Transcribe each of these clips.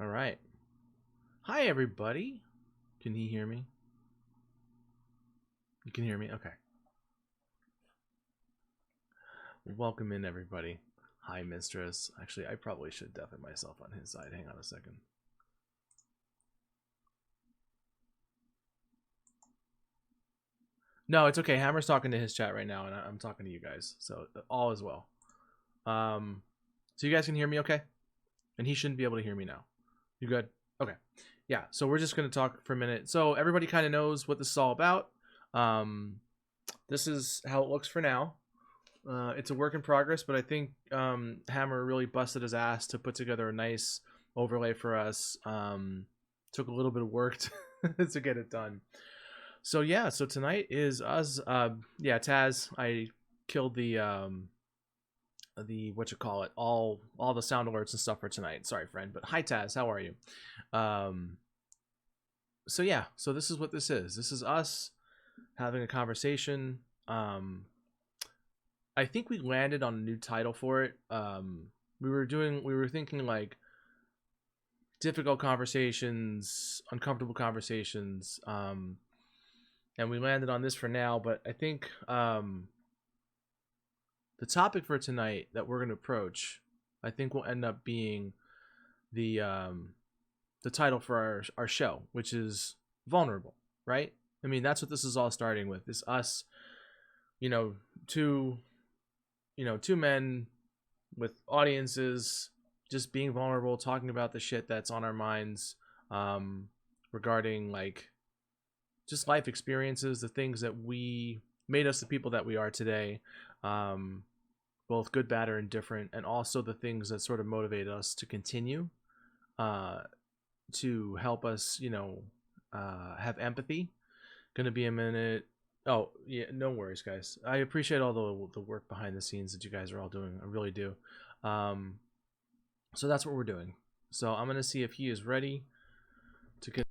All right. Hi, everybody. Can he hear me? You can hear me? Okay. Welcome in, everybody. Hi, mistress. Actually, I probably should deafen myself on his side. Hang on a second. No, it's okay. Hammer's talking to his chat right now, and I'm talking to you guys. So all is well. So you guys can hear me okay? And he shouldn't be able to hear me now. You good? Okay. Yeah, so we're just going to talk for a minute. So everybody kind of knows what this is all about. This is how it looks for now. It's a work in progress, but I think Hammer really busted his ass to put together a nice overlay for us. Took a little bit of work to get it done. So yeah, so tonight is us. Yeah, Taz. I killed the what you call it, all the sound alerts and stuff for tonight. Sorry, friend, but hi Taz, how are you? So yeah, so this is what this is. This is us having a conversation. I think we landed on a new title for it. We were thinking like difficult conversations, uncomfortable conversations, and we landed on this for now. But I think the topic for tonight that we're going to approach, I think will end up being the title for our show, which is vulnerable, right? I mean, that's what this is all starting with. Is us, two men with audiences just being vulnerable, talking about the shit that's on our minds, regarding like just life experiences, the things that we made us the people that we are today, both good, bad, or indifferent, and also the things that sort of motivate us to continue, to help us, have empathy. Gonna be a minute. Oh yeah, no worries, guys. I appreciate all the work behind the scenes that you guys are all doing. I really do. So that's what we're doing. So I'm gonna see if he is ready to get.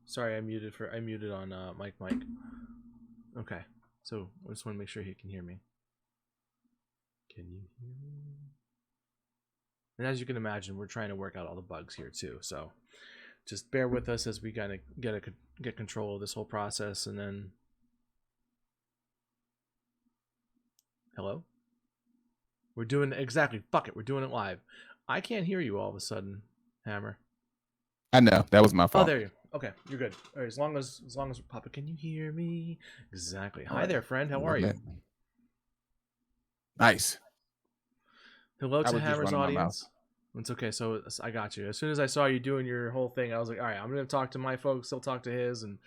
Sorry, I muted on Mike. Okay, so I just want to make sure he can hear me. Can you hear me? And as you can imagine, we're trying to work out all the bugs here too. So just bear with us as we kind of get control of this whole process, and then. Hello? We're doing exactly. Fuck it. We're doing it live. I can't hear you all of a sudden, Hammer. I know that was my Oh, fault. there you. Okay, you're good. All right, as long as Papa, can you hear me? Exactly. Hi Right. there, friend. How are you? Nice. Hello I to was just Hammer's running my mouth. audience. It's okay. So I got you. As soon as I saw you doing your whole thing, I was like, all right, I'm gonna talk to my folks. They'll talk to his, and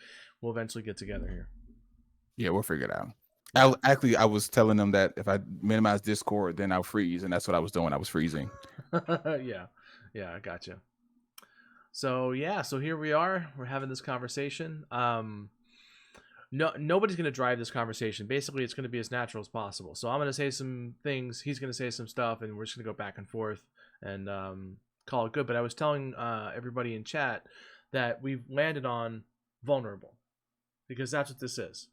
we'll eventually get together here. Yeah, we'll figure it out. Yeah. I was telling them that if I minimize Discord, then I'll freeze, and that's what I was doing. I was freezing. Yeah, I got you. So yeah, so here we are. We're having this conversation. Nobody's going to drive this conversation. Basically, it's going to be as natural as possible. So I'm going to say some things, he's going to say some stuff, and we're just going to go back and forth and call it good. But I was telling everybody in chat that we've landed on vulnerable, because that's what this is.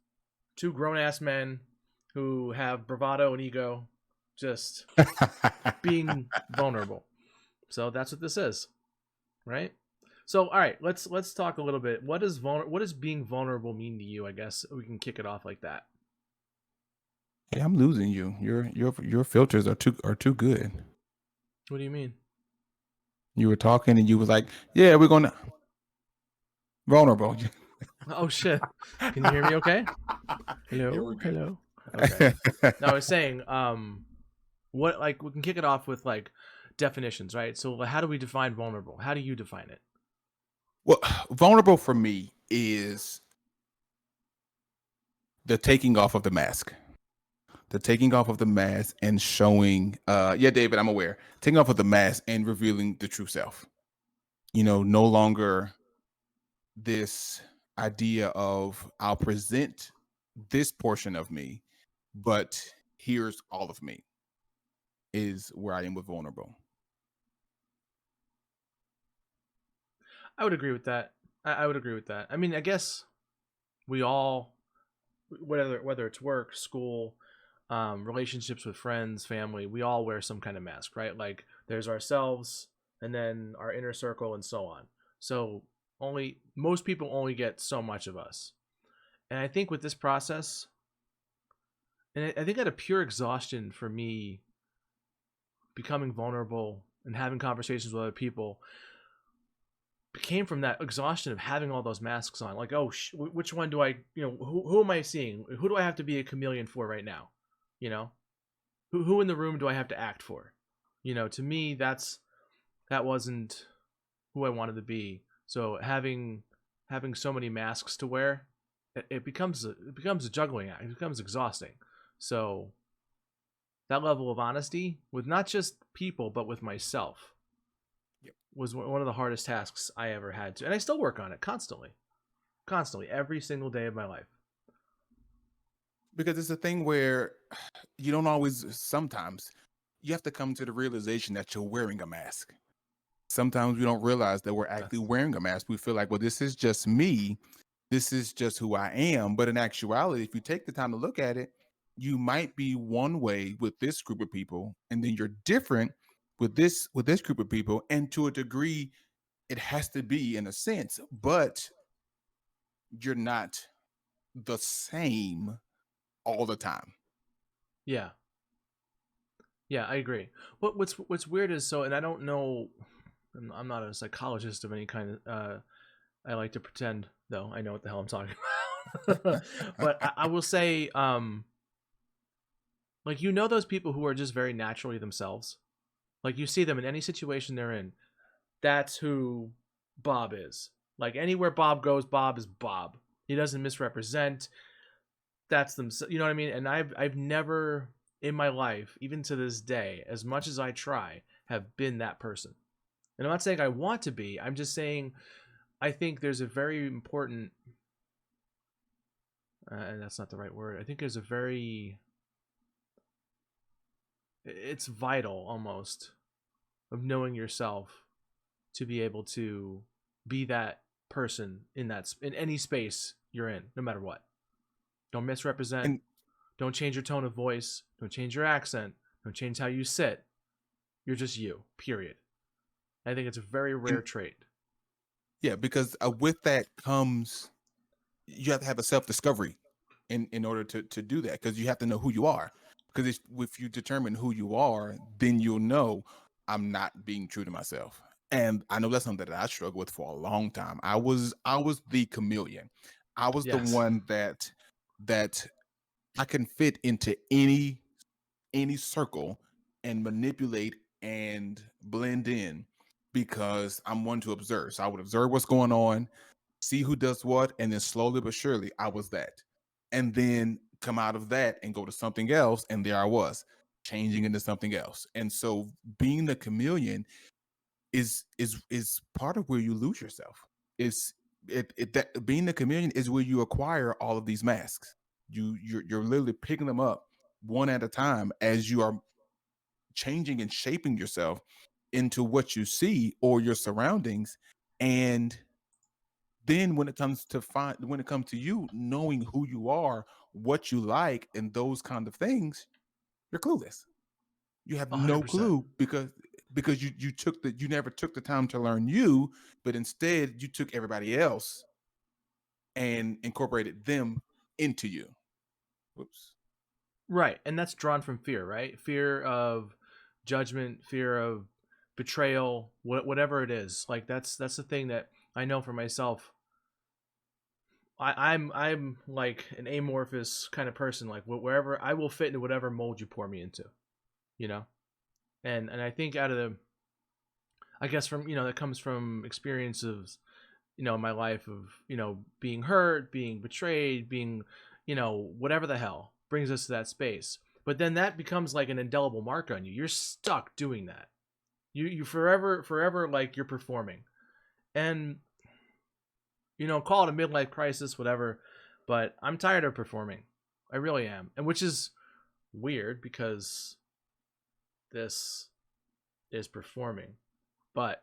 Two grown-ass men who have bravado and ego just being vulnerable. So that's what this is, right? So all right, let's talk a little bit. What does being vulnerable mean to you? I guess we can kick it off like that. Hey, I'm losing you. Your filters are too good. What do you mean? You were talking, and you was like, "Yeah, we're gonna vulnerable." Oh shit! Can you hear me? Okay. Yeah, Hello. we're good. Hello. Okay. Now I was saying, what, like, we can kick it off with like definitions, right? So how do we define vulnerable? How do you define it? Well, vulnerable for me is the taking off of the mask. The taking off of the mask and showing, yeah, David, I'm aware. Taking off of the mask and revealing the true self. No longer this idea of I'll present this portion of me, but here's all of me is where I am with vulnerable. I would agree with that. I would agree with that. I mean, I guess we all, whether it's work, school, relationships with friends, family, we all wear some kind of mask, right? Like there's ourselves, and then our inner circle, and so on. So only most people only get so much of us, and I think with this process, and I think out of pure exhaustion for me, becoming vulnerable and having conversations with other people came from that exhaustion of having all those masks on. Like, oh, which one do I, who am I seeing? Who do I have to be a chameleon for right now? You know, who in the room do I have to act for? To me, that wasn't who I wanted to be. So having so many masks to wear, it becomes a juggling act. It becomes exhausting. So that level of honesty with not just people but with myself was one of the hardest tasks I ever had to, and I still work on it constantly, every single day of my life. Because it's a thing where you don't always, sometimes you have to come to the realization that you're wearing a mask. Sometimes we don't realize that we're actually wearing a mask. We feel like, well, this is just me. This is just who I am. But in actuality, if you take the time to look at it, you might be one way with this group of people, and then you're different with this group of people. And to a degree, it has to be in a sense, but you're not the same all the time. Yeah, I agree. What's weird is, so, and I don't know, I'm not a psychologist of any kind. I like to pretend, though I know what the hell I'm talking about. But I will say, like, those people who are just very naturally themselves. Like, you see them in any situation they're in. That's who Bob is. Like, anywhere Bob goes, Bob is Bob. He doesn't misrepresent. That's them. You know what I mean? And I've never in my life, even to this day, as much as I try, have been that person. And I'm not saying I want to be. I'm just saying I think there's a very important, and that's not the right word. I think there's a very, it's vital almost, of knowing yourself to be able to be that person in any space you're in, no matter what. Don't misrepresent. And Don't change your tone of voice. Don't change your accent. Don't change how you sit. You're just you, period. I think it's a very rare trait. Yeah, because with that comes, you have to have a self-discovery in order to do that, because you have to know who you are. Because if you determine who you are, then you'll know I'm not being true to myself. And I know that's something that I struggled with for a long time. I was the chameleon. I was the Yes. one that I can fit into any circle and manipulate and blend in, because I'm one to observe. So I would observe what's going on, see who does what, and then slowly but surely I was that. And then come out of that and go to something else, and there I was, changing into something else. And so being the chameleon is part of where you lose yourself. It's that being the chameleon is where you acquire all of these masks. You're literally picking them up one at a time as you are changing and shaping yourself into what you see or your surroundings. And then when it comes to you knowing who you are, what you like, and those kind of things, you're clueless. You have no 100%. clue, because you never took the time to learn you, but instead you took everybody else and incorporated them into you. Whoops. Right. And that's drawn from fear, right? Fear of judgment, fear of betrayal, whatever it is. Like that's the thing that I know for myself. I'm like an amorphous kind of person. Like wherever I will fit into whatever mold you pour me into, you know. And I think out of I guess from that comes from experiences, in my life of being hurt, being betrayed, being whatever the hell brings us to that space. But then that becomes like an indelible mark on you. You're stuck doing that. You forever like you're performing. And call it a midlife crisis, whatever. But I'm tired of performing. I really am, and which is weird because this is performing. But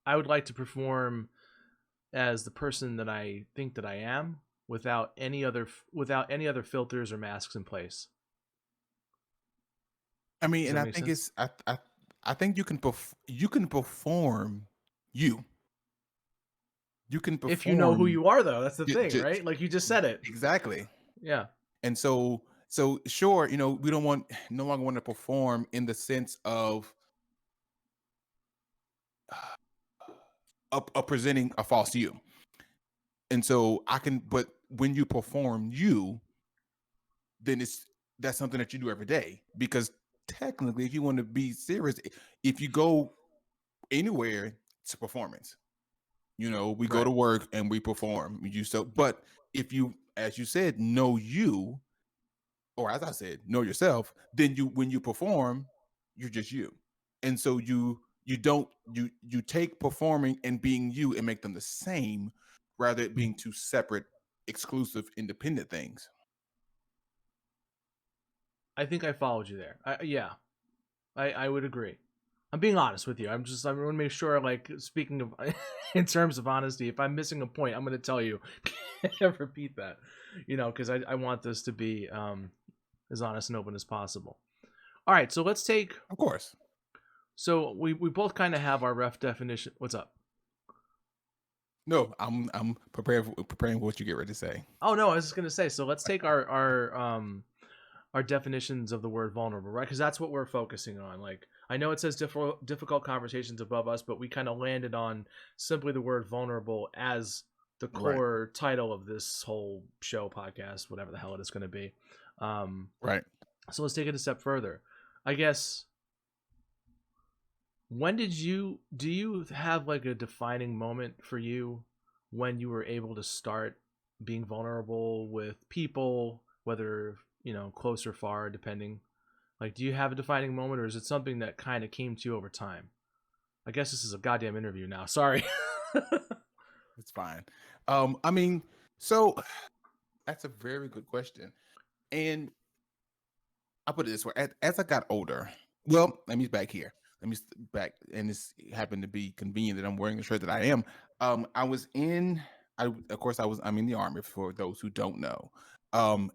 I would like to perform as the person that I think that I am without any other filters or masks in place. I mean, Does and that I make think sense? I think you can perform you. You can If you know who perform you are, though, that's the j- thing, j- right? Like you just said it. exactly. Yeah. And so sure, we don't want no longer want to perform in the sense of presenting a false you. And so I can, but when you perform you, then that's something that you do every day. Because technically, if you want to be serious, if you go anywhere, it's a performance. We go Right. to work and we perform. But if you, as you said, know you, or as I said, know yourself, then when you perform, you're just you. And so you take performing and being you and make them the same, rather it being two separate, exclusive, independent things. I think I followed you there. Yeah, I would agree. I'm being honest with you. I want to make sure, like, speaking of, in terms of honesty, if I'm missing a point, I'm going to tell you. Repeat that, because I want this to be as honest and open as possible. All right, so let's take. Of course. So we both kind of have our rough definition. What's up? No, I'm preparing for what you get ready to say. Oh no, I was just going to say. So let's take our definitions of the word vulnerable, right? Because that's what we're focusing on. Like, I know it says difficult conversations above us, but we kind of landed on simply the word vulnerable as the Right. core title of this whole show, podcast, whatever the hell it is going to be. Right. So let's take it a step further. I guess, when do you have like a defining moment for you when you were able to start being vulnerable with people, whether, close or far, depending? Like, do you have a defining moment, or is it something that kind of came to you over time? I guess this is a goddamn interview now. Sorry. It's fine. I mean, so that's a very good question. And I put it this way: as I got older, well, let me back here. Let me back, and this happened to be convenient that I'm wearing the shirt that I am. I was in, of course, I'm in the army for those who don't know.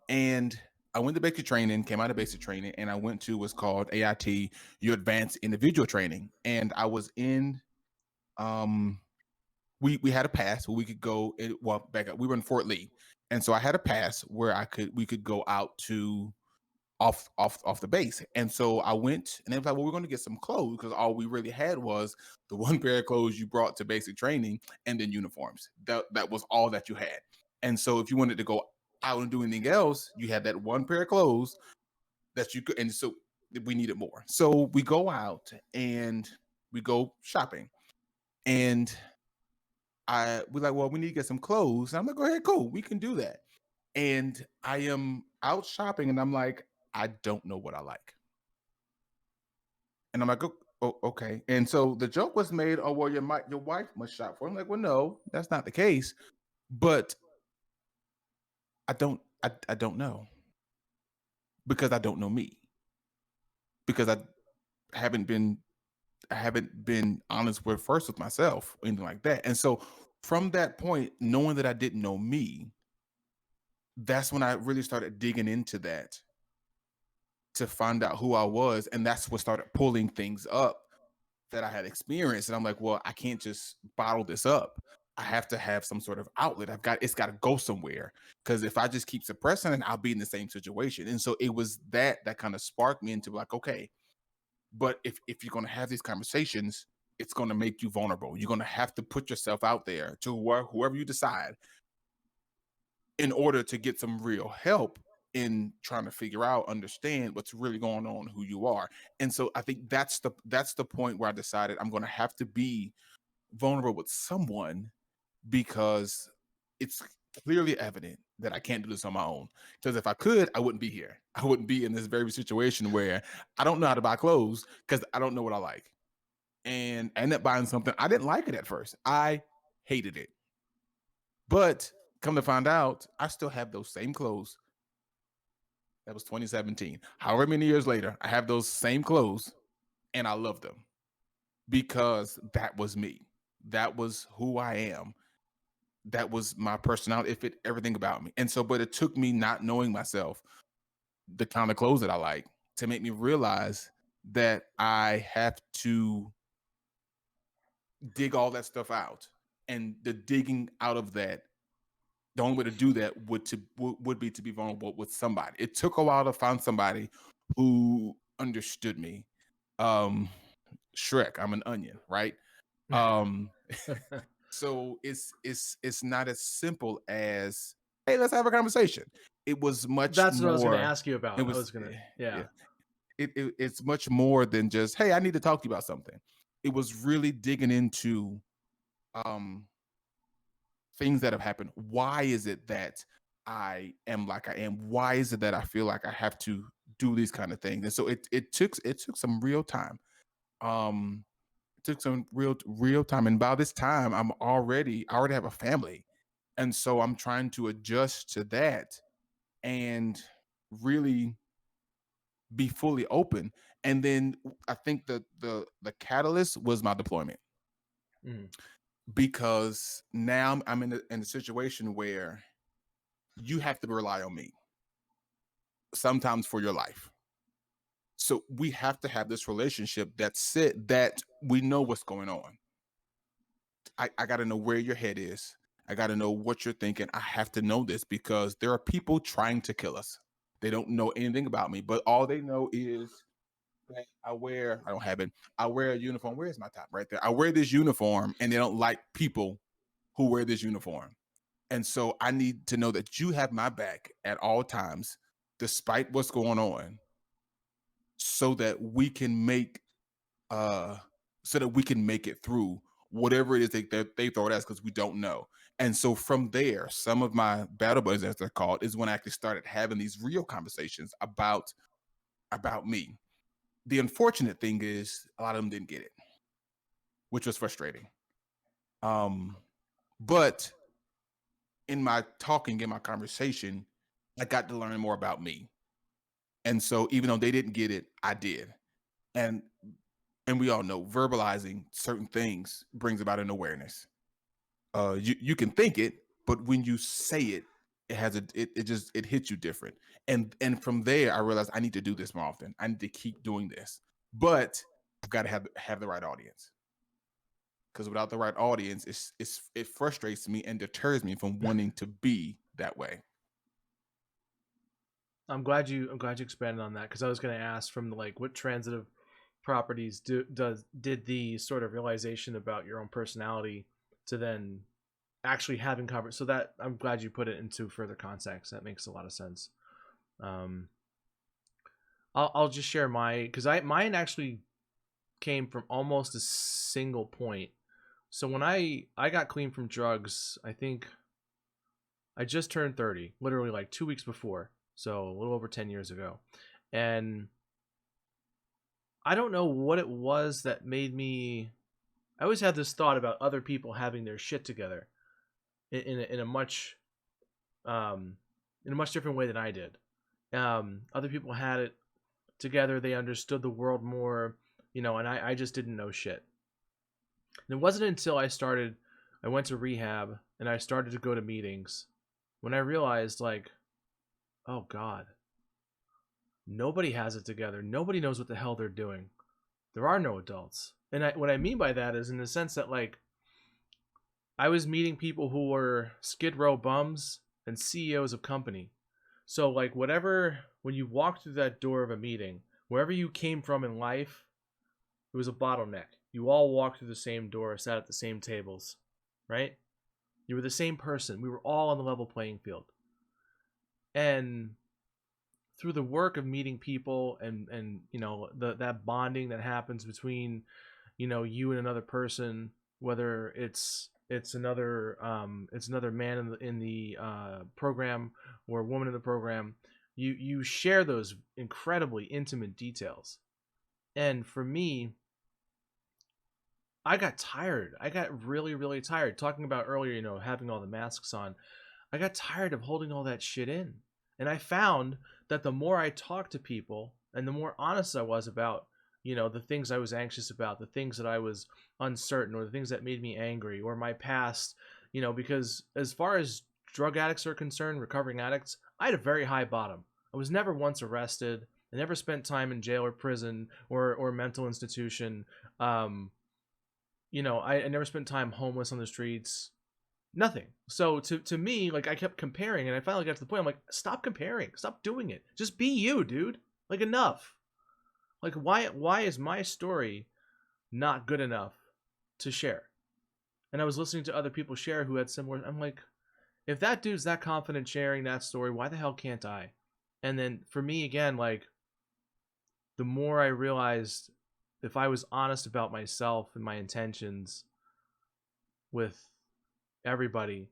And I went to basic training, came out of basic training, and I went to what's called AIT, your advanced individual training. And I was in, we had a pass where we could go. Well, back up, we were in Fort Lee, and so I had a pass where we could go out to off the base. And so I went and they was like, well, we're going to get some clothes because all we really had was the one pair of clothes you brought to basic training and then uniforms. That was all that you had. And so if you wanted to go out and do anything else, you had that one pair of clothes that you could. And so we needed more. So we go out and we go shopping. And we're like, well, we need to get some clothes. And I'm like, go ahead, cool, we can do that. And I am out shopping and I'm like, I don't know what I like. And I'm like, okay. And so the joke was made, oh, well, your wife must shop for. I'm like, well, no, that's not the case. But I don't know because I don't know me because haven't been I haven't been honest with myself or anything like that. And so from that point, knowing that I didn't know me, that's when I really started digging into that to find out who I was. And that's what started pulling things up that I had experienced. And I'm like, well, I can't just bottle this up. I have to have some sort of outlet. It's got to go somewhere. Because if I just keep suppressing it, I'll be in the same situation. And so it was that kind of sparked me into like, okay, but if you're going to have these conversations, it's going to make you vulnerable. You're going to have to put yourself out there to whoever you decide in order to get some real help in trying to figure out, understand what's really going on, who you are. And so I think that's the point where I decided I'm going to have to be vulnerable with someone because it's clearly evident that I can't do this on my own. Because if I could, I wouldn't be here. I wouldn't be in this very situation where I don't know how to buy clothes because I don't know what I like. And I ended up buying something. I didn't like it at first. I hated it. But come to find out, I still have those same clothes. That was 2017. However many years later, I have those same clothes and I love them because that was me. That was who I am. That was my personality. It fit everything about me. And so, but it took me not knowing myself, the kind of clothes that I like, to make me realize that I have to dig all that stuff out. And the digging out of that, the only way to do that would be to be vulnerable with somebody. It took a while to find somebody who understood me. Um, Shrek, I'm an onion, right? Um, so it's not as simple as, hey, let's have a conversation. It was much That's what I was going to more. ask you It about. I was was going to, yeah. yeah. It's much more than just, hey, I need to talk to you about something. It was really digging into um things that have happened. Why is it that I am like I am? Why is it that I feel like I have to do these kind of things? And so it took some real time. Um, it took some real time. And by this time, I already have a family, and so I'm trying to adjust to that and really be fully open. And then I think the catalyst was my deployment, Mhm. because now I'm in a situation where you have to rely on me sometimes for your life. So we have to have this relationship that we know what's going on. I got to know where your head is. I got to know what you're thinking. I have to know this because there are people trying to kill us. They don't know anything about me, but all they know is that I don't have it. I wear a uniform. Where's my top? Right there. I wear this uniform and they don't like people who wear this uniform. And so I need to know that you have my back at all times, despite what's going on, so that we can make uh it through whatever it is that they throw at us, because we don't know. And so from there, some of my battle buddies, as they're called, is when I actually started having these real conversations about me. The unfortunate thing is a lot of them didn't get it, which was frustrating. Um, but in my talking, in my conversation, I got to learn more about me. And so even though they didn't get it, I did. And and we all know verbalizing certain things brings about an awareness. You can think it, but when you say it, it hits you different. And from there, I realized I need to do this more often. I need to keep doing this, but I've got to have the right audience, because without the right audience, it frustrates me and deters me from wanting to be that way. I'm glad you expanded on that, because I was going to ask from the, like, what transitive properties did the sort of realization about your own personality to then actually having covered, so that I'm glad you put it into further context. That makes a lot of sense. um I'll just share my, because I mine actually came from almost a single point. So when I got clean from drugs, I think I just turned 30, literally like 2 weeks before, so a little over 10 years ago. And I don't know what it was that made me. I always had this thought about other people having their shit together in a much um, in a much different way than I did. Other people had it together; they understood the world more, and I just didn't know shit. And it wasn't until I went to rehab and I started to go to meetings when I realized, like, oh God, nobody has it together. Nobody knows what the hell they're doing. There are no adults. And what I mean by that is in the sense that, like, I was meeting people who were Skid Row bums and CEOs of company. So, like, when you walk through that door of a meeting, wherever you came from in life, it was a bottleneck. You all walked through the same door, sat at the same tables, right? You were the same person. We were all on the level playing field. And through the work of meeting people and that bonding that happens between you and another person, whether it's another man in the program, or a woman in the program, you share those incredibly intimate details. And for me, I got tired. I got really, really tired. Talking about earlier, having all the masks on, I got tired of holding all that shit in. And I found that the more I talked to people and the more honest I was about, the things I was anxious about, the things that I was uncertain, or the things that made me angry, or my past, because as far as drug addicts are concerned, recovering addicts, I had a very high bottom. I was never once arrested. I never spent time in jail or prison or mental institution. Um, I never spent time homeless on the streets. Nothing. So to me, like, I kept comparing, and I finally got to the point. I'm like, stop comparing. Stop doing it. Just be you, dude. Like, enough. Like, why is my story not good enough to share? And I was listening to other people share who had similar. I'm like, if that dude's that confident sharing that story, why the hell can't I? And then for me again, like, the more I realized, if I was honest about myself and my intentions with everybody,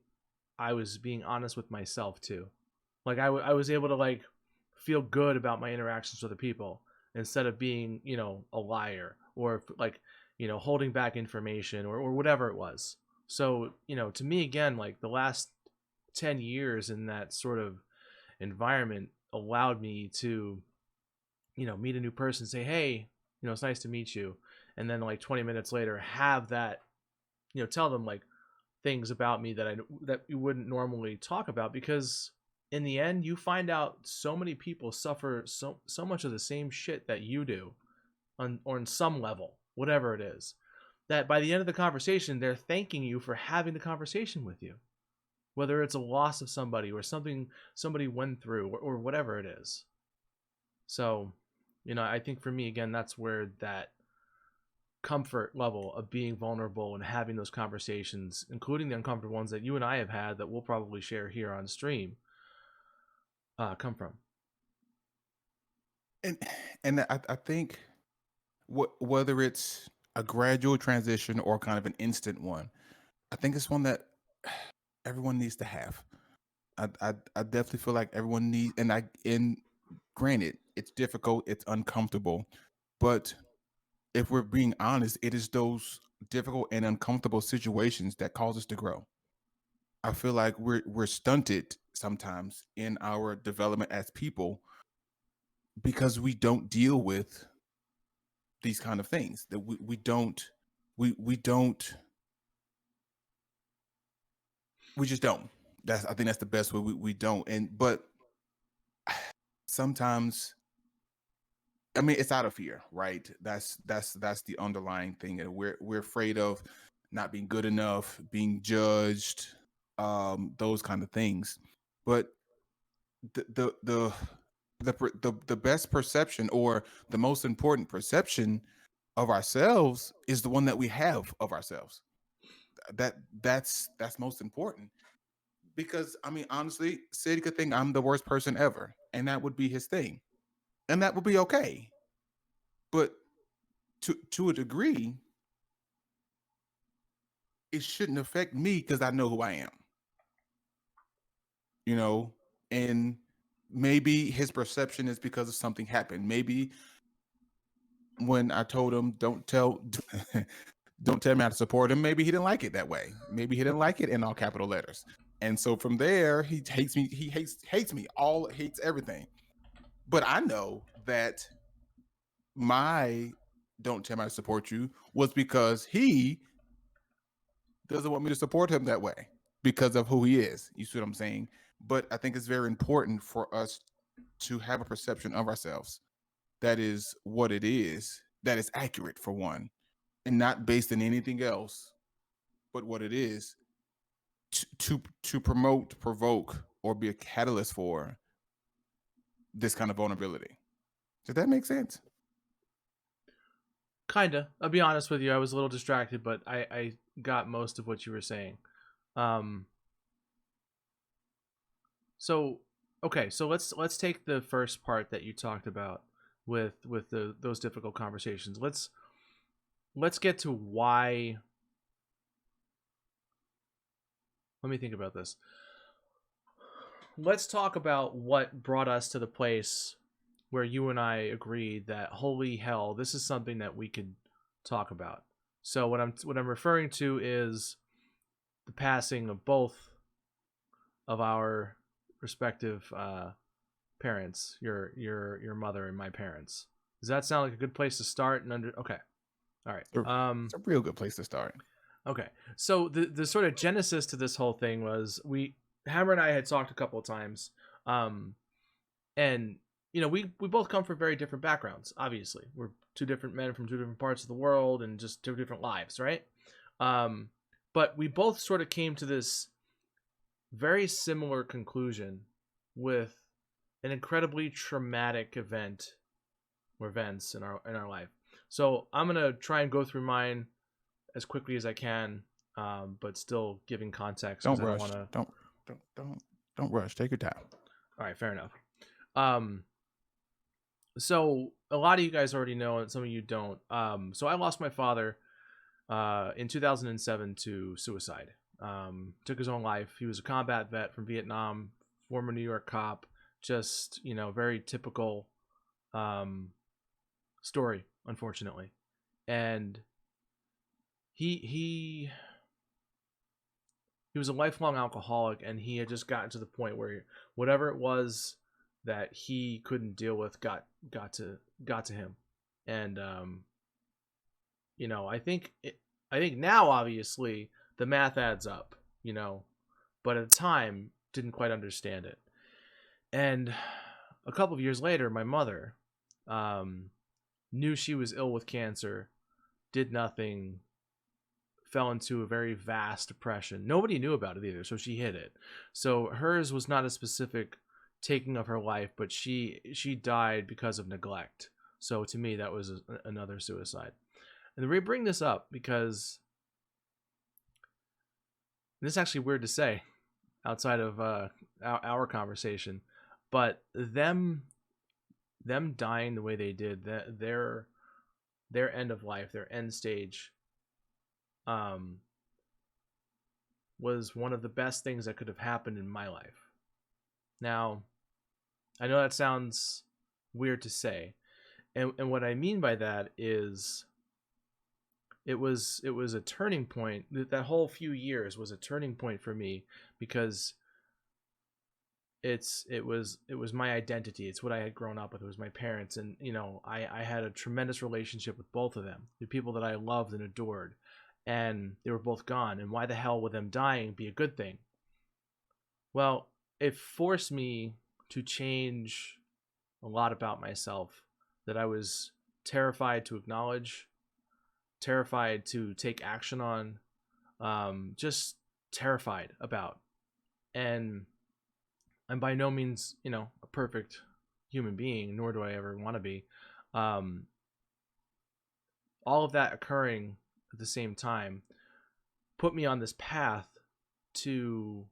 I was being honest with myself too. Like, I was able to, like, feel good about my interactions with other people instead of being, a liar, or like, holding back information, or whatever it was. So, to me again, like, the last 10 years in that sort of environment allowed me to, meet a new person, say, hey, it's nice to meet you. And then, like, 20 minutes later, have that, tell them, like, things about me that you wouldn't normally talk about, because in the end you find out so many people suffer so much of the same shit that you do, on some level, whatever it is, that by the end of the conversation they're thanking you for having the conversation with you, whether it's a loss of somebody or something somebody went through, or whatever it is. So, I think for me again, that's where that comfort level of being vulnerable and having those conversations, including the uncomfortable ones that you and I have had that we'll probably share here on stream, come from. And I think whether it's a gradual transition or kind of an instant one, I think it's one that everyone needs to have. I definitely feel like everyone needs, and granted, it's difficult, it's uncomfortable, but if we're being honest, it is those difficult and uncomfortable situations that cause us to grow. I feel like we're stunted sometimes in our development as people because we don't deal with these kind of things. That we don't we don't we just don't. I think that's the best way. We don't. And but sometimes, I mean, it's out of fear, right? That's the underlying thing. And we're afraid of not being good enough, being judged, those kind of things. But the the the the best perception, or the most important perception of ourselves, is the one that we have of ourselves. That's most important. Because I mean, honestly, Sid could think I'm the worst person ever, and that would be his thing, and that would be okay. But to a degree, it shouldn't affect me because I know who I am, you know. And maybe his perception is because of something happened. Maybe when I told him don't tell don't tell me how to support him, maybe he didn't like it that way. Maybe he didn't like it in all capital letters. And so from there, he hates me. He hates me. All hates everything. But I know that my don't tell me how to support you was because he doesn't want me to support him that way because of who he is. You see what I'm saying? But I think it's very important for us to have a perception of ourselves that is what it is, that is accurate for one, and not based in anything else but what it is, to promote, provoke, or be a catalyst for this kind of vulnerability. Does that make sense? Kinda. I'll be honest with you, I was a little distracted, but I got most of what you were saying. Um, so okay, so let's take the first part that you talked about with those difficult conversations. Let's get to why. Let me think about this. Let's talk about what brought us to the place where you and I agreed that, holy hell, this is something that we could talk about. So what I'm referring to is the passing of both of our respective parents, your mother and my parents. Does that sound like a good place to start? And okay, all right. It's a real good place to start. Okay, so the sort of genesis to this whole thing was Hammer and I had talked a couple of times, and we both come from very different backgrounds. Obviously, we're two different men from two different parts of the world and just two different lives, right? But we both sort of came to this very similar conclusion with an incredibly traumatic event or events in our life. So I'm gonna try and go through mine as quickly as I can, but still giving context. Don't I don't rush. want to. Don't rush. Take your time. All right, fair enough. So a lot of you guys already know, and some of you don't. So I lost my father in 2007 to suicide. Took his own life. He was a combat vet from Vietnam, former New York cop. Just very typical story, unfortunately. And he was a lifelong alcoholic, and he had just gotten to the point where whatever it was that he couldn't deal with got to him. And I think now obviously the math adds up, but at the time didn't quite understand it. And a couple of years later, my mother knew she was ill with cancer, did nothing, fell into a very vast depression. Nobody knew about it either, so she hid it. So hers was not a specific taking of her life, but she died because of neglect. So to me, that was another suicide. And we bring this up because this is actually weird to say outside of our conversation, but them dying the way they did, their end of life, their end stage, was one of the best things that could have happened in my life. Now, I know that sounds weird to say, and what I mean by that is it was a turning point. That whole few years was a turning point for me because it was my identity. It's what I had grown up with. It was my parents, and I had a tremendous relationship with both of them, the people that I loved and adored, and they were both gone. And why the hell would them dying be a good thing? Well, it forced me to change a lot about myself that I was terrified to acknowledge, terrified to take action on, just terrified about. And I'm by no means, a perfect human being, nor do I ever want to be. All of that occurring at the same time put me on this path to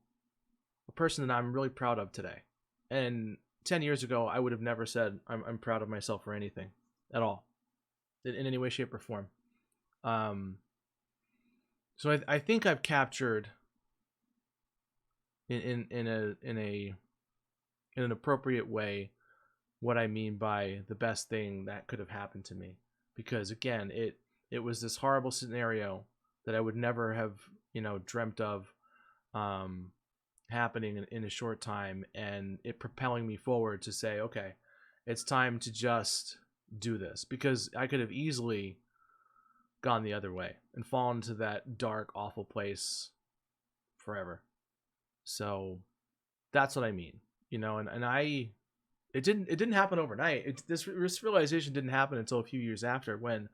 a person that I'm really proud of today. And 10 years ago, I would have never said I'm proud of myself for anything at all, in any way, shape, or form. So I think I've captured in an appropriate way what I mean by the best thing that could have happened to me. Because again, it was this horrible scenario that I would never have, dreamt of happening in a short time, and it propelling me forward to say, okay, it's time to just do this. Because I could have easily gone the other way and fallen into that dark, awful place forever. So that's what I mean, and it didn't happen overnight. This realization didn't happen until a few years after, when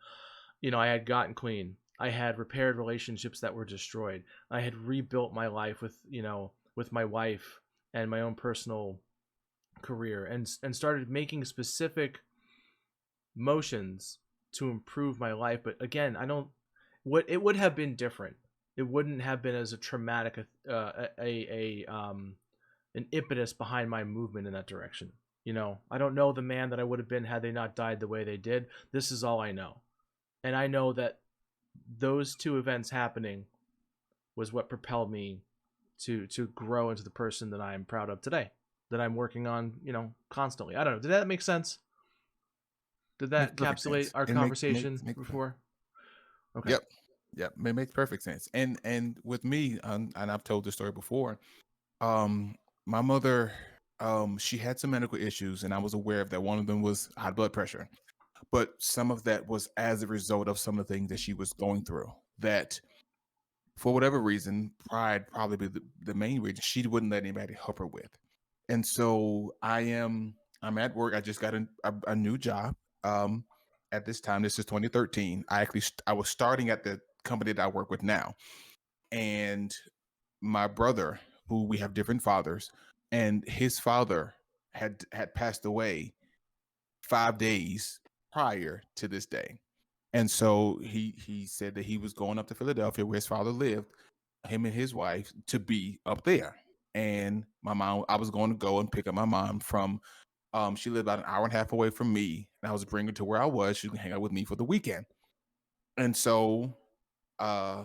I had gotten clean. I had repaired relationships that were destroyed. I had rebuilt my life with my wife and my own personal career, and started making specific motions to improve my life. But again, it would have been different. It wouldn't have been as a traumatic an impetus behind my movement in that direction. I don't know the man that I would have been had they not died the way they did. This is all I know. And I know that those two events happening was what propelled me to grow into the person that I'm proud of today, that I'm working on, constantly. I don't know. Did that make sense? Did that encapsulate our conversation before? Okay. Yep. Yeah, it makes perfect sense. And with me, and I've told this story before. My mother, she had some medical issues, and I was aware of that. One of them was high blood pressure, but some of that was as a result of some of the things that she was going through. That for whatever reason, pride probably be the main reason she wouldn't let anybody help her with. And so I'm at work. I just got a new job. Um, at this time, this is 2013. I was starting at the company that I work with now, and my brother, who we have different fathers, and his father had passed away 5 days prior to this day. And so he said that he was going up to Philadelphia where his father lived, him and his wife, to be up there. And my mom, I was going to go and pick up my mom from she lived about an hour and a half away from me. And I was bringing her to where I was. She could hang out with me for the weekend. And so uh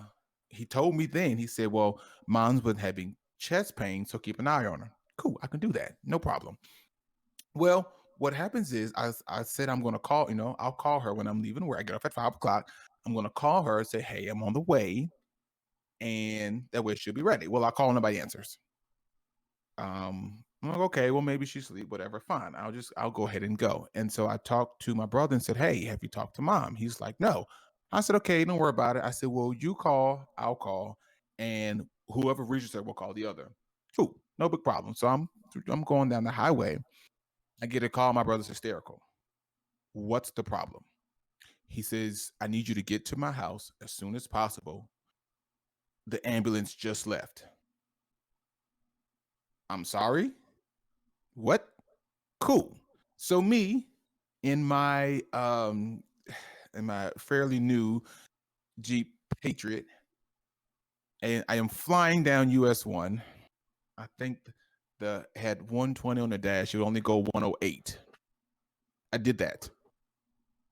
he told me then, he said, well, mom's been having chest pain, so keep an eye on her. Cool, I can do that. No problem. Well, what happens is I said I'm gonna call, I'll call her when I'm leaving work. I get off at 5 o'clock. I'm gonna call her and say, hey, I'm on the way, and that way she'll be ready. Well, I call, nobody answers. I'm like, okay, well, maybe she's asleep, whatever, fine. I'll go ahead and go. And so I talked to my brother and said, hey, have you talked to mom? He's like, no. I said, okay, don't worry about it. I said, well, you call, I'll call, and whoever reaches her will call the other. Cool, no big problem. So I'm going down the highway. I get a call, my brother's hysterical. What's the problem? He says, I need you to get to my house as soon as possible. The ambulance just left. I'm sorry? What? Cool. So me in my fairly new Jeep Patriot, and I am flying down US 1. I think the had 120 on the dash. It would only go 108. I did that.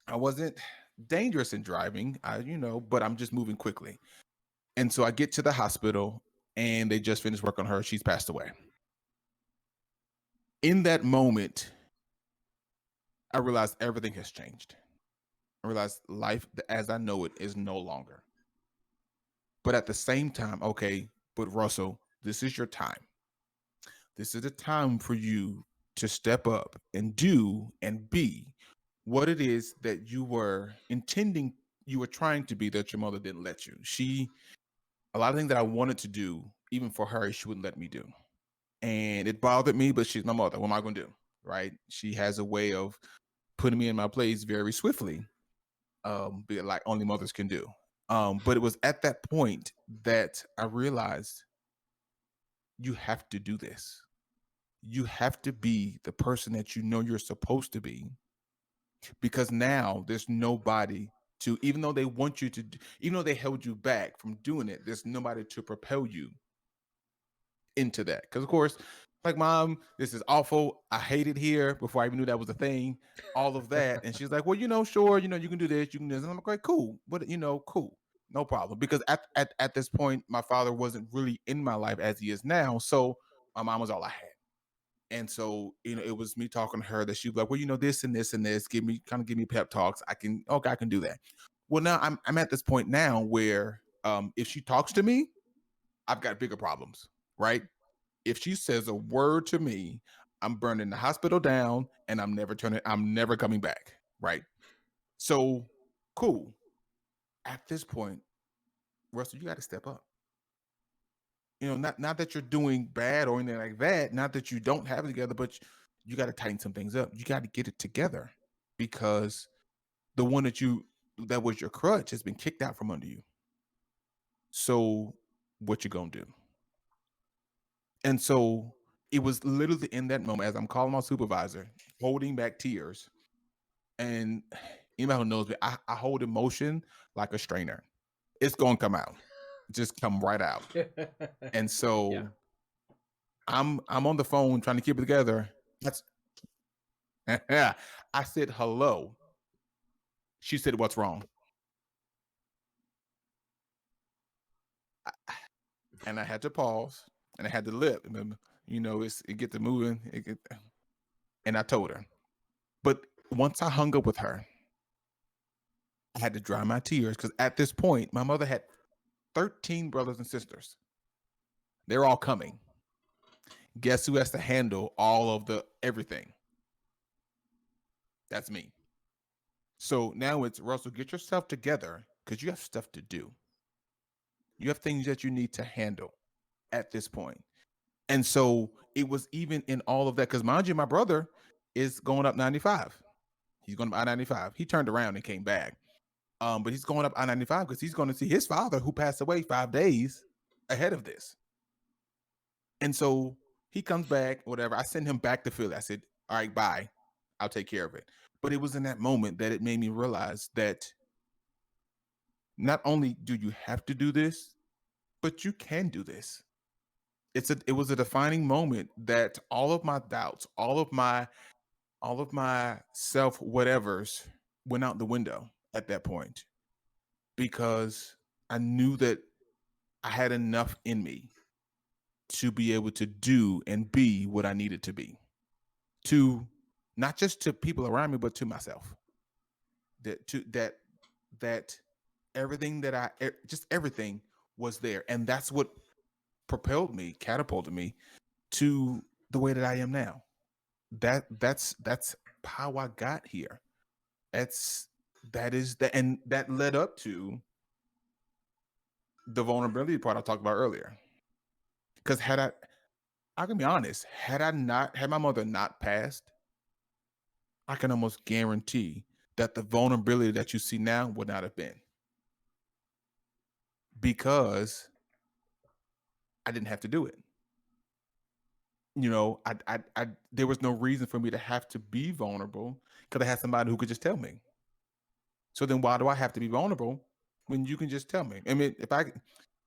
I wasn't dangerous in driving, but I'm just moving quickly. And so I get to the hospital, and they just finished work on her. She's passed away. In that moment, I realized everything has changed. I realized life as I know it is no longer. But at the same time, okay, but Russell, this is your time. This is the time for you to step up and do and be what it is that you were intending, you were trying to be, that your mother didn't let you. A lot of things that I wanted to do, even for her, she wouldn't let me do. And it bothered me, but she's my mother. What am I going to do? Right? She has a way of putting me in my place very swiftly, be like only mothers can do. But it was at that point that I realized you have to do this. You have to be the person that you know you're supposed to be, because now there's nobody to, even though they want you to, even though they held you back from doing it, there's nobody to propel you into that. Because of course, like, mom, this is awful. I hate it here, before I even knew that was a thing, all of that. And she's like, well, sure, you can do this, you can do this. And I'm like, cool, but cool, no problem. Because at this point, my father wasn't really in my life as he is now. So my mom was all I had. And so, it was me talking to her that she'd be like, well, this and this and this, give me pep talks. I can do that. Well, now I'm at this point now where if she talks to me, I've got bigger problems, right? If she says a word to me, I'm burning the hospital down, and I'm never coming back, right? So, cool. At this point, Russell, you got to step up. Not that you're doing bad or anything like that, not that you don't have it together, but you got to tighten some things up. You got to get it together, because the one that was your crutch has been kicked out from under you. So what you gonna do? And so it was literally in that moment, as I'm calling my supervisor, holding back tears. And anybody who knows me, I hold emotion like a strainer. It's gonna come out, just come right out. And so Yeah. I'm on the phone trying to keep it together. That's I said hello. She said, what's wrong? And I had to pause, and I had to lip. It get to moving. And I told her. But once I hung up with her, I had to dry my tears because at this point, my mother had 13 brothers and sisters. They're all coming. Guess who has to handle all of the everything? That's me. So now it's Russell, get yourself together because you have stuff to do. You have things that you need to handle at this point. And so it was even in all of that, because mind you, my brother is going up 95. He's going up I-95. He turned around and came back. But he's going up I-95 because he's going to see his father, who passed away 5 days ahead of this. And so he comes back, whatever. I send him back to Philly. I said, all right, bye. I'll take care of it. But it was in that moment that it made me realize that not only do you have to do this, but you can do this. It was a defining moment that all of my doubts, all of my self whatevers went out the window at that point, because I knew that I had enough in me to be able to do and be what I needed to be, to not just to people around me, but to myself. That everything that just everything was there, and that's what propelled me, catapulted me to the way that I am now. That's how I got here. And that led up to the vulnerability part I talked about earlier. Because I can be honest, had my mother not passed, I can almost guarantee that the vulnerability that you see now would not have been, because I didn't have to do it. You know, I there was no reason for me to have to be vulnerable because I had somebody who could just tell me. So then why do I have to be vulnerable when you can just tell me? I mean,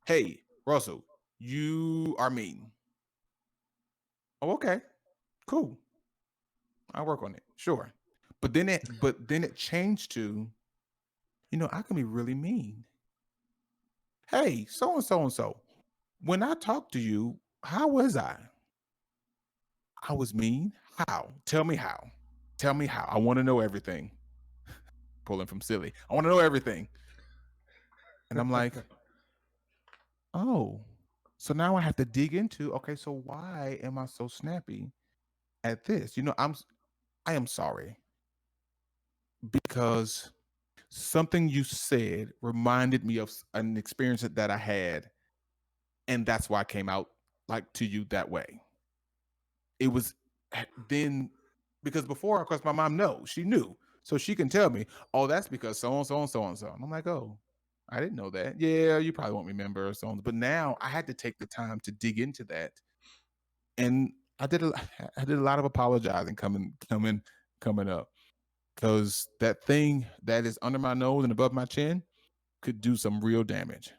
hey, Russell, you are mean. Oh, okay, cool. I'll work on it. Sure. But then it changed to, I can be really mean. Hey, so and so and so. When I talked to you, how was I? I was mean. How? Tell me how. Tell me how. I want to know everything. Pulling from silly. I want to know everything. And I'm like, oh, so now I have to dig into, okay, so why am I so snappy at this? I am sorry, because something you said reminded me of an experience that I had, and that's why I came out like to you that way. It was then, because before, of course, my mom knows, she knew, so she can tell me, oh, that's because so and so and so and so. And I'm like, oh, I didn't know that. Yeah, you probably won't remember or so on. But now I had to take the time to dig into that, and I did a lot of apologizing coming up, because that thing that is under my nose and above my chin could do some real damage.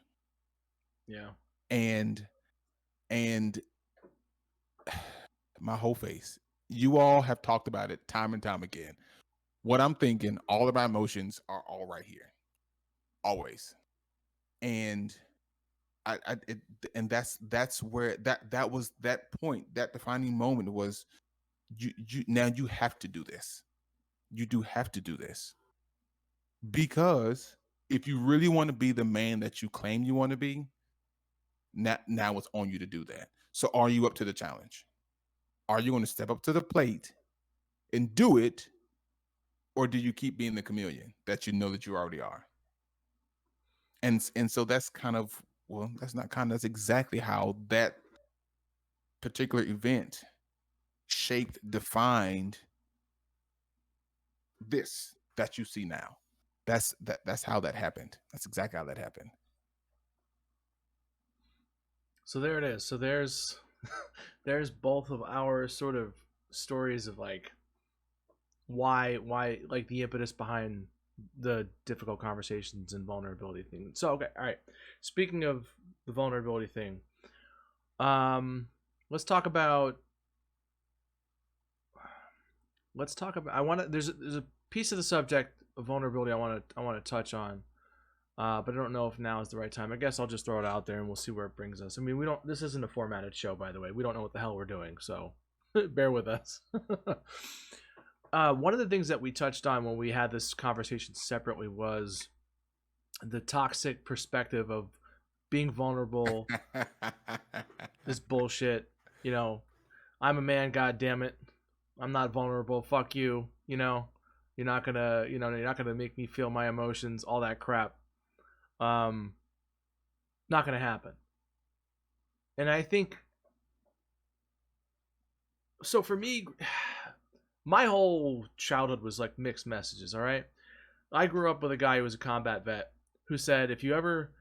Yeah. And my whole face. You all have talked about it time and time again. What I'm thinking, all of my emotions are all right here, always. And that's where that was that point, that defining moment was, you now you have to do this. You do have to do this, because if you really want to be the man that you claim you want to be, now it's on you to do that. So are you up to the challenge? Are you going to step up to the plate and do it, or do you keep being the chameleon that you know that you already are? And so that's kind of, well, that's not kind of, that's exactly how that particular event shaped, defined this that you see now. That's how that happened. That's exactly how that happened. So there it is. So there's there's both of our sort of stories of like why like the impetus behind the difficult conversations and vulnerability thing. So okay, all right. Speaking of the vulnerability thing, let's talk about I want to there's a piece of the subject of vulnerability I want to touch on. But I don't know if now is the right time. I guess I'll just throw it out there and we'll see where it brings us. I mean, this isn't a formatted show, by the way. We don't know what the hell we're doing, so bear with us. One of the things that we touched on when we had this conversation separately was the toxic perspective of being vulnerable is bullshit. You know, I'm a man, god damn it. I'm not vulnerable. Fuck you. You're not gonna make me feel my emotions, all that crap. Um, Not gonna happen. And I think so for me, my whole childhood was like mixed messages, all right? I grew up with a guy who was a combat vet who said, if you ever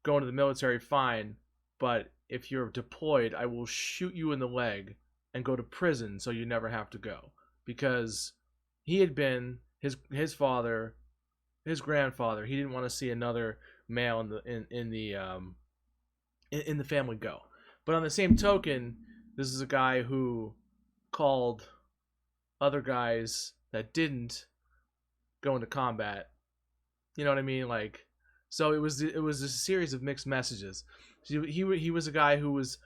go into the military, fine, but if you're deployed, I will shoot you in the leg and go to prison so you never have to go. Because he had been his father, his grandfather, he didn't want to see another male in the family go. But on the same token, this is a guy who called other guys that didn't go into combat. You know what I mean? Like, so it was a series of mixed messages. He was a guy who was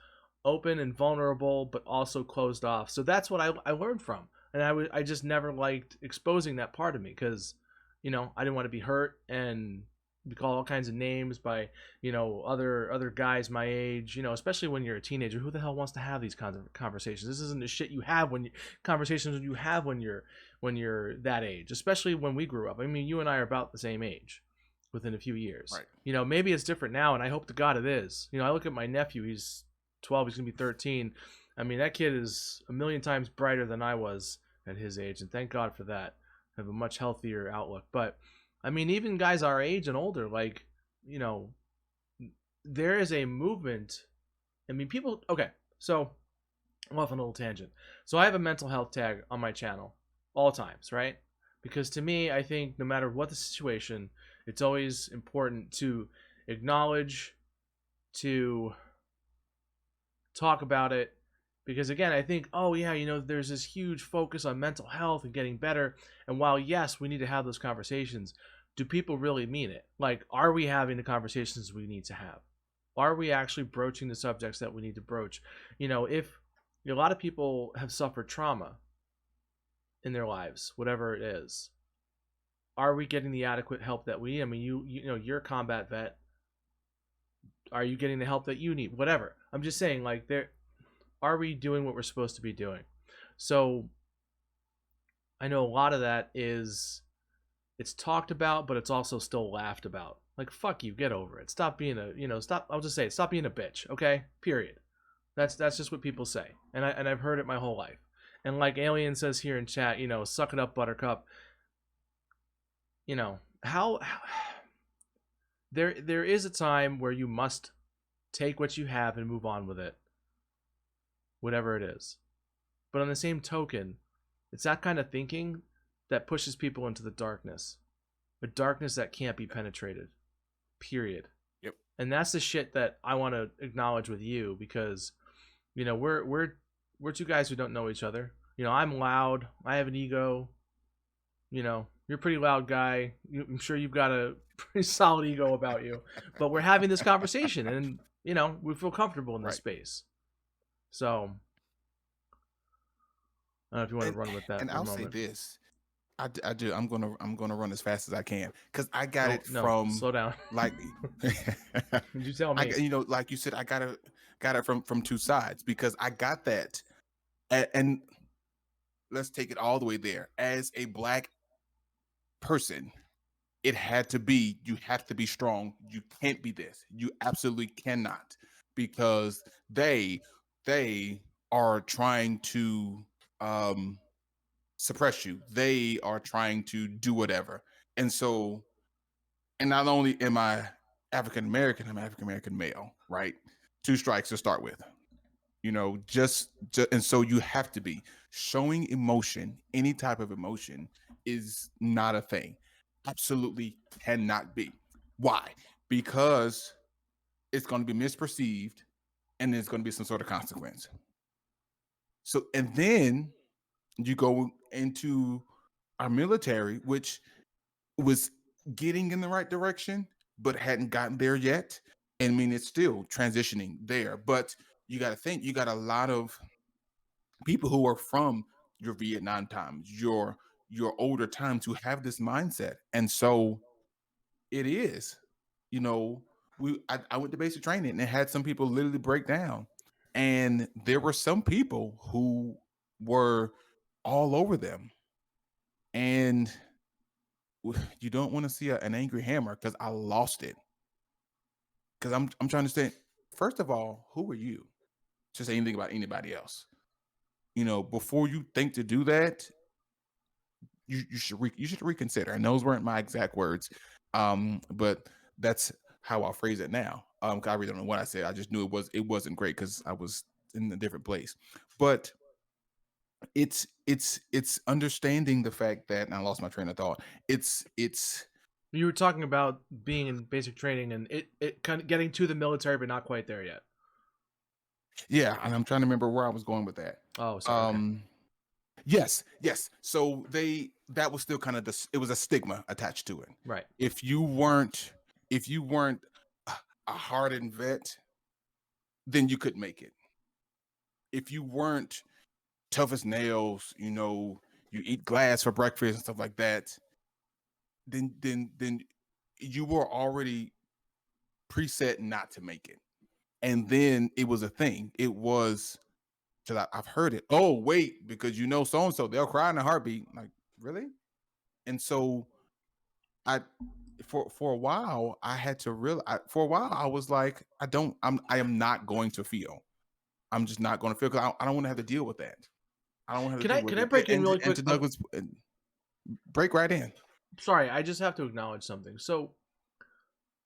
open and vulnerable, but also closed off. So that's what I learned from, and I just never liked exposing that part of me because, I didn't want to be hurt and be called all kinds of names by other guys my age. Especially when you're a teenager, who the hell wants to have these kinds of conversations? This isn't the shit you have conversations you have when you're that age, especially when we grew up. I mean, you and I are about the same age within a few years. Right. Maybe it's different now, and I hope to God it is. I look at my nephew, he's 12, he's going to be 13. I mean, that kid is a million times brighter than I was at his age, and thank God for that. I have a much healthier outlook. But, I mean, even guys our age and older, like, there is a movement. I mean, people, okay, so I'm off on a little tangent. So I have a mental health tag on my channel all times, right? Because to me, I think no matter what the situation, it's always important to acknowledge, to talk about it. Because again, I think, oh yeah, there's this huge focus on mental health and getting better. And while yes, we need to have those conversations, do people really mean it? Like, are we having the conversations we need to have? Are we actually broaching the subjects that we need to broach? If a lot of people have suffered trauma in their lives, whatever it is, are we getting the adequate help that we need? I mean, you're a combat vet. Are you getting the help that you need? Whatever. I'm just saying, like, are we doing what we're supposed to be doing? So I know a lot of that it's talked about, but it's also still laughed about. Like, fuck you, get over it. Stop being I'll just say it, stop being a bitch, okay? Period. That's just what people say. And I've heard it my whole life. And like Alien says here in chat, suck it up, Buttercup. How there is a time where you must take what you have and move on with it, whatever it is. But on the same token, it's that kind of thinking that pushes people into the darkness, a darkness that can't be penetrated. Period. Yep. And that's the shit that I want to acknowledge with you because, we're two guys who don't know each other. I'm loud. I have an ego. You're a pretty loud guy. I'm sure you've got a pretty solid ego about you. But we're having this conversation, and we feel comfortable in this space. So I don't know if you want to run with that And for a I'll moment. say this. I do. I'm gonna run as fast as I can because I got it from slow down. like You tell me. like you said, I got it from two sides because I got that, and let's take it all the way there. As a Black person, it had to be. You have to be strong. You can't be this. You absolutely cannot because they are trying to suppress you. They are trying to do whatever. And so, and not only am I African American, I'm African American male, right? Two strikes to start with. Just and so you have to be showing emotion, any type of emotion is not a thing. Absolutely cannot be. Why? Because it's going to be misperceived and there's going to be some sort of consequence. So, and then you go into our military, which was getting in the right direction, but hadn't gotten there yet. And I mean, it's still transitioning there. But you got to think, you got a lot of people who are from your Vietnam times, your older times who have this mindset. And so it is. You know, I went to basic training and it had some people literally break down. And there were some people who were all over them. And you don't want to see an angry hammer because I lost it. Because I'm trying to say, first of all, who are you to say anything about anybody else? You know, before you think to do that, you should reconsider. And those weren't my exact words, but that's how I'll phrase it now. 'Cause I really don't know what I said. I just knew it wasn't great because I was in a different place. But it's understanding the fact that, and I lost my train of thought. It's You were talking about being in basic training and it kind of getting to the military, but not quite there yet. yeah, and I'm trying to remember where I was going with that. Oh, sorry. Okay. Um, yes, yes. So that was still kind of it was a stigma attached to it. Right. If you weren't a hardened vet, then you couldn't make it. If you weren't tough as nails, you know, you eat glass for breakfast and stuff like that, then you were already preset not to make it. And then it was a thing. It was because I've heard it. Oh, wait, because you know so and so, they'll cry in a heartbeat. Like, really? And so I for a while I had to realize for a while I was like, I am not going to feel. I'm just not going to feel because I don't want to have to deal with that. I don't want to have to Can I deal can with I it. break in really And quick? to Douglas, break right in. Sorry, I just have to acknowledge something. So,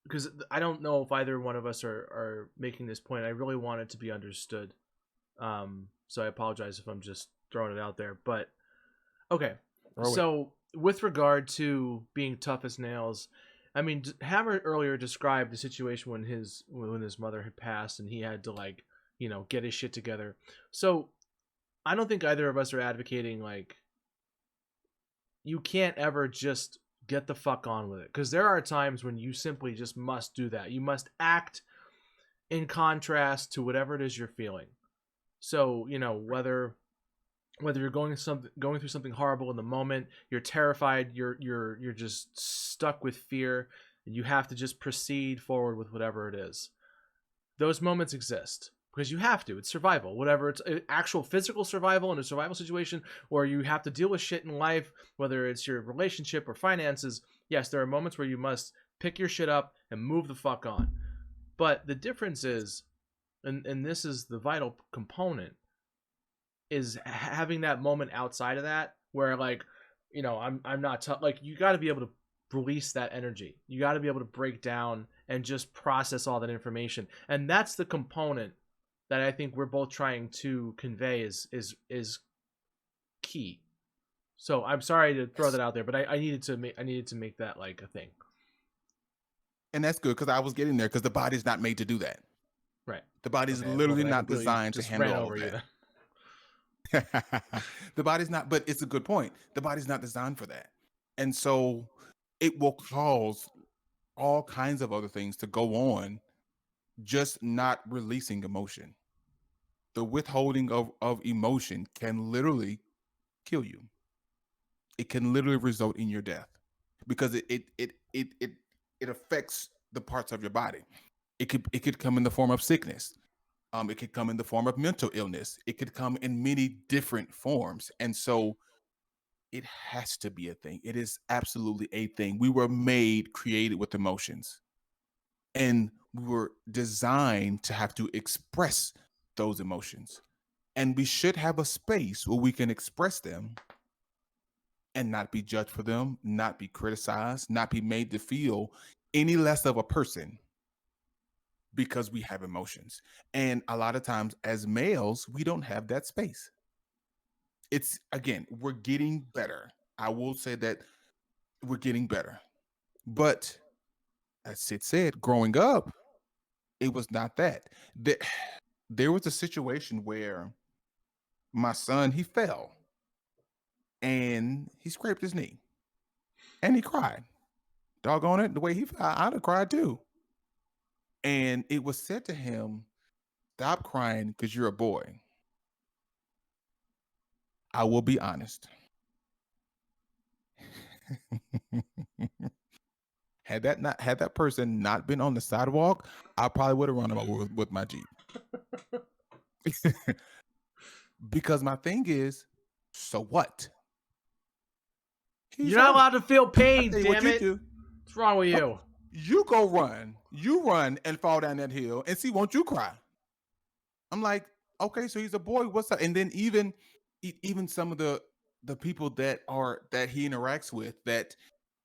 because I don't know if either one of us are making this point, I really want it to be understood. So I apologize if I'm just throwing it out there. But okay, Throw it. so with regard to being tough as nails, I mean, Hammer earlier described the situation when his mother had passed and he had to like get his shit together. So I don't think either of us are advocating like you can't ever just get the fuck on with it because there are times when you simply just must do that. You must act in contrast to whatever it is you're feeling. So whether you're going through something horrible in the moment, you're terrified, you're just stuck with fear, and you have to just proceed forward with whatever it is. Those moments exist because you have to. It's survival. Whatever it's actual physical survival in a survival situation, or you have to deal with shit in life, whether it's your relationship or finances. Yes, there are moments where you must pick your shit up and move the fuck on. But the difference is, and this is the vital component, is having that moment outside of that where like I'm not like you got to be able to release that energy. You got to be able to break down and just process all that information, and that's the component that I think we're both trying to convey is key. So I'm sorry to throw Yes. that out there, but I needed to make that like a thing. And that's good because I was getting there because the body's not made to do that. Right. The body's Okay, well literally then I not completely designed to just handle ran all over of you that. then. The body's not, but it's a good point. The body's not designed for that. And so it will cause all kinds of other things to go on, just not releasing emotion. The withholding of emotion can literally kill you. It can literally result in your death because it affects the parts of your body. It could come in the form of sickness. It could come in the form of mental illness. It could come in many different forms. And so it has to be a thing. It is absolutely a thing. We were made, created with emotions, and we were designed to have to express those emotions. And we should have a space where we can express them and not be judged for them, not be criticized, not be made to feel any less of a person because we have emotions. And a lot of times as males, we don't have that space. It's again, we're getting better. I will say that we're getting better. But as Sid said, growing up, it was not that. There was a situation where my son, he fell and he scraped his knee and he cried. Doggone it, the way he fell, I'd have cried too. And it was said to him, stop crying because you're a boy. I will be honest. Had that person not been on the sidewalk, I probably would have run him over with my Jeep. Because my thing is, so what? He's You're not hurt. allowed to feel I pain, tell you what damn you it. do. What's wrong with you? You go run. You run and fall down that hill and see, won't you cry? I'm like, okay, so he's a boy. What's up? And then even some of the people that he interacts with, that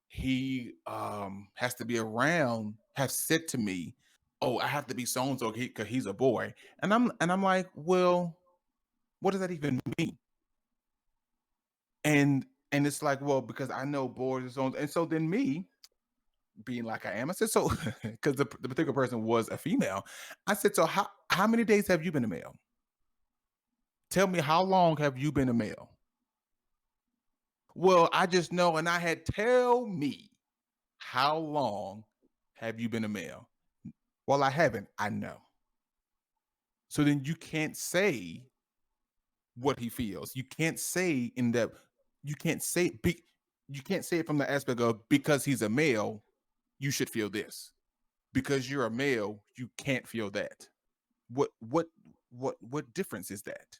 he has to be around, have said to me, "Oh, I have to be so and so because he's a boy." And I'm like, well, what does that even mean? And it's like, well, because I know boys and so on. And so then me, being like I am, I said, so because the particular person was a female, I said, so how many days have you been a male? Tell me, how long have you been a male? Well, I just know, and I had, tell me, how long have you been a male? Well, I haven't. I know. So then you can't say what he feels. You can't say in that. You can't say you can't say it from the aspect of, because he's a male, you should feel this. Because you're a male, you can't feel that. What difference is that?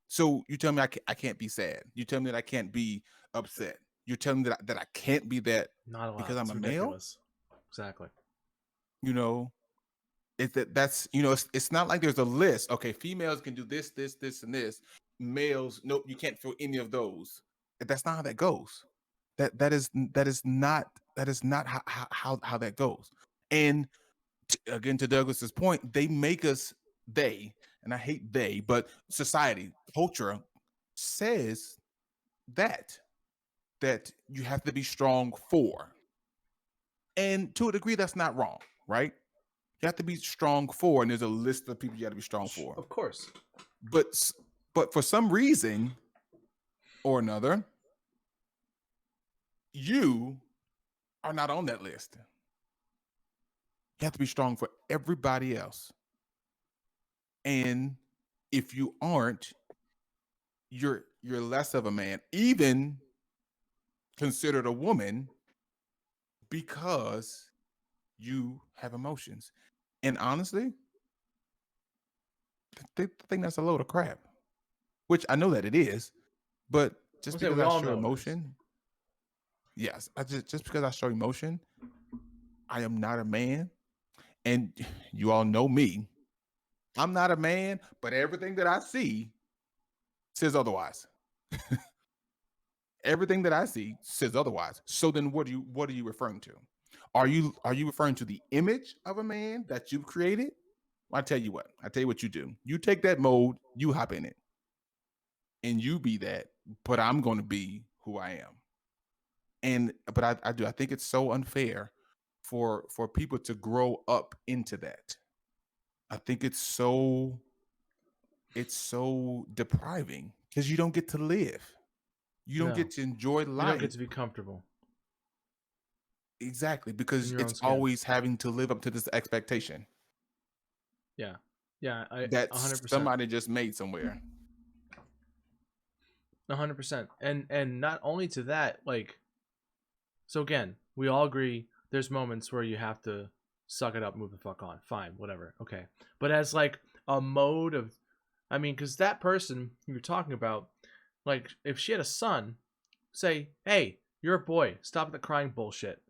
So you tell me I can't be sad. You tell me that I can't be upset. You're telling me that I can't be that Not allowed. because I'm It's a male? ridiculous. Exactly. You know, that's it's not like there's a list. Okay, females can do this, this, this, and this. Males, nope, you can't feel any of those. That's not how that goes. That is not how that goes. And again, to Douglas's point, they make us, and I hate they, but society, culture says that you have to be strong for. And to a degree, that's not wrong, right? You have to be strong for, and there's a list of people you have to be strong for. Of course. But for some reason or another, you are not on that list. You have to be strong for everybody else. And if you aren't, you're less of a man, even considered a woman, because you have emotions. And honestly, I think that's a load of crap. Which I know that it is, but just because We I all show know it is. emotion, yes, I just because I show emotion, I am not a man. And you all know me. I'm not a man, but everything that I see says otherwise. Everything that I see says otherwise. So then what are you referring to? Are you referring to the image of a man that you've created? I tell you what you do. You take that mold, you hop in it, and you be that, but I'm going to be who I am. And but I think it's so unfair for people to grow up into that. I think it's so depriving, because you don't get to live. You don't No. get to enjoy You don't get life. to be comfortable Exactly, in because your own it's skin. always having to live up to this expectation Yeah. Yeah. that 100%. somebody just made somewhere. 100%. And not only to that, like, so again, we all agree there's moments where you have to suck it up, move the fuck on. Fine, whatever. Okay. But as like a mode of, I mean, because that person you're talking about, like, if she had a son, say, hey, you're a boy, stop the crying bullshit.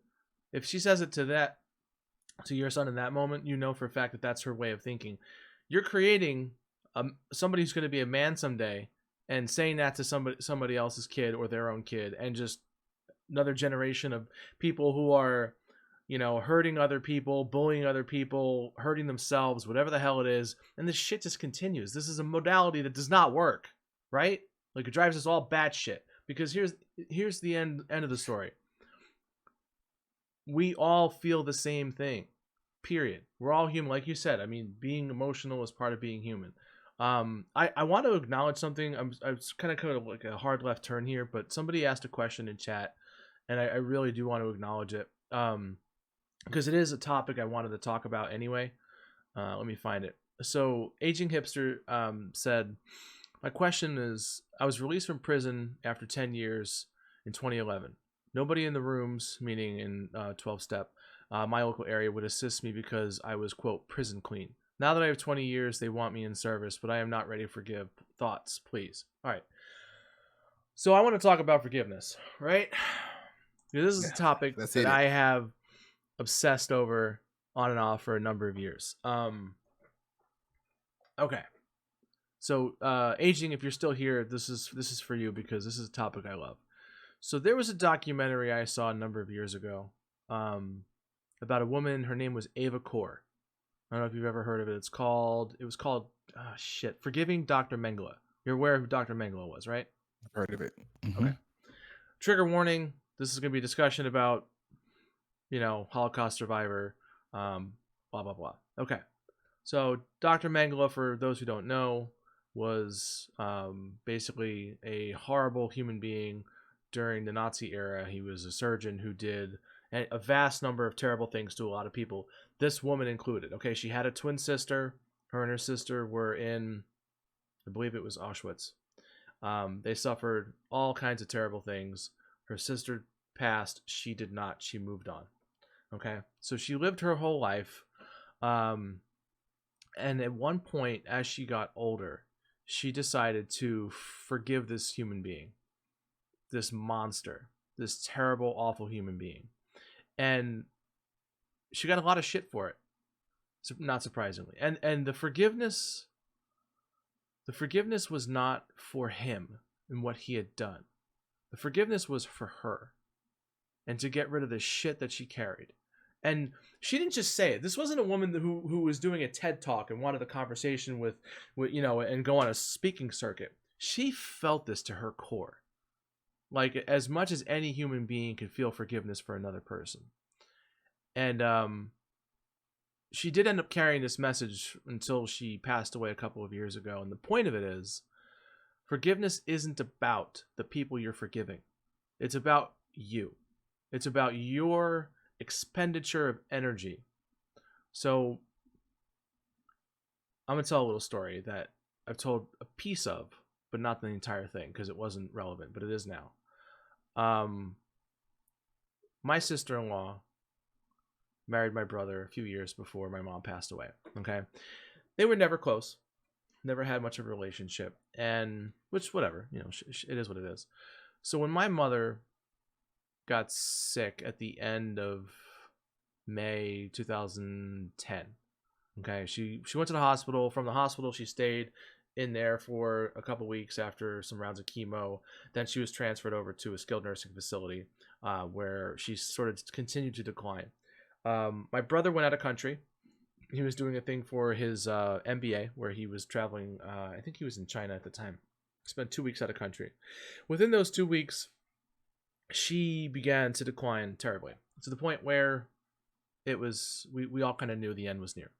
If she says it to your son in that moment, you know for a fact that that's her way of thinking. You're creating somebody who's going to be a man someday, and saying that to somebody else's kid or their own kid, and just another generation of people who are, hurting other people, bullying other people, hurting themselves, whatever the hell it is. And this shit just continues. This is a modality that does not work, right? Like, it drives us all batshit. Because here's the end of the story. We all feel the same thing. Period. We're all human, like you said. I mean, being emotional is part of being human. I want to acknowledge something. I was kind of like a hard left turn here, but somebody asked a question in chat, and I really do want to acknowledge it. Because it is a topic I wanted to talk about anyway. Let me find it. So, Aging Hipster said, my question is, I was released from prison after 10 years in 2011. Nobody in the rooms, meaning in 12 step, my local area, would assist me because I was, quote, prison clean. Now that I have 20 years, they want me in service, but I am not ready to forgive. Thoughts, please. All right. So I want to talk about forgiveness, right? This is a topic Let's that hit it. I have obsessed over on and off for a number of years. Okay. So aging, if you're still here, this is for you because this is a topic I love. So there was a documentary I saw a number of years ago about a woman. Her name was Ava Kor. I don't know if you've ever heard of it. It was called Forgiving Dr. Mengele. You're aware of who Dr. Mengele was, right? I've heard of it. Mm-hmm. Okay. Trigger warning. This is going to be a discussion about, Holocaust survivor, blah, blah, blah. Okay. So Dr. Mengele, for those who don't know, was basically a horrible human being during the Nazi era. He was a surgeon who did a vast number of terrible things to a lot of people, this woman included. Okay, she had a twin sister. Her and her sister were in, I believe it was Auschwitz. They suffered all kinds of terrible things. Her sister passed. She did not. She moved on. Okay, so she lived her whole life. And at one point, as she got older, she decided to forgive this human being, this monster, this terrible, awful human being. And she got a lot of shit for it, not surprisingly. And the forgiveness was not for him and what he had done. The forgiveness was for her and to get rid of the shit that she carried. And she didn't just say it. This wasn't a woman who was doing a TED talk and wanted a conversation with and go on a speaking circuit. She felt this to her core. Like, as much as any human being could feel forgiveness for another person. And she did end up carrying this message until she passed away a couple of years ago. And the point of it is, forgiveness isn't about the people you're forgiving. It's about you. It's about your expenditure of energy. So I'm going to tell a little story that I've told a piece of, but not the entire thing because it wasn't relevant, but it is now. My sister-in-law married my brother a few years before my mom passed away. Okay. They were never close, never had much of a relationship, and which, whatever, it is what it is. So when my mother got sick at the end of May 2010, okay, she went to the hospital. From the hospital, she stayed in there for a couple weeks after some rounds of chemo. Then she was transferred over to a skilled nursing facility where she sort of continued to decline. My brother went out of country. He was doing a thing for his MBA where he was traveling. I think he was in China at the time. Spent 2 weeks out of country. Within those 2 weeks, she began to decline terribly, to the point where it was we all kind of knew the end was near.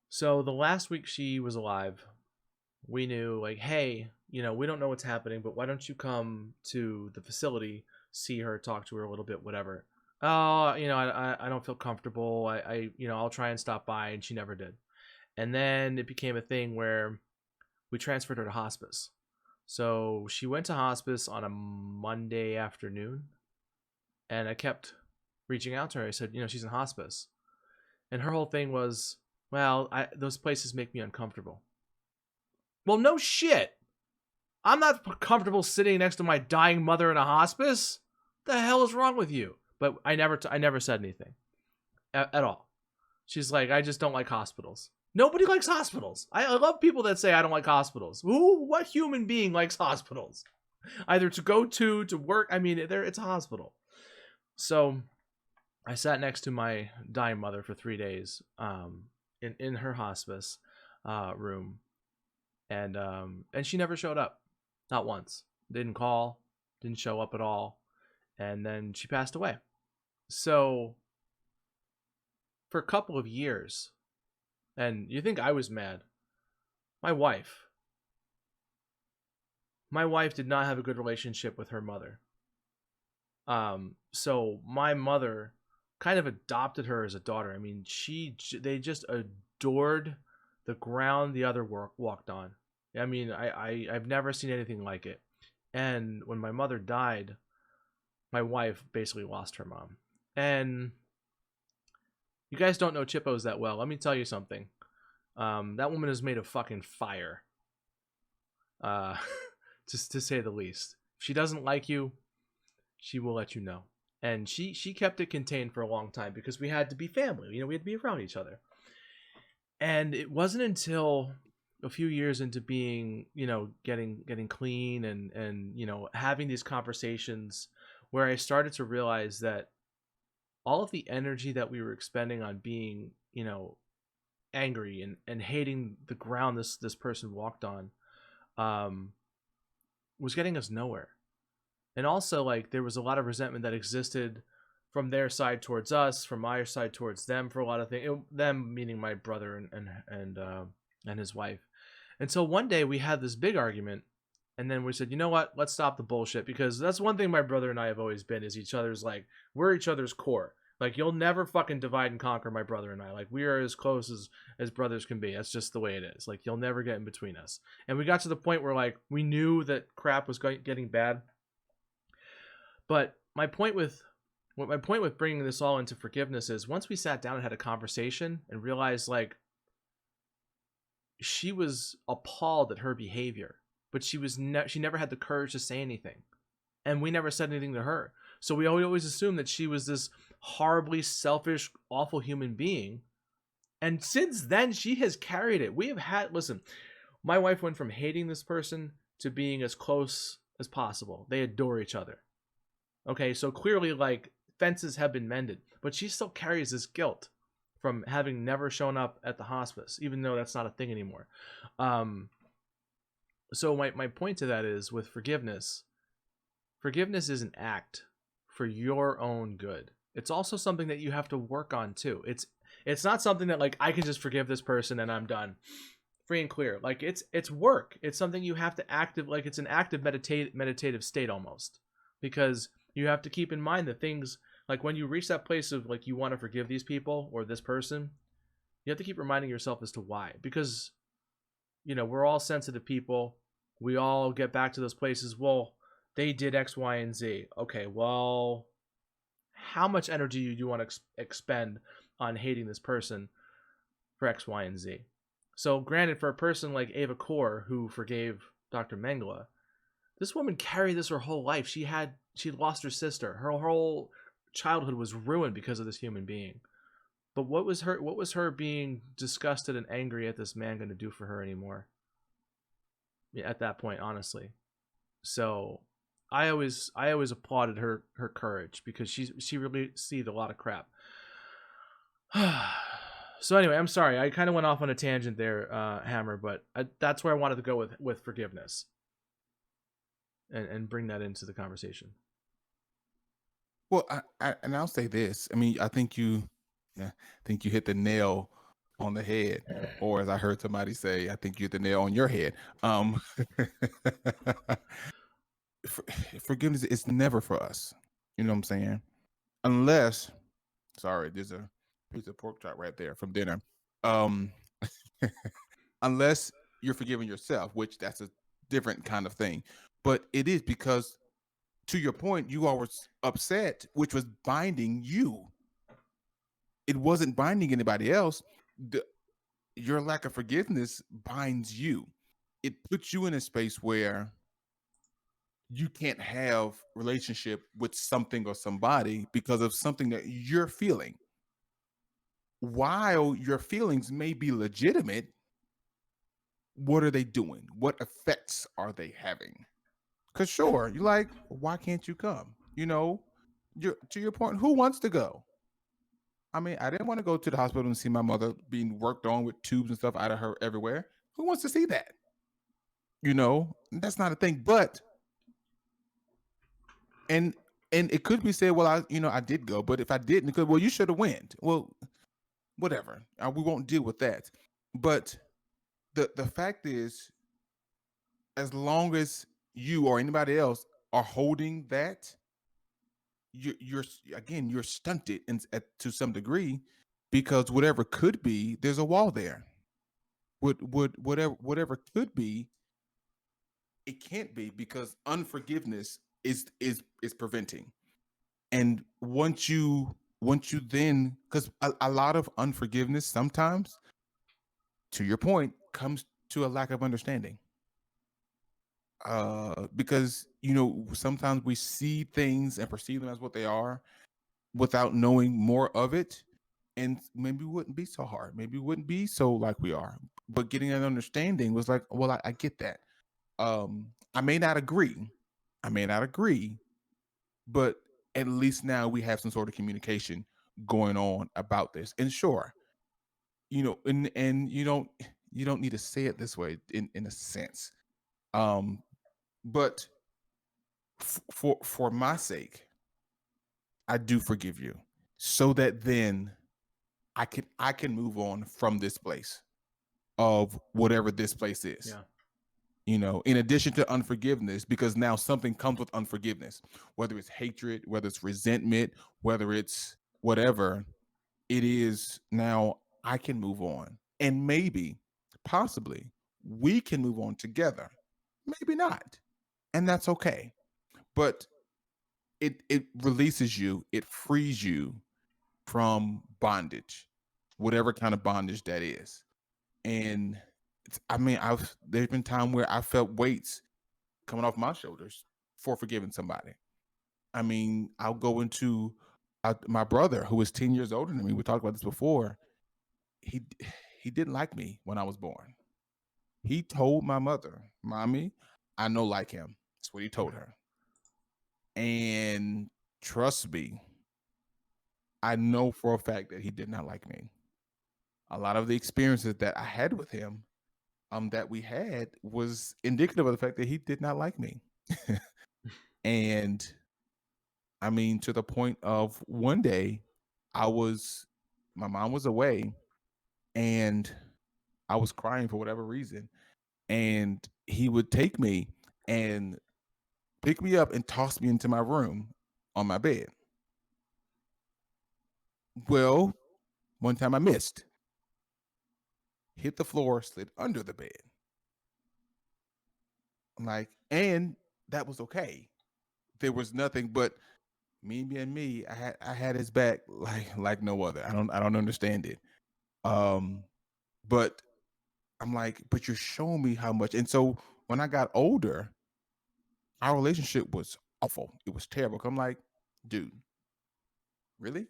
So the last week she was alive, we knew, like, hey, we don't know what's happening, but why don't you come to the facility, see her, talk to her a little bit, whatever. Oh, I don't feel comfortable. I'll try and stop by, and she never did. And then it became a thing where we transferred her to hospice. So she went to hospice on a Monday afternoon, and I kept reaching out to her. I said, she's in hospice. And her whole thing was, well, those places make me uncomfortable. Well, no shit. I'm not comfortable sitting next to my dying mother in a hospice. What the hell is wrong with you? But I never said anything at all. She's like, I just don't like hospitals. Nobody likes hospitals. I love people that say I don't like hospitals. What human being likes hospitals? Either to go to work. I mean, it's a hospital. So I sat next to my dying mother for 3 days in her hospice room. And she never showed up. Not once. Didn't call. Didn't show up at all. And then she passed away. So for a couple of years, and you think I was mad, my wife did not have a good relationship with her mother. So my mother kind of adopted her as a daughter. I mean, they just adored the ground the other walked on. I mean, I've never seen anything like it. And when my mother died, my wife basically lost her mom. And you guys don't know Chippos that well. Let me tell you something. That woman is made of fucking fire. Uh, just to say the least. If she doesn't like you, she will let you know. And she kept it contained for a long time because we had to be family. You know, we had to be around each other. And it wasn't until a few years into being, you know, getting clean and you know, having these conversations where I started to realize that all of the energy that we were expending on being, you know, angry and hating the ground this person walked on, um, was getting us nowhere. And also, like, there was a lot of resentment that existed from their side towards us, from my side towards them for a lot of things. Them meaning my brother and his wife. And so one day we had this big argument, and then we said, you know what? Let's stop the bullshit, because that's one thing my brother and I have always been, is each other's, like, we're each other's core. Like, you'll never fucking divide and conquer my brother and I. Like, we are as close as brothers can be. That's just the way it is. Like, you'll never get in between us. And we got to the point where, like, we knew that crap was getting bad. But my point with bringing this all into forgiveness is, once we sat down and had a conversation and realized, like, she was appalled at her behavior, but she never had the courage to say anything, and we never said anything to her. So we always assumed that she was this horribly selfish, awful human being. And since then, she has carried it. We have had, listen, my wife went from hating this person to being as close as possible. They adore each other. Okay, so clearly, like, fences have been mended, but she still carries this guilt from having never shown up at the hospice, even though that's not a thing anymore. So my point to that is, with forgiveness is an act for your own good. It's also something that you have to work on too. It's not something that, like, I can just forgive this person and I'm done, free and clear. Like, it's work. It's something you have to like, it's an active meditative state almost, because you have to keep in mind that things, like, when you reach that place of, like, you want to forgive these people or this person, you have to keep reminding yourself as to why. Because, you know, we're all sensitive people. We all get back to those places. Well, they did X, Y, and Z. Okay, well, how much energy do you want to expend on hating this person for X, Y, and Z? So, granted, for a person like Ava Kaur, who forgave Dr. Mengele, this woman carried this her whole life. She lost her sister. Her whole childhood was ruined because of this human being. But what was her being disgusted and angry at this man going to do for her anymore? At that point, honestly. So I always applauded her courage, because she really seen a lot of crap. So anyway, I'm sorry, I kind of went off on a tangent there, Hammer, but that's where I wanted to go with forgiveness, and bring that into the conversation. Well, and I'll say this. I mean, I think you hit the nail on the head, or as I heard somebody say, I think you hit the nail on your head. Forgiveness is never for us. You know what I'm saying? Unless, sorry, there's a piece of pork chop right there from dinner. Um, unless you're forgiving yourself, which that's a different kind of thing. But it is because, to your point, you all were upset, which was binding you. It wasn't binding anybody else. Your lack of forgiveness binds you. It puts you in a space where you can't have relationship with something or somebody because of something that you're feeling. While your feelings may be legitimate, what are they doing? What effects are they having? Because sure, you're like, why can't you come? You know, to your point, who wants to go? I mean, I didn't want to go to the hospital and see my mother being worked on with tubes and stuff out of her everywhere. Who wants to see that? You know, that's not a thing. But and it could be said, well, I did go, but if I didn't, well, you should have went. Well, whatever. We won't deal with that. But the fact is, as long as you or anybody else are holding that, you're stunted to some degree, because whatever could be, there's a wall there. Whatever could be, it can't be, because unforgiveness is preventing. And once you then, because a lot of unforgiveness sometimes, to your point, comes to a lack of understanding. Because sometimes we see things and perceive them as what they are without knowing more of it, and maybe it wouldn't be so hard, maybe it wouldn't be so like we are. But getting an understanding was like, well, I get that. I may not agree, but at least now we have some sort of communication going on about this. And sure, and you don't need to say it this way in a sense. um but for my sake, I do forgive you, so that then I can move on from this place, of whatever this place is. Yeah. In addition to unforgiveness, because now something comes with unforgiveness, whether it's hatred, whether it's resentment, whether it's whatever it is. Now I can move on, and maybe, possibly, we can move on together. Maybe not, and that's okay. But it releases you, it frees you from bondage, whatever kind of bondage that is. And I mean, there's been time where I felt weights coming off my shoulders for forgiving somebody. I mean, I'll go into my brother, who was 10 years older than me. We talked about this before. He he didn't like me when I was born. He told my mother, "Mommy, I know like him." That's what he told her. And trust me, I know for a fact that he did not like me. A lot of the experiences that I had with him, that we had, was indicative of the fact that he did not like me. And I mean, to the point of one day, my mom was away, and I was crying for whatever reason. And he would take me and pick me up and toss me into my room on my bed. Well, one time I missed, hit the floor, slid under the bed. And that was okay. There was nothing but me being me. I had his back like no other. I don't understand it. Um, but I'm like, but you're showing me how much. And so when I got older, our relationship was awful. It was terrible. I'm like, dude, really?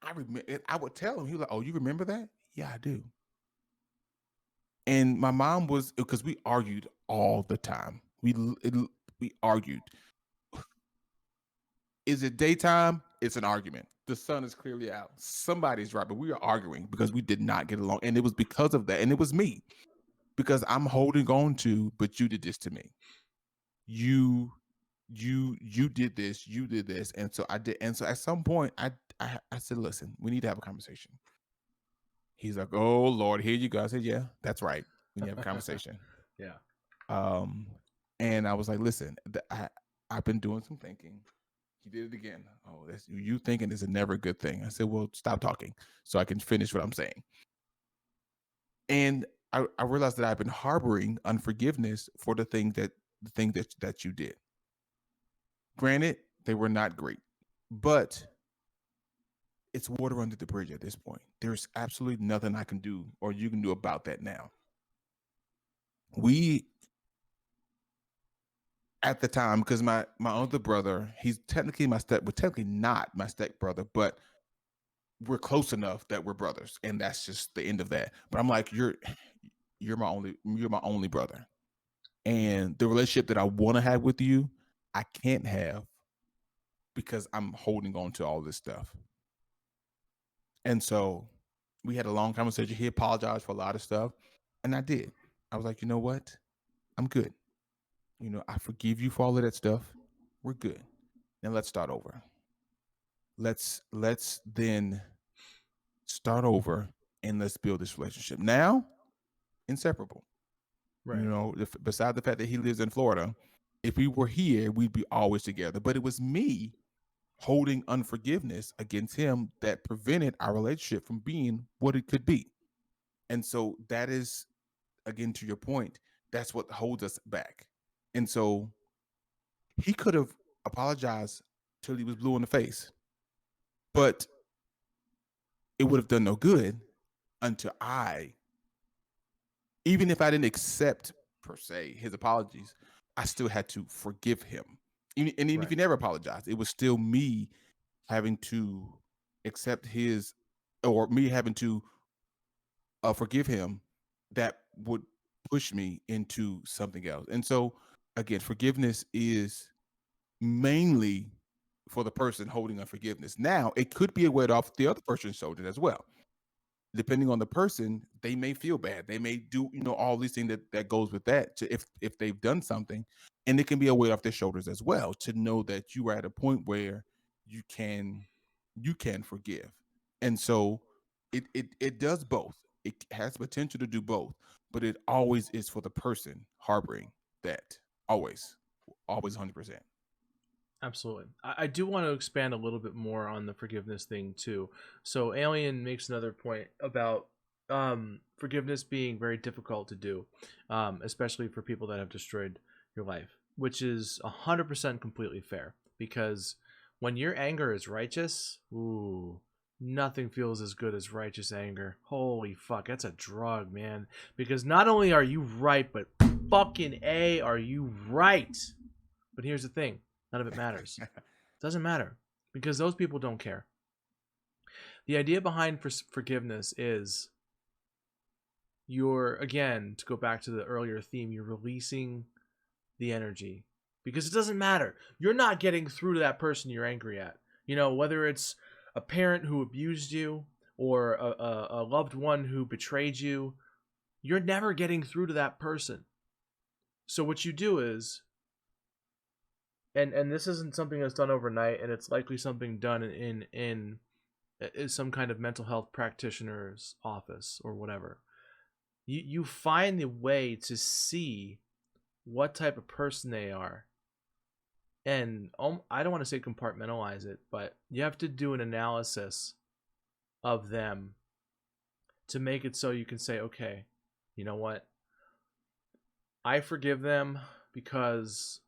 I remember. I would tell him. He was like, "Oh, you remember that?" Yeah, I do. And my mom was, because we argued all the time. We argued. Is it daytime? It's an argument. The sun is clearly out. Somebody's right, but we are arguing because we did not get along, and it was because of that. And it was me, because I'm holding on to. But you did this to me. You, you did this. You did this, and so I did. And so at some point, I said, "Listen, we need to have a conversation." He's like, "Oh Lord, here you go." I said, "Yeah, that's right. We need to have a conversation." Yeah. Um, and I was like, "Listen, I've been doing some thinking." He did it again. "Oh, that's you thinking is a never a good thing." I said, "Well, stop talking so I can finish what I'm saying." And I realized that I've been harboring unforgiveness for the thing that you did. Granted, they were not great, but it's water under the bridge at this point. There's absolutely nothing I can do or you can do about that now. We, at the time, because my other brother, he's technically technically not my step brother, but we're close enough that we're brothers, and that's just the end of that. But I'm like, you're my only brother, and the relationship that I want to have with you, I can't have, because I'm holding on to all this stuff. And so we had a long conversation. He apologized for a lot of stuff, and I did. I was like, you know what? I'm good. I forgive you for all of that stuff. We're good. Now let's start over. Let's then start over, and let's build this relationship. Now, inseparable. Right. Beside the fact that he lives in Florida, if we were here, we'd be always together. But it was me holding unforgiveness against him that prevented our relationship from being what it could be. And so that is, again, to your point, that's what holds us back. And so he could have apologized till he was blue in the face. But it would have done no good until even if I didn't accept per se his apologies, I still had to forgive him. And even if he never apologized, it was still me having to accept his, or me having to forgive him, that would push me into something else. And so, again, forgiveness is mainly for the person holding unforgiveness. Now, it could be a weight off the other person's shoulders as well. Depending on the person, they may feel bad. They may do, all these things that goes with that. To if they've done something, and it can be a weight off their shoulders as well, to know that you are at a point where you can forgive. And so it does both. It has potential to do both, but it always is for the person harboring that. Always, always 100%. Absolutely. I do want to expand a little bit more on the forgiveness thing too. So Alien makes another point about forgiveness being very difficult to do, especially for people that have destroyed your life, which is 100% completely fair, because when your anger is righteous, ooh, nothing feels as good as righteous anger. Holy fuck, that's a drug, man. Because not only are you right, but fucking A, are you right? But here's the thing. None of it matters. Doesn't matter, because those people don't care. The idea behind forgiveness is again, to go back to the earlier theme, you're releasing the energy, because it doesn't matter. You're not getting through to that person you're angry at. Whether it's a parent who abused you or a loved one who betrayed you, you're never getting through to that person. So what you do is, and this isn't something that's done overnight, and it's likely something done in some kind of mental health practitioner's office or whatever. You find the way to see what type of person they are, and I don't want to say compartmentalize it, but you have to do an analysis of them to make it so you can say, okay, you know what, I forgive them because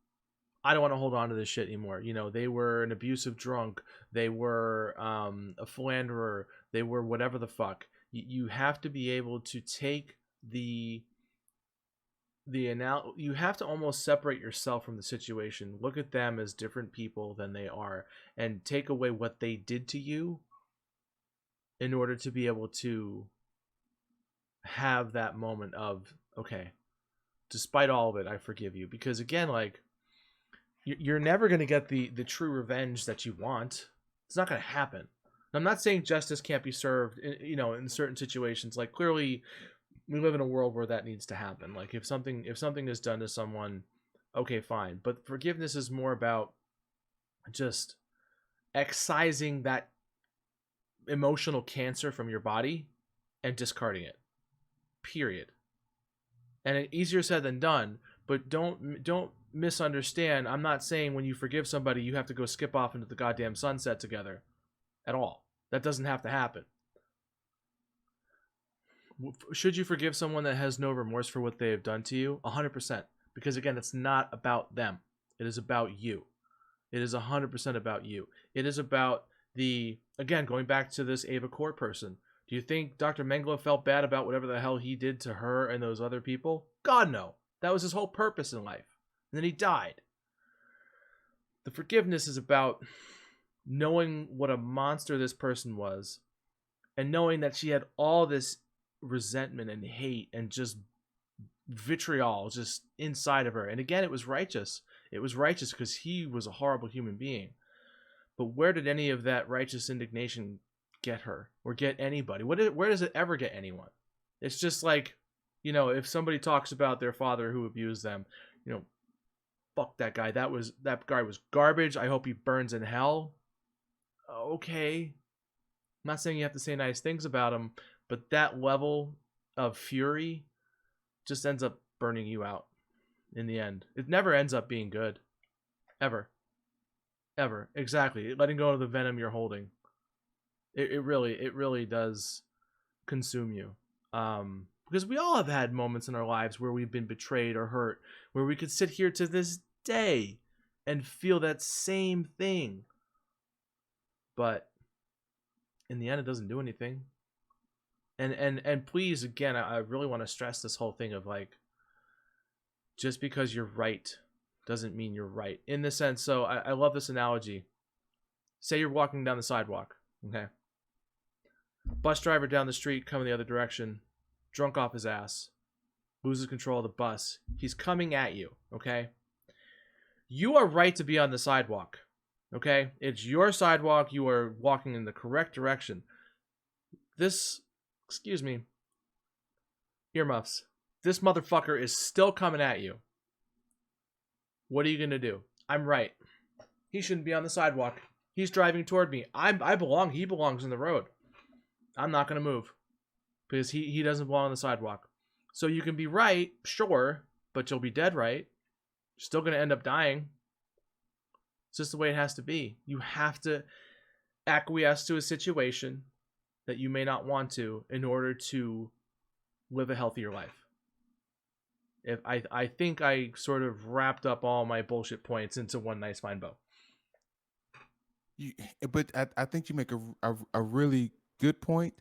I don't want to hold on to this shit anymore. They were an abusive drunk. They were a philanderer. They were whatever the fuck. You have to be able to take you have to almost separate yourself from the situation. Look at them as different people than they are, and take away what they did to you in order to be able to have that moment of, okay, despite all of it, I forgive you. Because again, like, you're never going to get the true revenge that you want. It's not going to happen. And I'm not saying justice can't be served, in certain situations. Like, clearly, we live in a world where that needs to happen. Like, if something is done to someone, okay, fine. But forgiveness is more about just excising that emotional cancer from your body and discarding it. Period. And it's easier said than done. But don't misunderstand. I'm not saying when you forgive somebody, you have to go skip off into the goddamn sunset together at all. That doesn't have to happen. Should you forgive someone that has no remorse for what they have done to you? 100%. Because again, it's not about them. It is about you. It is 100% about you. It is about again, going back to this Ava Core person. Do you think Dr. Mengele felt bad about whatever the hell he did to her and those other people? God, no. That was his whole purpose in life. And then he died. The forgiveness is about knowing what a monster this person was, and knowing that she had all this resentment and hate and just vitriol just inside of her. And again, it was righteous. It was righteous because he was a horrible human being. But where did any of that righteous indignation get her, or get anybody? Where does it ever get anyone? It's just like, if somebody talks about their father who abused them, fuck that guy. That guy was garbage. I hope he burns in hell. Okay. I'm not saying you have to say nice things about him, but that level of fury just ends up burning you out in the end. It never ends up being good. Ever. Ever. Exactly. Letting go of the venom you're holding. It really does consume you. Because we all have had moments in our lives where we've been betrayed or hurt, where we could sit here to this day and feel that same thing. but in the end, it doesn't do anything. And please, again, I really want to stress this whole thing of like, just because you're right doesn't mean you're right. In the sense, so I love this analogy. Say you're walking down the sidewalk, okay? Bus driver down the street coming the other direction, drunk off his ass, loses control of the bus. He's coming at you, okay? You are right to be on the sidewalk, okay? It's your sidewalk. You are walking in the correct direction. This, excuse me, earmuffs. This motherfucker is still coming at you. What are you going to do? I'm right. He shouldn't be on the sidewalk. He's driving toward me. I belong. He belongs in the road. I'm not going to move because he doesn't belong on the sidewalk. So you can be right, sure, but you'll be dead right. You're still going to end up dying. It's just the way it has to be. You have to acquiesce to a situation that you may not want to in order to live a healthier life. If I think I sort of wrapped up all my bullshit points into one nice fine bow. But I think you make a really good point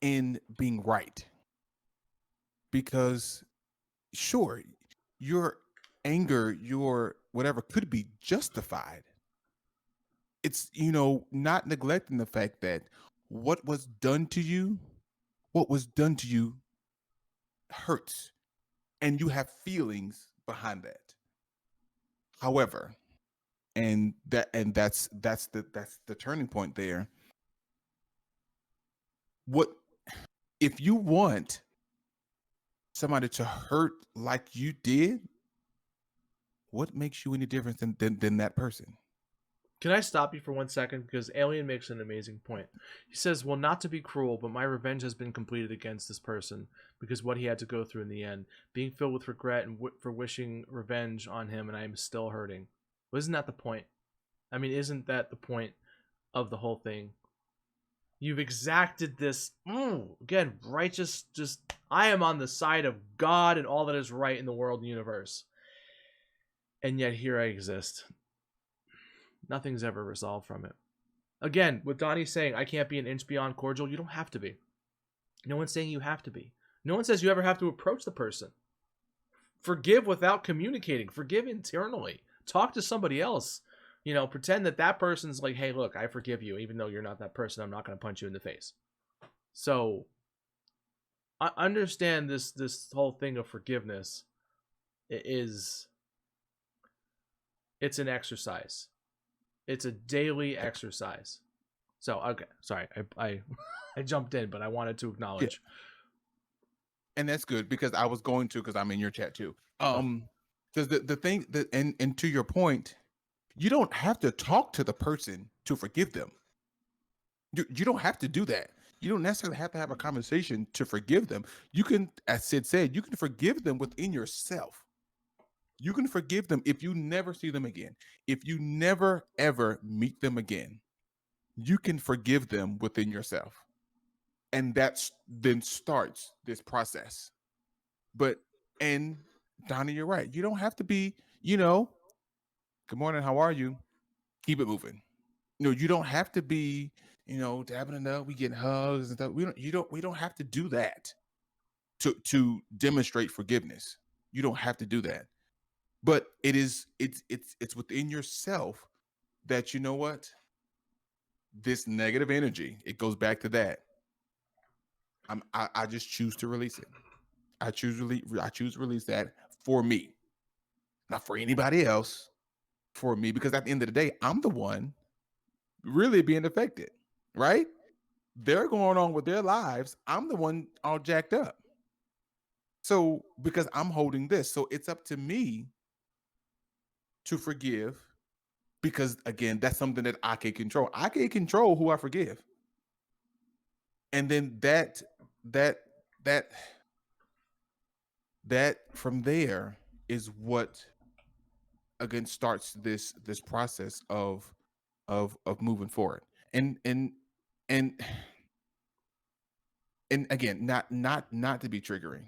in being right, because sure, your anger, your whatever could be justified. It's, not neglecting the fact that what was done to you, hurts, and you have feelings behind that. However, that's the turning point there. What if you want somebody to hurt like you did? What makes you any different than that person? Can I stop you for 1 second? Because Alien makes an amazing point. He says, well, not to be cruel, but my revenge has been completed against this person because what he had to go through in the end, being filled with regret and for wishing revenge on him, and I am still hurting. Well, isn't that the point? I mean, isn't that the point of the whole thing? You've exacted this, again, righteous, just, I am on the side of God and all that is right in the world and universe. And yet here I exist. Nothing's ever resolved from it. Again, with Donnie saying, I can't be an inch beyond cordial, you don't have to be. No one's saying you have to be. No one says you ever have to approach the person. Forgive without communicating. Forgive internally. Talk to somebody else. Pretend that person's like, hey, look, I forgive you. Even though you're not that person, I'm not going to punch you in the face. So, I understand this whole thing of forgiveness it's an exercise. It's a daily exercise. So, okay, sorry, I jumped in, but I wanted to acknowledge. Yeah. And that's good, because I was going to, because I'm in your chat too. Because the thing that, and to your point, you don't have to talk to the person to forgive them. You don't have to do that. You don't necessarily have to have a conversation to forgive them. You can, as Sid said, you can forgive them within yourself. You can forgive them if you never see them again. If you never, ever meet them again, you can forgive them within yourself. And that then starts this process. And Donnie, you're right. You don't have to be, good morning, how are you? Keep it moving. You don't have to be, dabbing it up, we getting hugs and stuff. We don't have to do that to demonstrate forgiveness. You don't have to do that. But it's within yourself that, you know what? This negative energy, it goes back to that. I just choose to release it. I choose to release that for me, not for anybody else, for me, because at the end of the day, I'm the one really being affected, right? They're going on with their lives. I'm the one all jacked up. So because I'm holding this, so it's up to me to forgive, because again, that's something that I can control. I can control who I forgive. And then that from there is what again starts this process of moving forward. And again, not to be triggering,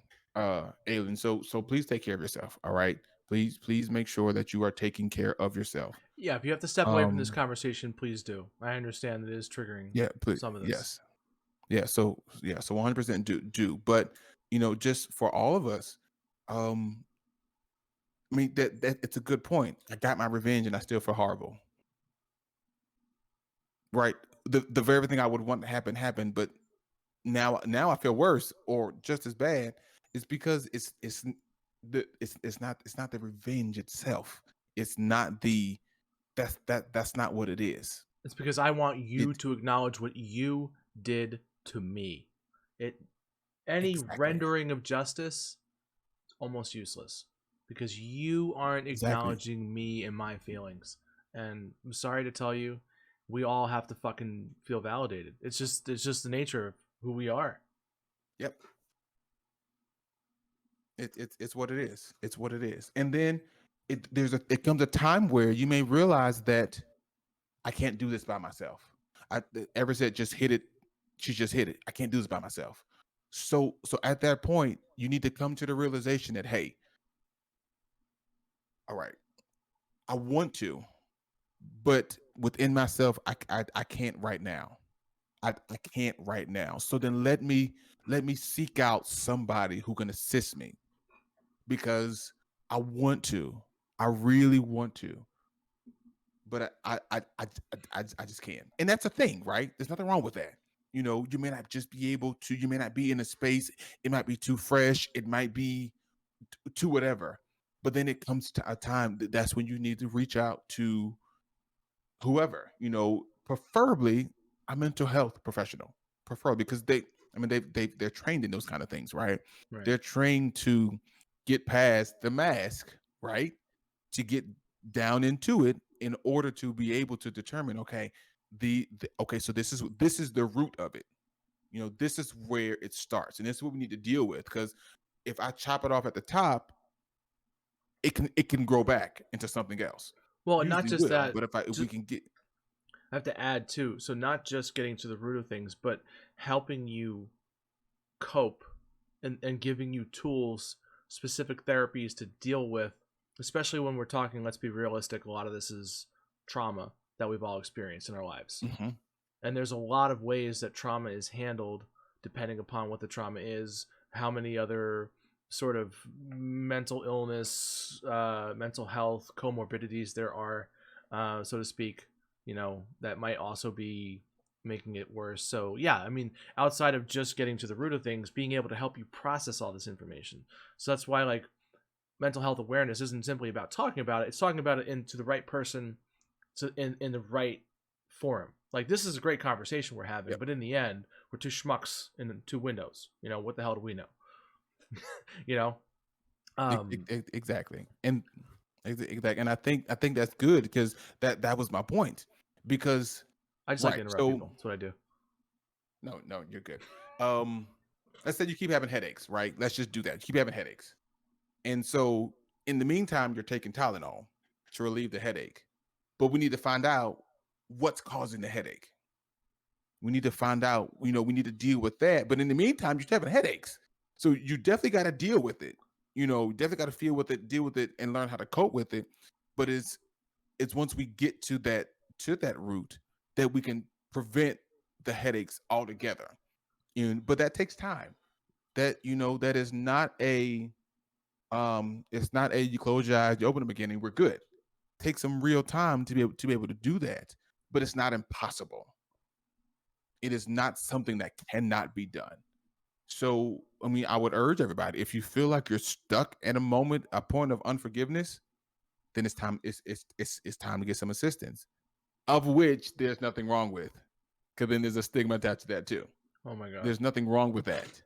Alien. So please take care of yourself. All right. Please make sure that you are taking care of yourself. Yeah, if you have to step away from this Um, conversation, please do. I understand it is triggering yeah, please, some of this. yes, yeah. So 100% do. But just for all of us, um, I mean that it's a good point. I got my revenge, and I still feel horrible. Right. The very thing I would want to happen happened, but now I feel worse or just as bad. Is because it's not the revenge itself. It's not the that's not what it is. It's because I want you It to acknowledge what you did to me. It Any exactly rendering of justice is almost useless because you aren't exactly acknowledging me and my feelings. And I'm sorry to tell you, we all have to fucking feel validated. It's just the nature of who we are. yep. It's what it is. It's what it is. And then it comes a time where you may realize that I can't do this by myself. I ever said just hit it. She just hit it. I can't do this by myself. So at that point, you need to come to the realization that, hey, all right, I want to, but within myself, I can't right now. I can't right now. So then let me seek out somebody who can assist me because I want to. I really want to. But I just can't. And that's a thing, right? There's nothing wrong with that. You may not just be able to, you may not be in a space, it might be too fresh, it might be too whatever. But then it comes to a time that's when you need to reach out to whoever, preferably a mental health professional, preferably because I mean, they're trained in those kind of things, right? Right. They're trained to get past the mask, right? To get down into it in order to be able to determine, okay, okay, so this is the root of it. This is where it starts, and this is what we need to deal with. Because if I chop it off at the top, it can grow back into something else. Well, and not Usually just will, that, but if we just can get I have to add too. So not just getting to the root of things, but helping you cope and giving you tools, specific therapies to deal with, especially when we're talking, let's be realistic, a lot of this is trauma that we've all experienced in our lives. mhm, And there's a lot of ways that trauma is handled depending upon what the trauma is, how many other sort of mental illness, mental health comorbidities there are, so to speak, that might also be making it worse. So, yeah, I mean, outside of just getting to the root of things, being able to help you process all this information. So that's why, like, mental health awareness isn't simply about talking about it, it's talking about it into the right person, to in the right forum. Like, this is a great conversation we're having, yep, but in the end, we're two schmucks in two windows. What the hell do we know? you know. Um, exactly, and exactly, and I think that's good because that was my point. Because I just like to right, interrupt so people. That's what I do. no, you're good. Um, let's say you keep having headaches, right? Let's just do that. You keep having headaches, and so in the meantime, you're taking Tylenol to relieve the headache, but we need to find out what's causing the headache. We need to find out, we need to deal with that. But in the meantime, you're having headaches. So you definitely got to deal with it. Definitely got to feel with it, deal with it, and learn how to cope with it. But it's once we get to that root that we can prevent the headaches altogether. But that takes time. That is not it's not a you close your eyes, you open them again, and we're good. Take some real time to be able to do that. But it's not impossible. It is not something that cannot be done. So, I mean, I would urge everybody, if you feel like you're stuck at a point of unforgiveness, then it's time. It's time to get some assistance, of which there's nothing wrong with, because then there's a stigma attached to that too. Oh my god. There's nothing wrong with that.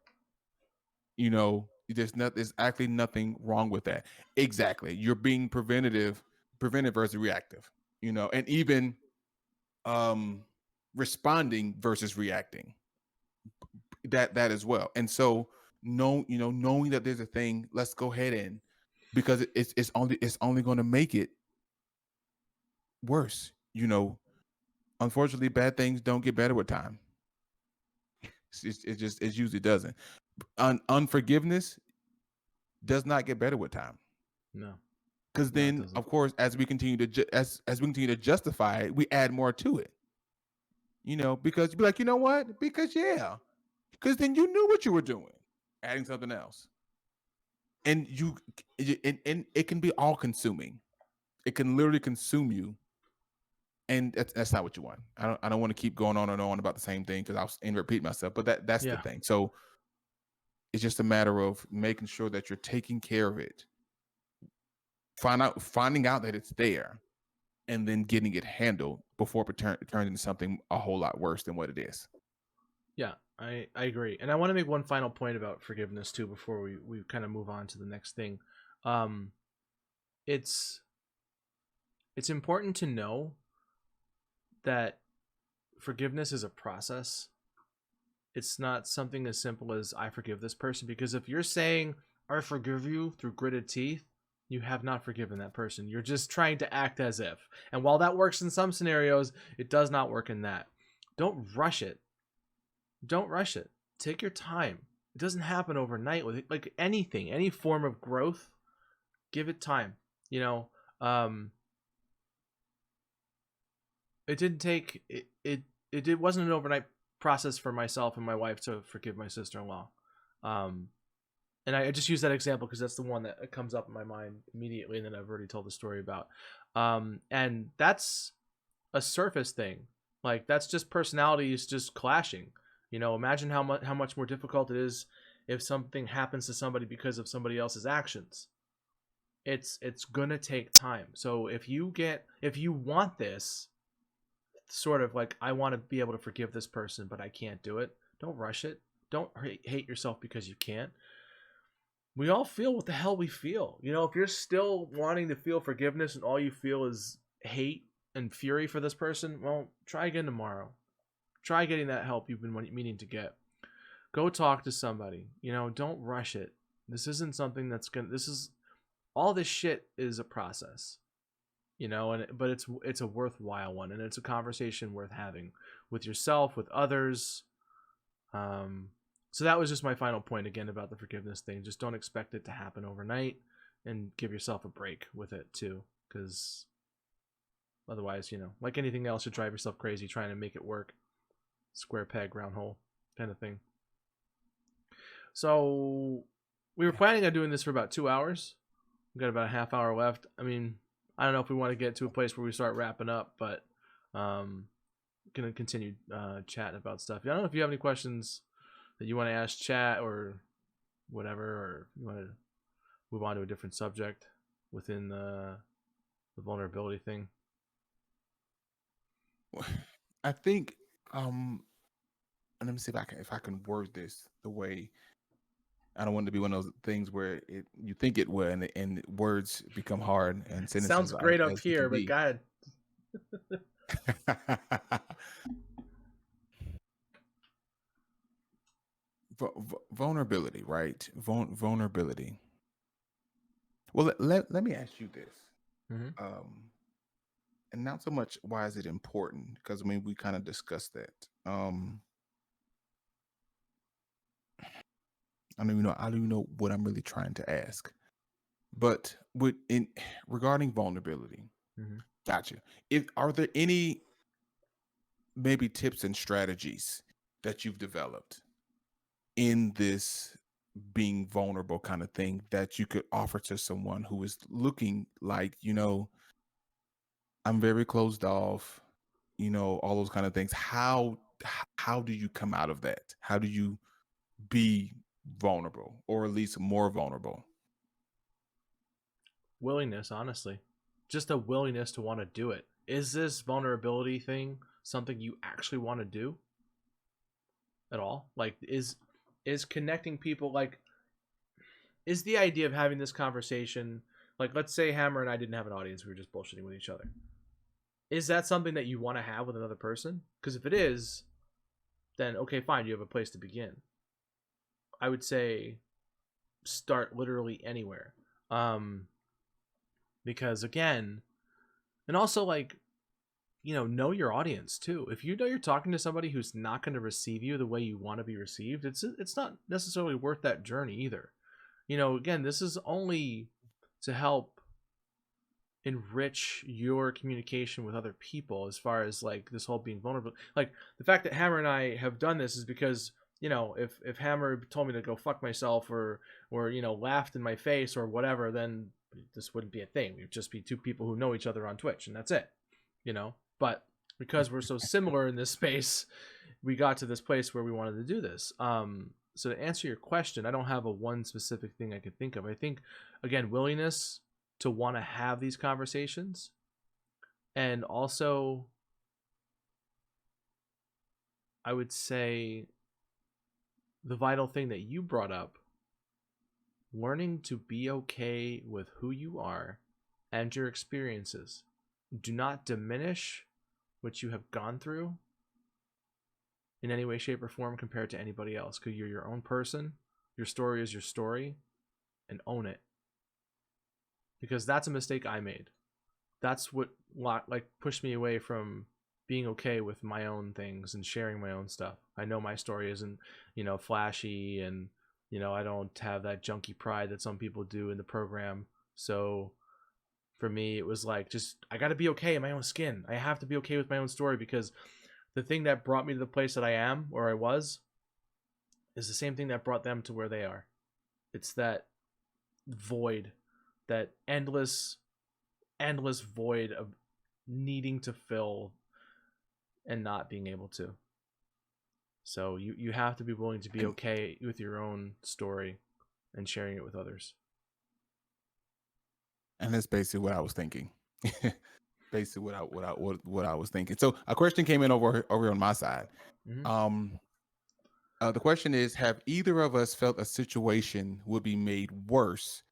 There's actually nothing wrong with that. Exactly, you're being preventive versus reactive. And even um responding versus reacting, that as well. And so, knowing that there's a thing, let's go ahead and, because it's only going to make it worse. Unfortunately, bad things don't get better with time. It usually doesn't. Unforgiveness does not get better with time. No. Because No, it then, doesn't. of course, as we continue to as we continue to justify it, we add more to it. Because you'd be like, you know what? Because because then you knew what you were doing, adding something else, and and it can be all consuming. It can literally consume you, and that's not what you want. I don't want to keep going on and on about the same thing because I'll repeat myself. But that's the Yeah. thing. So it's just a matter of making sure that you're taking care of it, finding out that it's there, and then getting it handled before it turns into something a whole lot worse than what it is. Yeah, I agree. And I want to make one final point about forgiveness too before we kind of move on to the next thing. Um it's it's important to know that forgiveness is a process. It's not something as simple as I forgive this person, because if you're saying I forgive you through gritted teeth, you have not forgiven that person. You're just trying to act as if. And while that works in some scenarios, it does not work in that. Don't rush it. Don't rush it. Take your time. It doesn't happen overnight with it. Like anything, any form of growth, give it time. You know, um, it didn't take it wasn't an overnight process for myself and my wife to forgive my sister-in-law. Um, and I just use that example because that's the one that comes up in my mind immediately, and then I've already told the story about. And that's a surface thing. Like that's just personalities just clashing. Imagine how much more difficult it is if something happens to somebody because of somebody else's actions. It's gonna take time. So if you want this sort of like, I want to be able to forgive this person, but I can't do it, don't rush it. Don't hate yourself because you can't. We all feel what the hell we feel. If you're still wanting to feel forgiveness and all you feel is hate and fury for this person, well, try again tomorrow. Try getting that help you've been meaning to get. Go talk to somebody. Don't rush it. This isn't something this is all this shit is a process. But it's a worthwhile one, and it's a conversation worth having with yourself, with others. So that was just my final point again about the forgiveness thing. Just don't expect it to happen overnight, and give yourself a break with it too, because otherwise, like anything else, you drive yourself crazy trying to make it work. Square peg, round hole kind of thing. So we were planning on doing this for about 2 hours. We've got about a half hour left. I mean, I don't know if we want to get to a place where we start wrapping up, but gonna continue chatting about stuff. I don't know if you have any questions that you want to ask chat or whatever, or you want to move on to a different subject within the vulnerability thing. I think and let me see if I can word this the way I don't want it to be one of those things where you think it would and words become hard and Sounds sentences great up as they can here, but be. God. Vulnerability, right? Vulnerability. Well, let me ask you this. Mm-hmm. And not so much why is it important, because I mean we kind of discussed that. I don't even know what I'm really trying to ask. But regarding vulnerability, Mm-hmm. gotcha. If are there any maybe tips and strategies that you've developed in this being vulnerable kind of thing that you could offer to someone who is looking like, I'm very closed off, all those kind of things. How do you come out of that? How do you be vulnerable, or at least more vulnerable? Willingness, honestly, just a willingness to want to do it. Is this vulnerability thing something you actually want to do at all? Like, is connecting people, like, is the idea of having this conversation, like, let's say Hammer and I didn't have an audience, we were just bullshitting with each other. Is that something that you want to have with another person? Because if it is, then okay, fine, you have a place to begin. I would say start literally anywhere. Because again, and also, like, know your audience too. If you know you're talking to somebody who's not going to receive you the way you want to be received, it's not necessarily worth that journey either. Again, this is only to help enrich your communication with other people as far as like this whole being vulnerable. Like the fact that Hammer and I have done this is because, you know, if Hammer told me to go fuck myself or you know, laughed in my face or whatever, then this wouldn't be a thing. We'd just be two people who know each other on Twitch, and that's it. You know? But because we're so similar in this space, we got to this place where we wanted to do this. So to answer your question, I don't have a one specific thing I could think of. I think again, willingness to want to have these conversations, and also I would say the vital thing that you brought up, learning to be okay with who you are and your experiences. Do not diminish what you have gone through in any way, shape, or form compared to anybody else, because you're your own person. Your story is your story, and own it. Because that's a mistake I made. That's what like pushed me away from being okay with my own things and sharing my own stuff. I know my story isn't, you know, flashy, and you know, I don't have that junky pride that some people do in the program. So for me, it was like, just I got to be okay in my own skin. I have to be okay with my own story, because the thing that brought me to the place that I am, or I was, is the same thing that brought them to where they are. It's that void, that endless void of needing to fill and not being able to. So you have to be willing to be And, okay with your own story and sharing it with others. and that's basically what I was thinking. Basically what I was thinking. So a question came in over on my side. Mm-hmm. Um, the question is: have either of us felt a situation would be made worse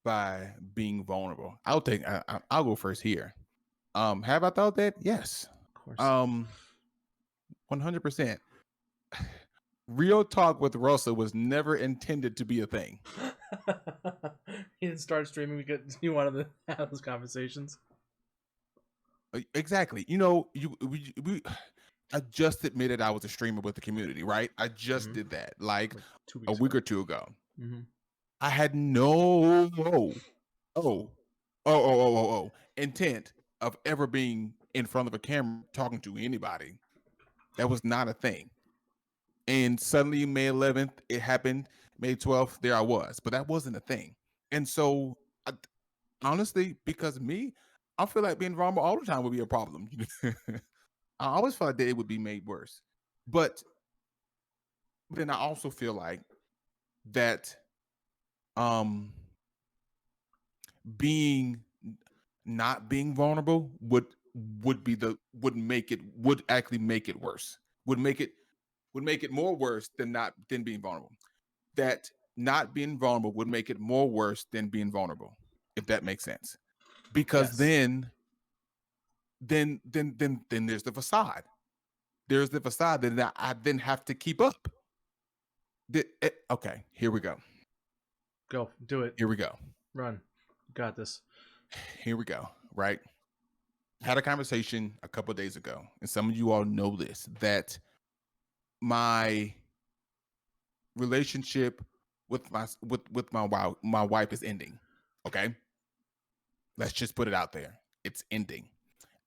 by being vulnerable? I'll go first here. Have I thought that? Yes. Of course. 100%. Real talk with Russell was never intended to be a thing. He didn't start streaming because he wanted to have those conversations. Exactly. You know, we I just admitted I was a streamer with the community, right? I just Mm-hmm. did that like Like 2 a weeks week ago. or two ago. Mm-hmm. I had no intent of ever being in front of a camera talking to anybody. That was not a thing. And suddenly May 11th, it happened. May 12th, there I was. But that wasn't a thing. And so honestly, because of me, I feel like being vulnerable all the time would be a problem. I always felt like that it would be made worse. But then I also feel like that um being not being vulnerable would be the would actually make it worse. Would make it more worse than being vulnerable. That not being vulnerable would make it more worse than being vulnerable, if that makes sense. Because Yes. then there's the facade. There's the facade that I then have to keep up. Okay, here we go. Go. Do it. Here we go. Run. You got this. Here we go. Right. Had a conversation a couple of days ago, and some of you all know this, that my relationship with my wife is ending. Okay. Let's just put it out there. It's ending.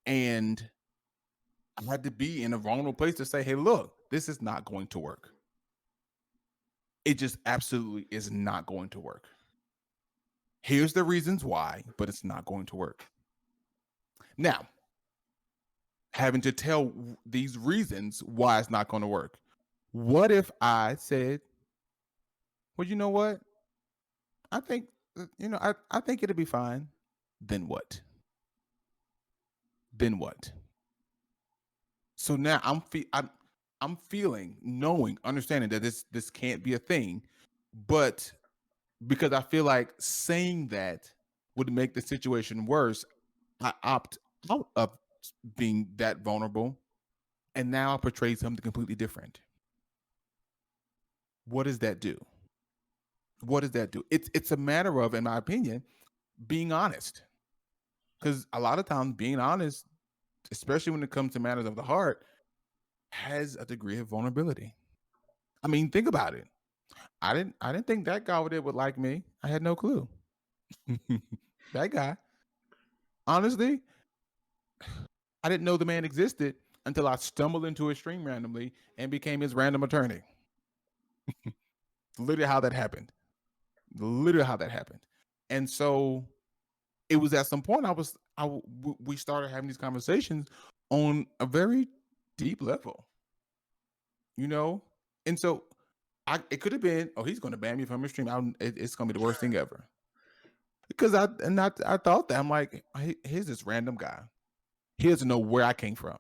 And I had to be in a vulnerable place to say, hey, look, this is not going to work. It just absolutely is not going to work. Here's the reasons why, but it's not going to work. Now, having to tell these reasons why it's not going to work. What if I said, well, you know what? I think, I think it'll be fine. Then what? Then what? So now I'm feeling, knowing, understanding that this can't be a thing, but because I feel like saying that would make the situation worse, I opt out of being that vulnerable, and now I portray something completely different. What does that do? What does that do? It's a matter of, in my opinion, being honest. Because a lot of times being honest, especially when it comes to matters of the heart, has a degree of vulnerability. I mean, think about it. I didn't think that guy over there would like me. I had no clue. That guy. honestly, I didn't know the man existed until I stumbled into his stream randomly and became his random attorney. Literally how that happened. Literally how that happened. And so it was at some point we started having these conversations on a very deep level, you know? And so it could have been, oh, he's going to ban me from his stream. It's going to be the worst thing ever. Because I thought that I'm like, here's this random guy. He doesn't know where I came from.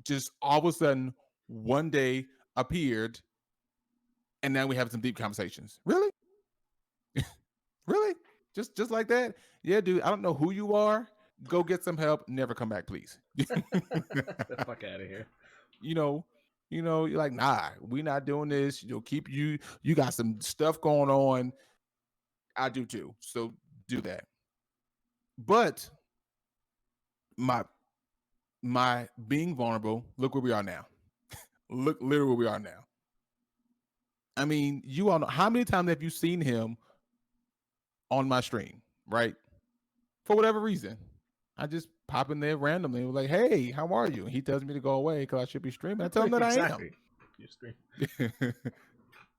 Just all of a sudden, one day appeared, and now we have some deep conversations. Really? Really? Just like that? Yeah, dude. I don't know who you are. Go get some help. Never come back, please. Get the fuck out of here. you know, you're like, nah, we not doing this. Keep you. You got some stuff going on. I do too. So do that. But my being vulnerable. Look where we are now. Look, literally where we are now. I mean, you all know how many times have you seen him on my stream, right? For whatever reason, I just pop in there randomly and like, hey, how are you? And he tells me to go away because I should be streaming. I tell him that Exactly. You stream. I am.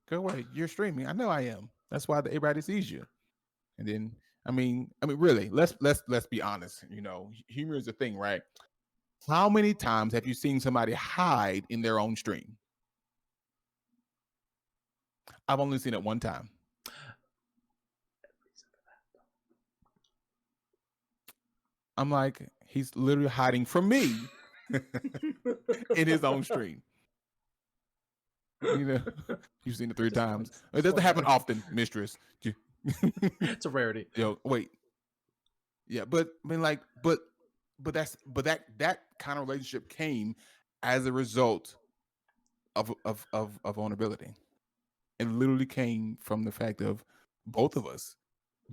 Go away. You're streaming. I know I am. That's why everybody sees you. And then, I mean, really, let's be honest. Humor is a thing, right? How many times have you seen somebody hide in their own stream? I've only seen it one time. I'm like, he's literally hiding from me in his own stream. You've seen it 3 times. It doesn't happen often, mistress. It's a rarity. Wait. Yeah, but I mean, like, but that kind of relationship came as a result of vulnerability. It literally came from the fact of both of us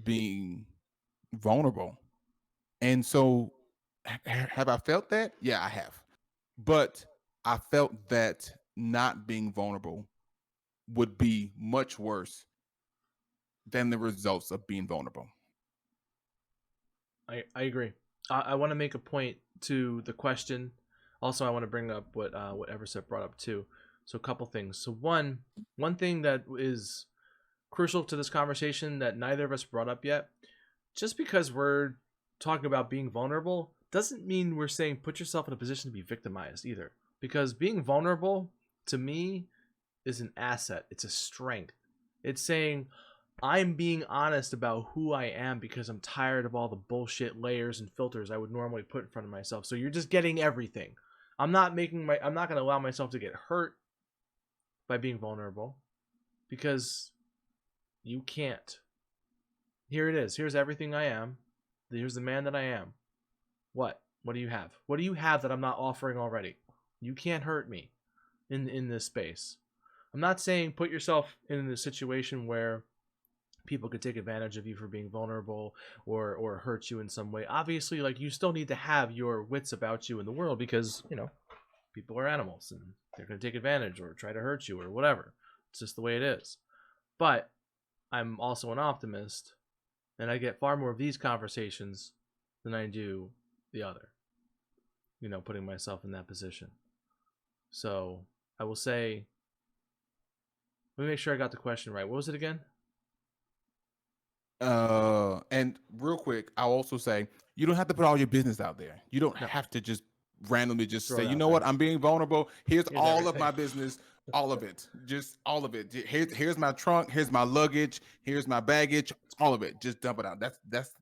being vulnerable. And so, have I felt that? Yeah, I have. But I felt that not being vulnerable would be much worse than the results of being vulnerable. I agree. I want to make a point to the question. Also, I want to bring up what Everset brought up too. So a couple things. So one thing that is crucial to this conversation that neither of us brought up yet, just because we're talking about being vulnerable doesn't mean we're saying put yourself in a position to be victimized either. Because being vulnerable to me is an asset. It's a strength. It's saying I'm being honest about who I am because I'm tired of all the bullshit layers and filters I would normally put in front of myself. So you're just getting everything. I'm not going to allow myself to get hurt by being vulnerable because you can't. Here it is. Here's everything I am. Here's the man that I am. What do you have? What do you have that I'm not offering already? You can't hurt me in this space. I'm not saying put yourself in a situation where people could take advantage of you for being vulnerable or hurt you in some way. Obviously, like, you still need to have your wits about you in the world because, people are animals and they're going to take advantage or try to hurt you or whatever. It's just the way it is. But I'm also an optimist, and I get far more of these conversations than I do the other, putting myself in that position. So I will say, let me make sure I got the question right. What was it again? And real quick, I'll also say you don't have to put all your business out there. You don't have to just randomly just say, you know what, I'm being vulnerable. Here's all everything of my business, all of it, just all of it. Here's my trunk, here's my luggage, here's my baggage, all of it. Just dump it out. That's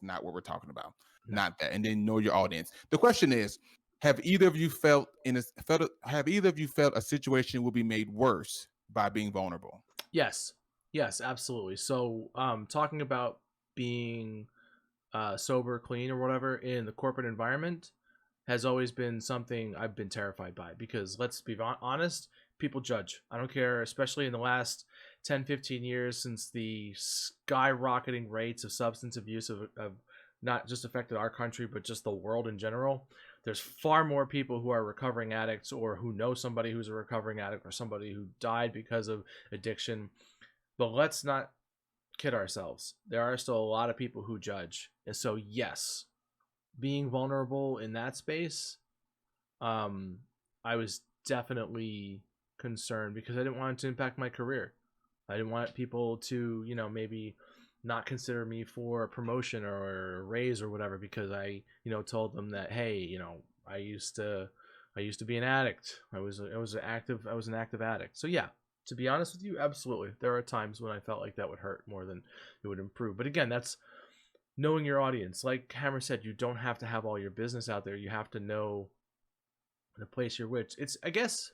not what we're talking about. No. Not that. And then know your audience. The question is, have either of you felt a situation will be made worse by being vulnerable? Yes, absolutely. So, talking about being sober, clean, or whatever in the corporate environment has always been something I've been terrified by because, let's be honest, people judge. I don't care, especially in the last 10, 15 years since the skyrocketing rates of substance abuse have not just affected our country, but just the world in general. There's far more people who are recovering addicts or who know somebody who's a recovering addict or somebody who died because of addiction. But let's not kid ourselves. There are still a lot of people who judge. And so yes, being vulnerable in that space, um, I was definitely concerned because I didn't want it to impact my career. I didn't want people to, maybe not consider me for a promotion or a raise or whatever because I, told them that, hey, I used to be an addict. I was an active addict. So yeah, to be honest with you, absolutely. There are times when I felt like that would hurt more than it would improve. But again, that's knowing your audience. Like Hammer said, you don't have to have all your business out there. You have to know the place you're with. It's, I guess,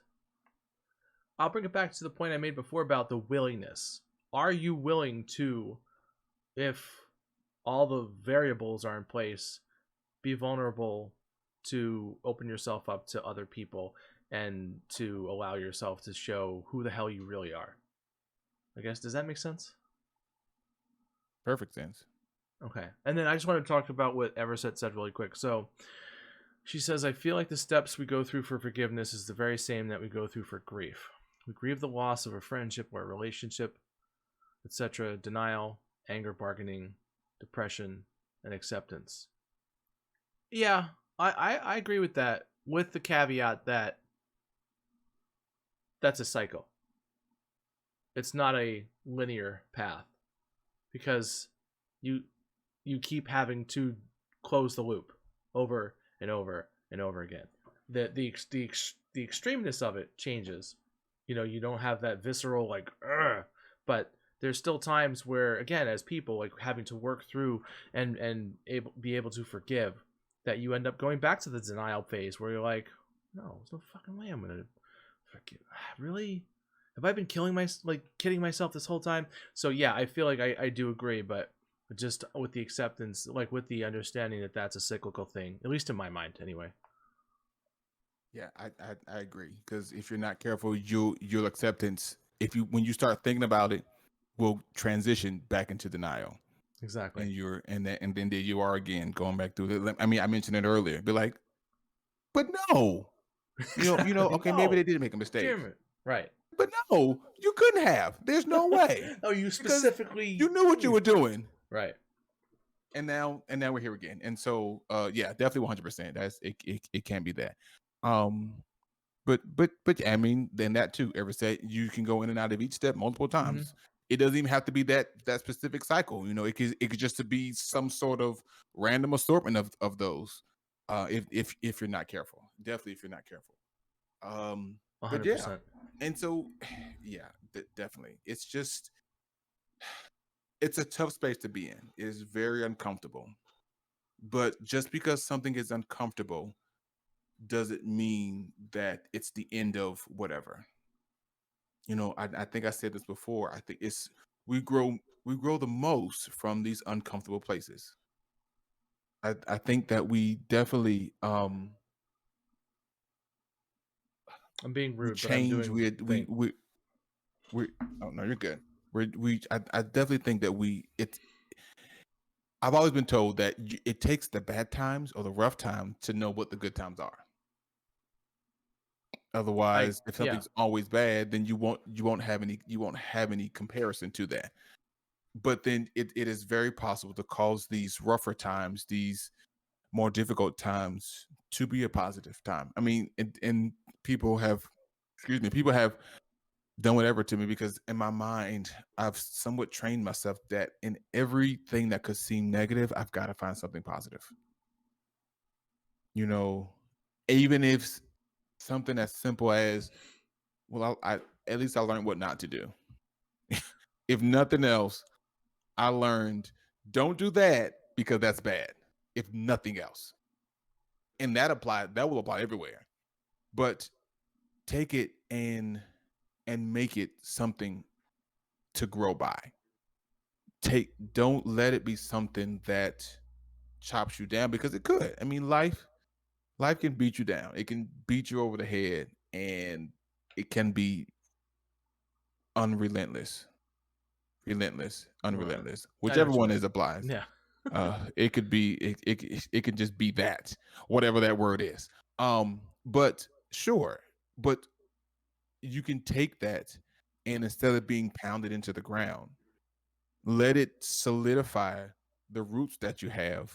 I'll bring it back to the point I made before about the willingness. Are you willing to, if all the variables are in place, be vulnerable to open yourself up to other people and to allow yourself to show who the hell you really are? I guess, does that make sense? Perfect sense. Okay. And then I just want to talk about what Everset said really quick. So she says, I feel like the steps we go through for forgiveness is the very same that we go through for grief. We grieve the loss of a friendship or a relationship, etc., denial, anger, bargaining, depression, and acceptance. Yeah, I agree with that, with the caveat that that's a cycle. It's not a linear path because you you keep having to close the loop over and over and over again. The extremeness of it changes. You don't have that visceral like, Ugh, but there's still times where, again, as people, like having to work through and be able to forgive, that you end up going back to the denial phase where you're like, no, there's no fucking way I'm gonna forgive. Really? Have I been kidding myself this whole time? So yeah, I feel like I do agree, but just with the acceptance, like with the understanding that that's a cyclical thing, at least in my mind, anyway. Yeah, I agree, because if you're not careful, your acceptance, if you when you start thinking about it, will transition back into denial, Exactly. and then there you are again going back through it. I mean, I mentioned it earlier. Be like, but no, Exactly. okay, maybe they No, did make a mistake, damn it. Right. but no, you couldn't have. There's no way, Oh, you because specifically. you knew what you were doing, Right. and now we're here again. And so, yeah, definitely 100%. It can't be that. Um, but I mean, then that too. Ever said you can go in and out of each step multiple Mm-hmm. times. It doesn't even have to be that specific cycle. It could just be some sort of random assortment of those. If you're not careful, definitely if you're not careful. But yeah, 100%. and so yeah, definitely. It's a tough space to be in. It is very uncomfortable. But just because something is uncomfortable doesn't mean that it's the end of whatever. I think I said this before. I think it's we grow the most from these uncomfortable places. I think that we definitely I'm being we rude, but I'm change doing we the we thing. we oh no, you're good. I definitely think that I've always been told that it takes the bad times or the rough times to know what the good times are. Otherwise, if Yeah, something's always bad, then you won't have any comparison to that. But then it is very possible to cause these rougher times, these more difficult times, to be a positive time. I mean, and people have, excuse me, people have done whatever to me, because in my mind, I've somewhat trained myself that in everything that could seem negative, I've got to find something positive. You know, even if something as simple as, well, I at least I learned what not to do. If nothing else, I learned, don't do that because that's bad. If nothing else, and that will apply everywhere. But take it and make it something to grow by. Don't let it be something that chops you down, because it could. I mean, life can beat you down. It can beat you over the head, and it can be unrelentless, right. unrelentless, I know whichever what you one mean. is applies. Yeah. It could be it could just be that, whatever that word is. But sure, but you can take that, and instead of being pounded into the ground, let it solidify the roots that you have,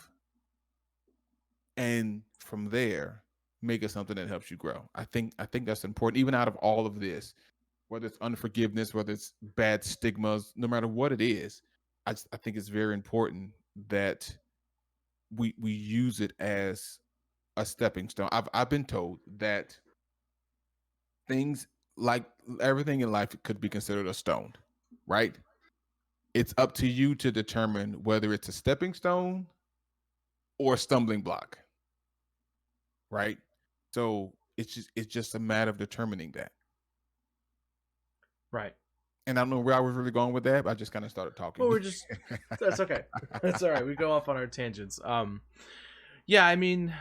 and from there make it something that helps you grow. I think that's important, even out of all of this, whether it's unforgiveness, whether it's bad stigmas, no matter what it is. I think it's very important that we use it as a stepping stone. I've been told that things, like everything in life, could be considered a stone, right? It's up to you to determine whether it's a stepping stone or a stumbling block, right? So it's just a matter of determining that. Right. And I don't know where I was really going with that, but I just kind of started Well, talking. we're just that's okay. That's all right. We go off on our tangents. Yeah, I mean,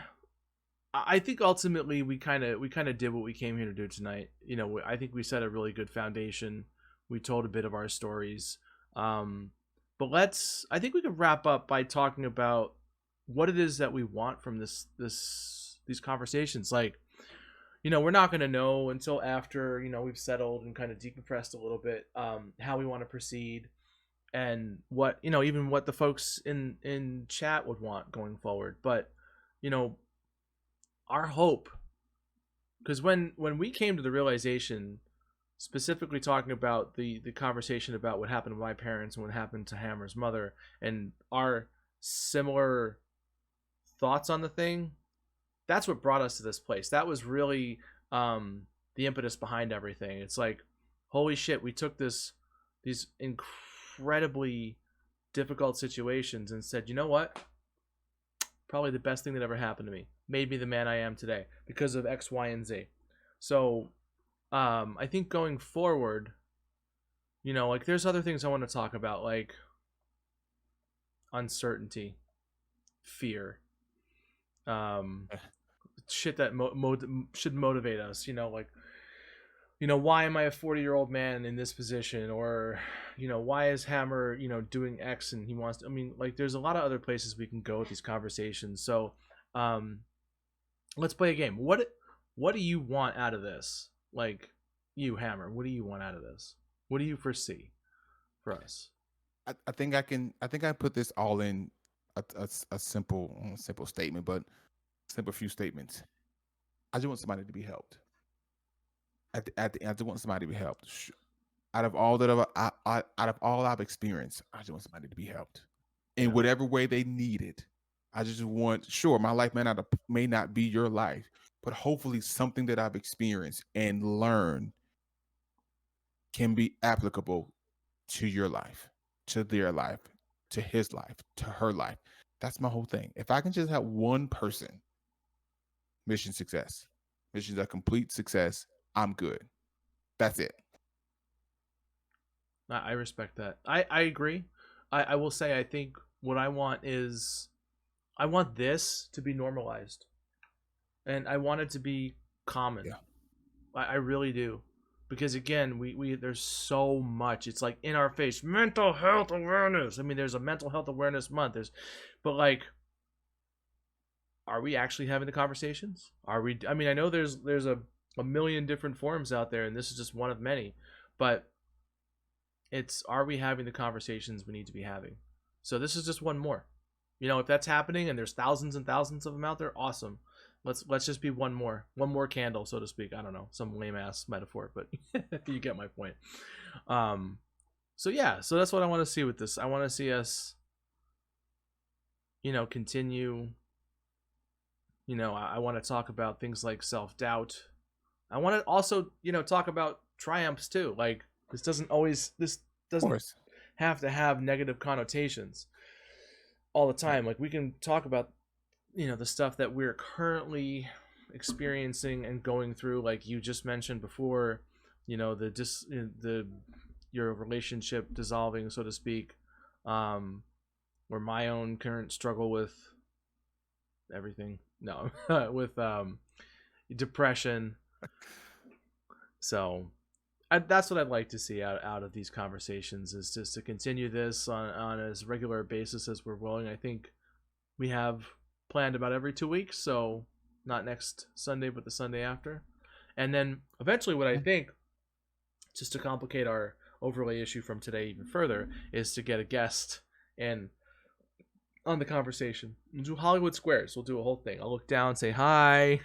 I think ultimately we kind of did what we came here to do tonight. I think we set a really good foundation. We told a bit of our stories. Um, but I think we could wrap up by talking about what it is that we want from these conversations. Like, we're not going to know until after, we've settled and kind of decompressed a little bit, how we want to proceed, and what, even what the folks in chat would want going forward. But, you know, our hope, because when we came to the realization, specifically talking about the conversation about what happened to my parents and what happened to Hammer's mother, and our similar thoughts on the thing, that's what brought us to this place. That was really the impetus behind everything. It's like, holy shit, we took these incredibly difficult situations and said, you know what, probably the best thing that ever happened to me, made me the man I am today because of X, Y, and Z. So I think going forward, like, there's other things I want to talk about, like uncertainty, fear, um, shit that should motivate us. Like, why am I a 40-year-old man in this position? Or, why is Hammer, doing X and he wants to, I mean, like, there's a lot of other places we can go with these conversations. So, um, let's play a game. What do you want out of this? Like, you, Hammer, what do you want out of this? What do you foresee for us? I think I can. I think I put this all in a simple statement, but simple few statements. I just want somebody to be helped. I just want somebody to be helped. Out of all that out of all I've experienced, I just want somebody to be helped in Yeah. whatever way they need it. I just want, sure, my life may not be your life, but hopefully something that I've experienced and learned can be applicable to your life, to their life, to his life, to her life. That's my whole thing. If I can just have one person, mission success. Mission's a complete success. I'm good. That's it. I respect that. I agree. I will say, I think what I want is, I want this to be normalized, and I want it to be common. Yeah. I really do. Because again, we there's so much. It's like in our face. Mental health awareness. I mean, there's a mental health awareness month. But like, are we actually having the conversations? Are we? I mean, I know there's a million different forums out there, and this is just one of many. But are we having the conversations we need to be having? So this is just one more. If that's happening and there's thousands and thousands of them out there, awesome. Let's just be one more candle, so to speak. I don't know, some lame ass metaphor, but you get my point. So yeah, so that's what I want to see with this. I want to see us, continue. I want to talk about things like self-doubt. I want to also, talk about triumphs too. Like, this Of doesn't course. have to have negative connotations all the time. Like, we can talk about, the stuff that we're currently experiencing and going through, like you just mentioned before, the your relationship dissolving, so to speak, or my own current struggle with everything, no, with depression. So that's what I'd like to see out of these conversations, is just to continue this on as regular basis as we're willing. I think we have planned about every 2 weeks, so not next Sunday, but the Sunday after. And then eventually, what I think, just to complicate our overlay issue from today even further is to get a guest and on the conversation. We'll do Hollywood Squares. We'll do a whole thing. I'll look down, say hi.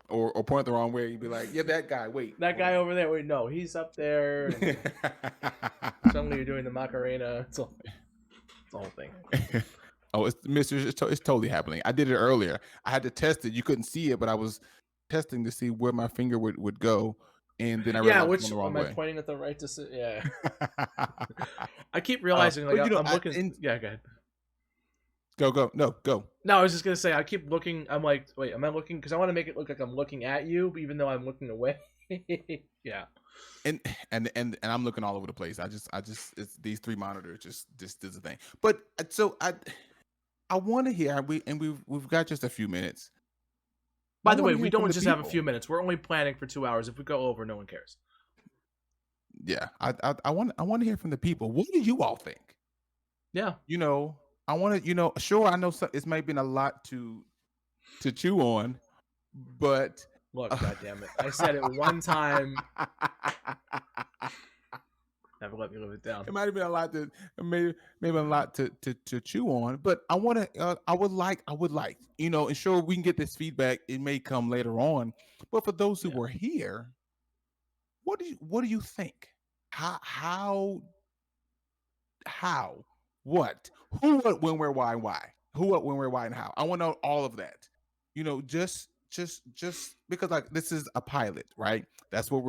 or point the wrong way. You'd be like, yeah, that guy. Wait, that guy over there. Wait, no, he's up there. And suddenly you're doing the Macarena. It's a whole thing. Oh, it's totally happening. I did it earlier. I had to test it. You couldn't see it, but I was testing to see where my finger would go, and then I realized which the wrong am way. I pointing at the right yeah. I keep realizing like I'm looking. Yeah, go ahead. Go. No, go. No, I was just gonna say I keep looking. I'm like, wait, am I looking? Because I want to make it look like I'm looking at you, even though I'm looking away. Yeah. And I'm looking all over the place. I just it's these three monitors just is a thing. But so I want to hear we've got just a few minutes. By the way, we don't just have a few minutes. We're only planning for 2 hours. If we go over, no one cares. Yeah, I want to hear from the people. What do you all think? Yeah, I want to, sure, I know it's maybe been a lot to chew on, but look, goddamn it, I said it one time. Never let me live it down. It might have been a lot maybe a lot to chew on, but I want to. I would like, and sure, we can get this feedback. It may come later on, but for those who were here, what do you think? How? What? Who? What? When? Where? Why? Why? Who? What? When? Where? Why? And how? I want to know all of that. Just because like this is a pilot, right? That's what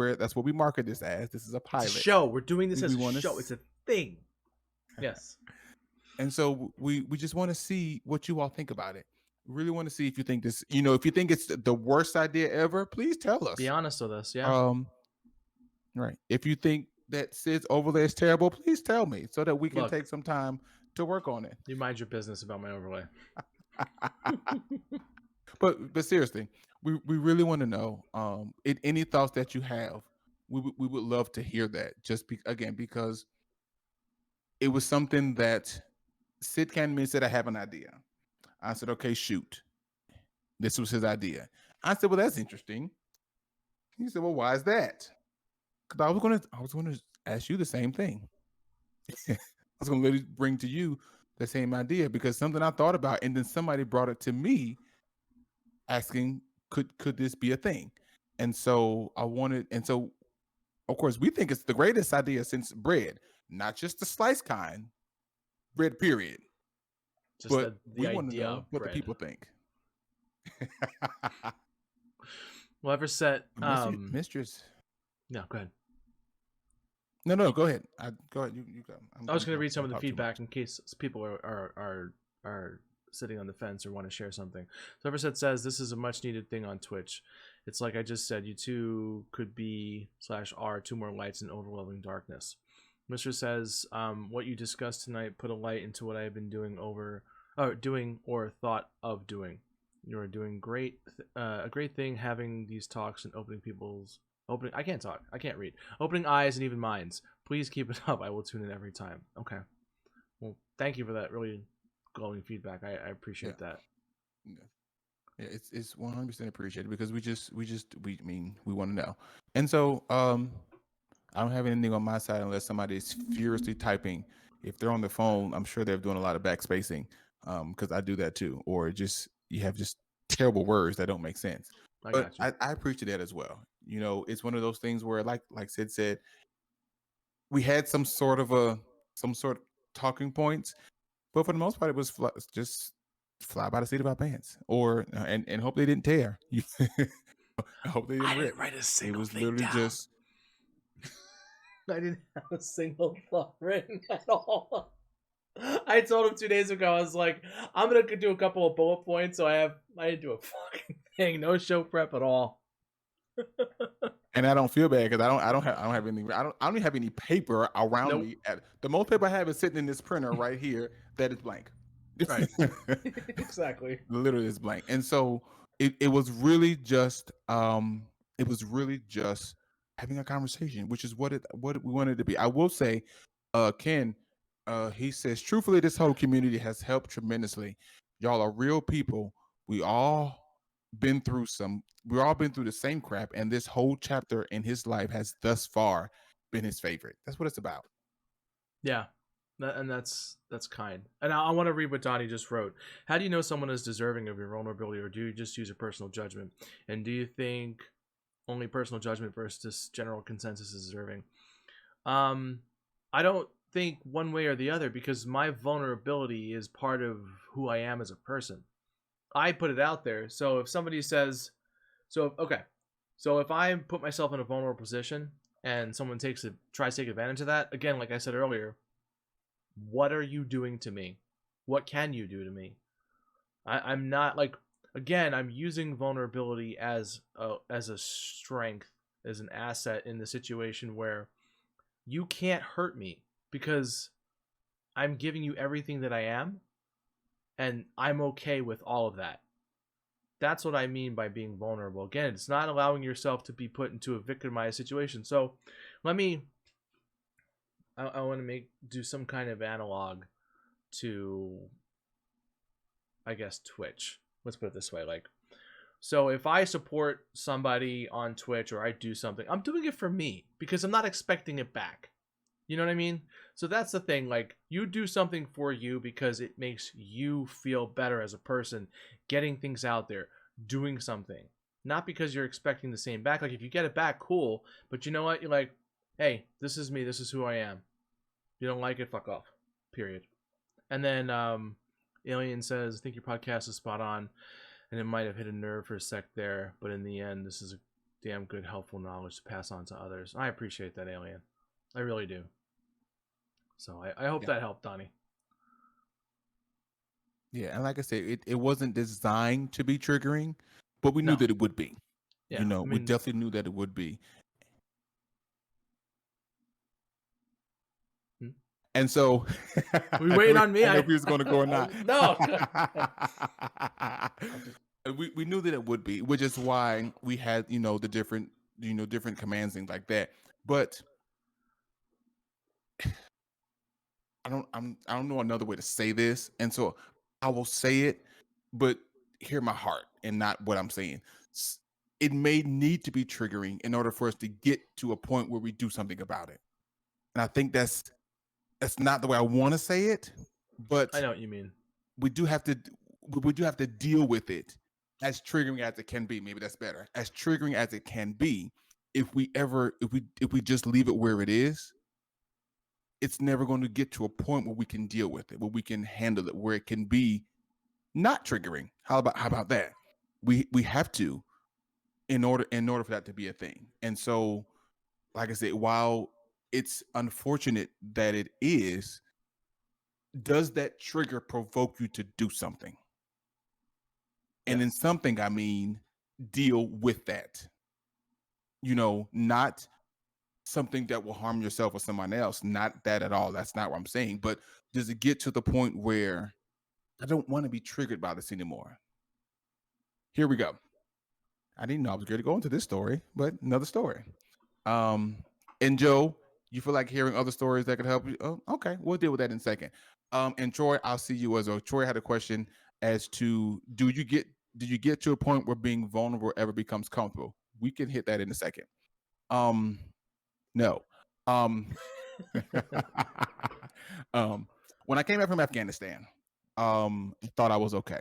we market this as. This is a pilot. It's a show. We're doing this as a show. It's a thing. Yes. And so we just want to see what you all think about it. We really want to see if you think this, if you think it's the worst idea ever, please tell us. Be honest with us. Yeah. Right. If you think that Sid's overlay is terrible, please tell me so that we can take some time to work on it. You mind your business about my overlay. But seriously, we really want to know any thoughts that you have. We would love to hear that. Just because it was something that Sid came to me and said, I have an idea. I said, okay, shoot. This was his idea. I said, well, that's interesting. He said, well, why is that? Because I was gonna ask you the same thing. I was gonna literally bring to you the same idea because something I thought about, and then somebody brought it to me, asking, could this be a thing? And so of course we think it's the greatest idea since bread, not just the sliced kind, bread period. Just but we want to know what the people think. Whoever said mistress. No, go ahead. No, go ahead. Go ahead. You go. I was going to read some of the feedback in case people are sitting on the fence or want to share something. So Everset says this is a much needed thing on Twitch. It's like I just said, you two could be /are two more lights in overwhelming darkness. Mr. says, what you discussed tonight put a light into what I have been doing or thought of doing. You're doing great, a great thing having these talks and I can't talk. I can't read. Opening eyes and even minds. Please keep it up. I will tune in every time. Okay. Well, thank you for that really glowing feedback. I appreciate that. Yeah, it's 100% appreciated because we want to know. And so I don't have anything on my side unless somebody is furiously typing. If they're on the phone, I'm sure they're doing a lot of backspacing because I do that too. Or you have just terrible words that don't make sense. But I appreciate that as well. It's one of those things where, like Sid said, we had some sort of talking points, but for the most part, it was just fly by the seat of our pants, or and hope they didn't tear. I hope they didn't rip. Didn't write a single it was thing literally down. just. I didn't have a single thought written at all. I told him 2 days ago, I was like, I'm gonna do a couple of bullet points, so I didn't do a fucking thing, no show prep at all. And I don't feel bad because I don't have any. I don't even have any paper around me. The most paper I have is sitting in this printer right here that is blank. Right. Exactly. Literally, it's blank. And so it was really just having a conversation, which is what we wanted to be. I will say, Ken, he says, truthfully, this whole community has helped tremendously. Y'all are real people. We all been through we've all been through the same crap, and this whole chapter in his life has thus far been his favorite. That's what it's about. Yeah. And that's kind. And I want to read what Donnie just wrote. How do you know someone is deserving of your vulnerability, or do you just use a personal judgment? And do you think only personal judgment versus general consensus is deserving? Um, I don't think one way or the other, because my vulnerability is part of who I am as a person. I put it out there. So if somebody says, okay, so if I put myself in a vulnerable position and someone tries to take advantage of that, again, like I said earlier, what are you doing to me? What can you do to me? I'm not like, again, I'm using vulnerability as a strength, as an asset in the situation where you can't hurt me because I'm giving you everything that I am, and I'm okay with all of that. That's what I mean by being vulnerable. Again, it's not allowing yourself to be put into a victimized situation. So let me I want to do some kind of analog to, I guess, Twitch. Let's put it this way. Like, so if I support somebody on Twitch or I do something, I'm doing it for me because I'm not expecting it back. You know what I mean? So that's the thing. Like, you do something for you because it makes you feel better as a person, getting things out there, doing something. Not because you're expecting the same back. Like, if you get it back, cool. But you know what? You're like, hey, this is me. This is who I am. You don't like it? Fuck off. Period. And then Alien says, I think your podcast is spot on. And it might have hit a nerve for a sec there. But in the end, this is a damn good, helpful knowledge to pass on to others. I appreciate that, Alien. I really do. So I hope that helped, Donnie. Yeah, and like I said, it wasn't designed to be triggering, but we knew that it would be. Yeah, you know, we definitely knew that it would be. And so, we waiting on me. I know if he was going to go or not. No. we knew that it would be, which is why we had the different different commands, things like that. But I don't know another way to say this, and so I will say it, but hear my heart and not what I'm saying. It may need to be triggering in order for us to get to a point where we do something about it. And I think that's not the way I want to say it, but I know what you mean. We do have to deal with it as triggering as it can be. Maybe that's better. As triggering as it can be, if we just leave it where it is, it's never going to get to a point where we can deal with it, where we can handle it, where it can be not triggering. How about that? We have to, in order for that to be a thing. And so, like I said, while it's unfortunate that it is, does that trigger provoke you to do something? And in something, I mean, deal with that. Not something that will harm yourself or someone else. Not that at all. That's not what I'm saying. But does it get to the point where I don't want to be triggered by this anymore? Here we go. I didn't know I was going to go into this story, but another story. And Joe, you feel like hearing other stories that could help you? Oh, okay, we'll deal with that in a second. And Troy, I'll see you as well. Troy had a question as to do you get to a point where being vulnerable ever becomes comfortable? We can hit that in a second. No. When I came back from Afghanistan, I thought I was okay.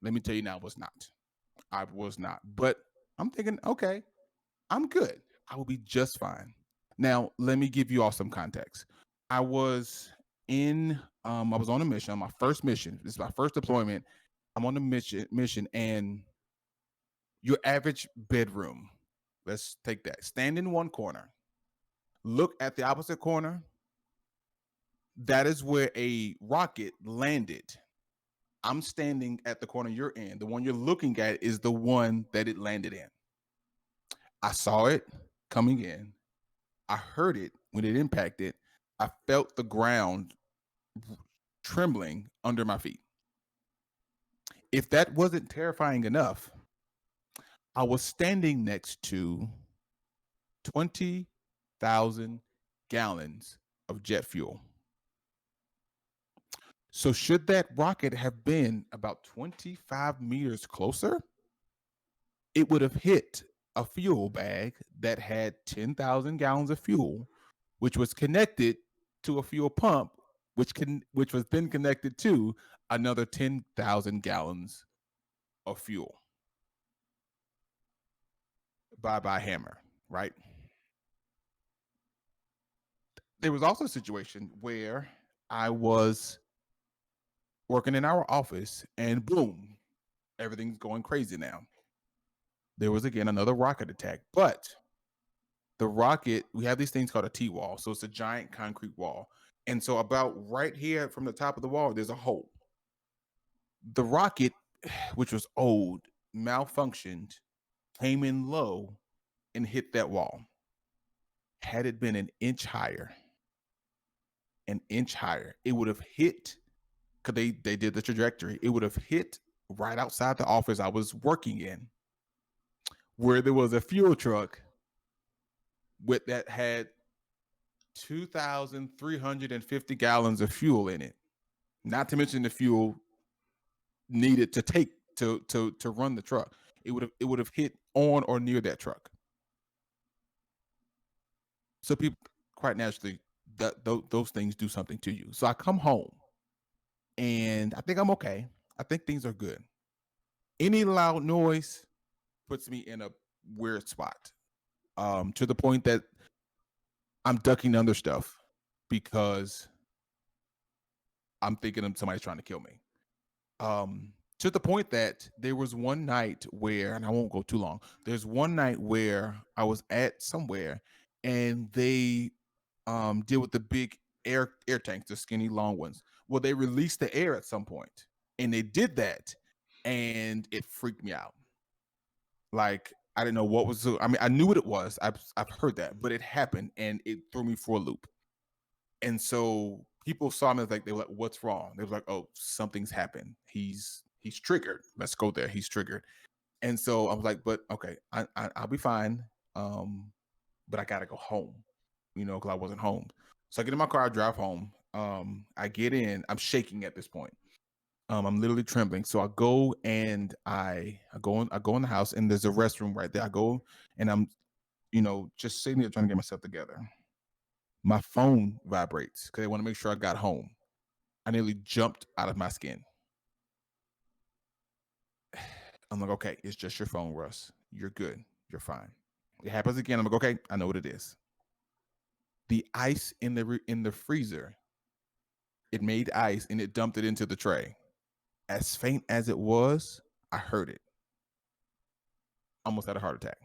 Let me tell you now, I was not. I was not. But I'm thinking, okay, I'm good. I will be just fine. Now, let me give you all some context. I was I was on a mission, my first mission. This is my first deployment. I'm on a mission, and your average bedroom, let's take that. Stand in one corner. Look at the opposite corner. That is where a rocket landed. I'm standing at the corner you're in. The one you're looking at is the one that it landed in. I saw it coming in. I heard it when it impacted. I felt the ground trembling under my feet. If that wasn't terrifying enough, I was standing next to 20,000 gallons of jet fuel. So should that rocket have been about 25 meters closer, it would have hit a fuel bag that had 10,000 gallons of fuel, which was connected to a fuel pump, which was then connected to another 10,000 gallons of fuel. Bye bye hammer, right? There was also a situation where I was working in our office and boom, everything's going crazy now. There was again another rocket attack, but the rocket, we have these things called a T-wall. So it's a giant concrete wall. And so about right here from the top of the wall, there's a hole. The rocket, which was old, malfunctioned, came in low and hit that wall. Had it been an inch higher, it would have hit, because they did the trajectory, it would have hit right outside the office I was working in, where there was a fuel truck with that had 2,350 gallons of fuel in it, not to mention the fuel needed to take to run the truck. It would have hit on or near that truck. So people, quite naturally, those things do something to you. So I come home and I think I'm okay. I think things are good. Any loud noise puts me in a weird spot, to the point that I'm ducking under stuff because I'm thinking somebody's trying to kill me. To the point that there was one night where, and I won't go too long, there's one night where I was at somewhere and they deal with the big air tanks, the skinny long ones. Well, they released the air at some point, and they did that, and it freaked me out. Like, I didn't know what was. I mean, I knew what it was. I've heard that, but it happened, and it threw me for a loop. And so people saw me, like, they were like, "What's wrong?" They were like, "Oh, something's happened. He's triggered. Let's go there. He's triggered." And so I was like, "But okay, I'll be fine. But I gotta go home, because I wasn't home." So I get in my car, I drive home. I get in, I'm shaking at this point. I'm literally trembling. So I go and I go in the house, and there's a restroom right there. I go and I'm, just sitting there trying to get myself together. My phone vibrates because I want to make sure I got home. I nearly jumped out of my skin. I'm like, okay, it's just your phone, Russ. You're good. You're fine. It happens again. I'm like, okay, I know what it is. The ice in the freezer, it made ice and it dumped it into the tray. As faint as it was, I heard it. Almost had a heart attack.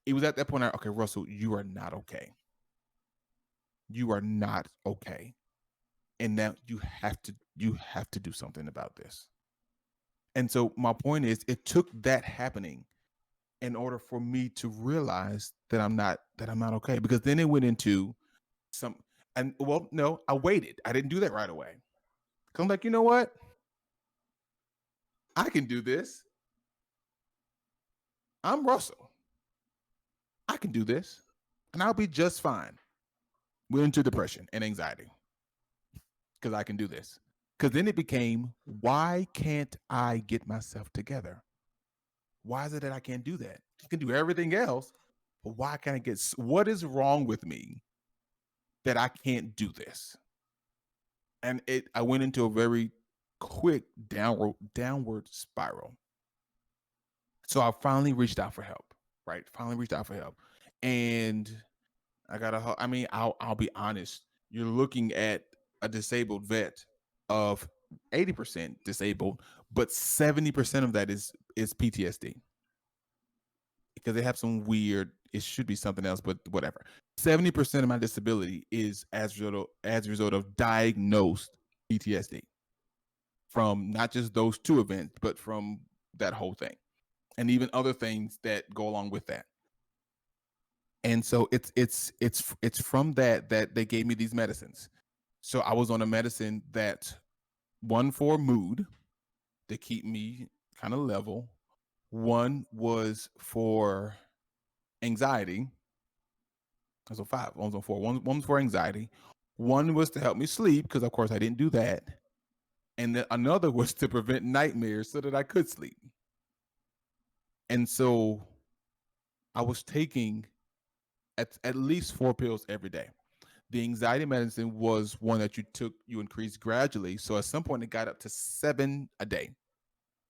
It was at that point, okay, Russell, you are not okay. You are not okay. And now you have to do something about this. And so my point is, it took that happening in order for me to realize that I'm not okay. Because then it went into no, I waited. I didn't do that right away. I'm like, you know what? I can do this. I'm Russell. I can do this, and I'll be just fine. Went into depression and anxiety because I can do this. Because then it became, why can't I get myself together? Why is it that I can't do that? I can do everything else, but why can't I what is wrong with me that I can't do this? And I went into a very quick downward spiral. So I finally reached out for help, right? Finally reached out for help. And I'll be honest. You're looking at a disabled vet of 80% disabled, but 70% of that is PTSD. Because they have some weird, it should be something else, but whatever. 70% of my disability is as a result of diagnosed PTSD from not just those two events, but from that whole thing, and even other things that go along with that. And so it's from that they gave me these medicines. So I was on a medicine that, one for mood to keep me kind of level. One was for anxiety. So five. One was on four. One was for anxiety. One was to help me sleep, because of course I didn't do that. And then another was to prevent nightmares so that I could sleep. And so I was taking at least 4 pills every day. The anxiety medicine was one that you increased gradually. So at some point it got up to 7 a day.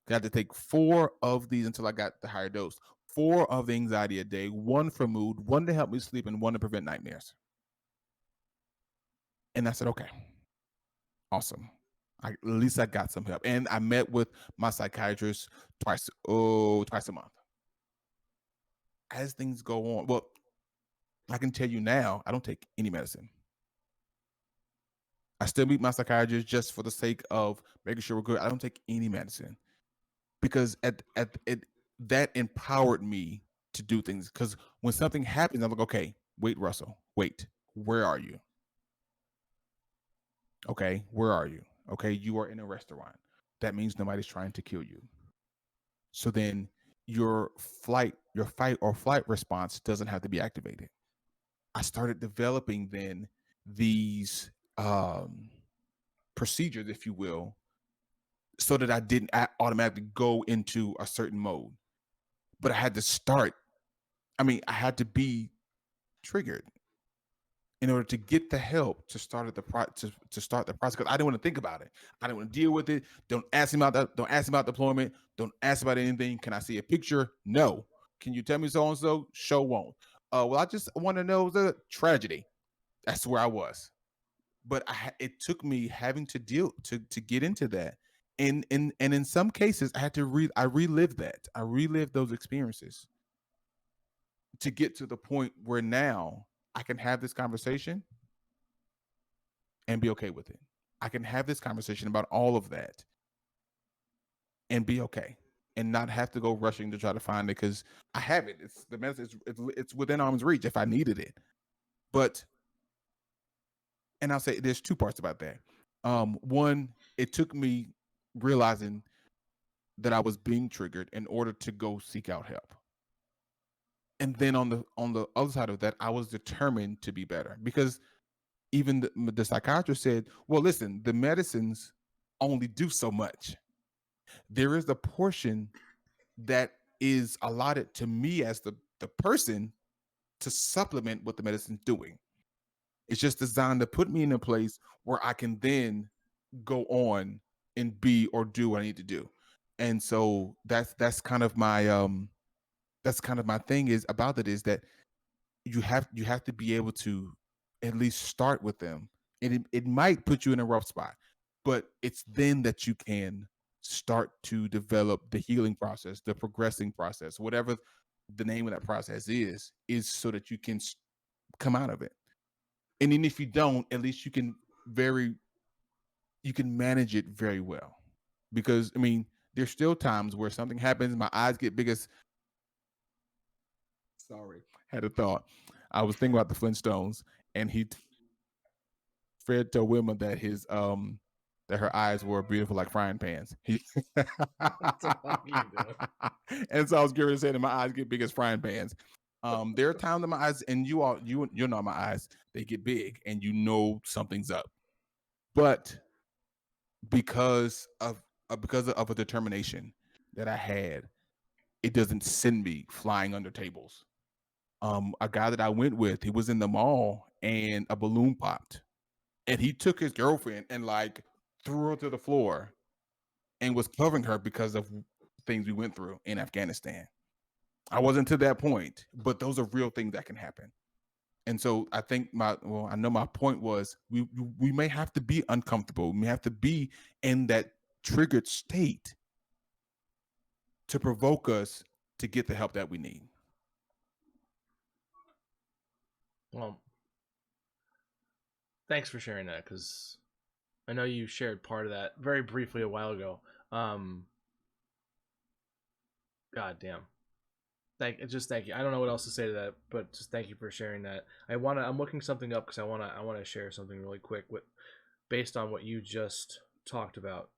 Got to take 4 of these until I got the higher dose. 4 of the anxiety a day, 1 for mood, 1 to help me sleep, and 1 to prevent nightmares. And I said, okay, awesome. At least I got some help. And I met with my psychiatrist twice a month. As things go on, well, I can tell you now, I don't take any medicine. I still meet my psychiatrist just for the sake of making sure we're good. I don't take any medicine because at it that empowered me to do things. Because when something happens, I'm like, okay, wait, Russell, wait, where are you? Okay, where are you? Okay, you are in a restaurant. That means nobody's trying to kill you. So then your fight or flight response doesn't have to be activated. I started developing then these procedures, if you will, so that I didn't automatically go into a certain mode. But I had to start. I mean, I had to be triggered in order to get the help to start to start the process. Because I didn't want to think about it. I didn't want to deal with it. Don't ask me about that. Don't ask me about deployment. Don't ask about anything. Can I see a picture? No. Can you tell me so and so? Show won't. Well, I just want to know the tragedy. That's where I was. But it took me having to deal to get into that. And in some cases, I had to I relived that. I relived those experiences to get to the point where now I can have this conversation and be okay with it. I can have this conversation about all of that and be okay and not have to go rushing to try to find it because I have it. It's the message. It's within arm's reach if I needed it. But and I'll say there's 2 parts about that. One, it took me realizing that I was being triggered in order to go seek out help. And then on the other side of that, I was determined to be better because even the psychiatrist said, well, listen, the medicines only do so much. There is a portion that is allotted to me as the person to supplement what the medicine's doing. It's just designed to put me in a place where I can then go on and be or do what I need to do. And so that's kind of my thing is about it is that you have to be able to at least start with them. And it might put you in a rough spot, but it's then that you can start to develop the healing process, the progressing process, whatever the name of that process is so that you can come out of it. And then if you don't, at least you can manage it very well. Because I mean, there's still times where something happens, my eyes get big as sorry, had a thought. I was thinking about the Flintstones, and Fred told Wilma that his that her eyes were beautiful like frying pans. What the fuck are you doing? And so I was curious saying that my eyes get big as frying pans. There are times that my eyes, and you know my eyes, they get big, and you know something's up. But because of a determination that I had, it doesn't send me flying under tables. A guy that I went with, he was in the mall and a balloon popped. And he took his girlfriend and like threw her to the floor and was covering her because of things we went through in Afghanistan. I wasn't to that point, but those are real things that can happen. And so I think I know my point was we may have to be uncomfortable. We may have to be in that triggered state to provoke us to get the help that we need. Well, thanks for sharing that because I know you shared part of that very briefly a while ago. God damn. Thank you. I don't know what else to say to that, but just thank you for sharing that. I'm looking something up because I wanna share something really quick with based on what you just talked about.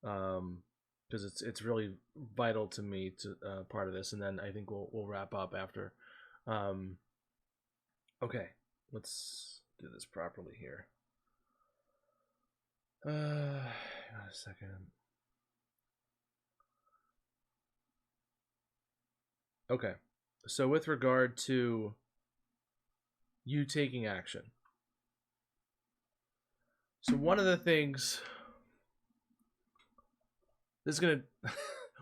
Because it's really vital to me to part of this, and then I think we'll wrap up after. Um, okay, let's do this properly here. A second. Okay. So with regard to you taking action. So one of the things, this is gonna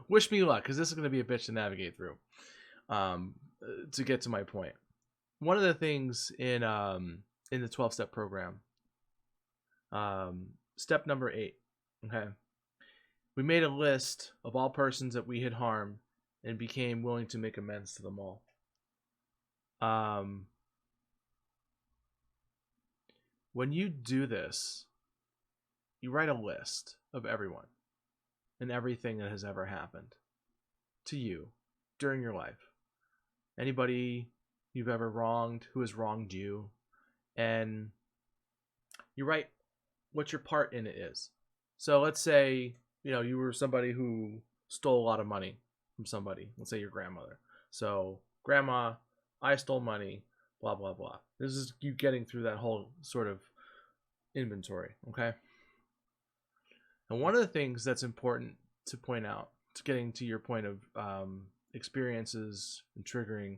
wish me luck, because this is gonna be a bitch to navigate through. To get to my point, one of the things in the 12-step program, step number 8, okay, we made a list of all persons that we had harmed and became willing to make amends to them all. When you do this, you write a list of everyone and everything that has ever happened to you during your life. Anybody you've ever wronged, who has wronged you, and you write what your part in it is. So let's say, you were somebody who stole a lot of money from somebody. Let's say your grandmother. So, grandma, I stole money, blah, blah, blah. This is you getting through that whole sort of inventory, okay? And one of the things that's important to point out, to getting to your point of experiences and triggering,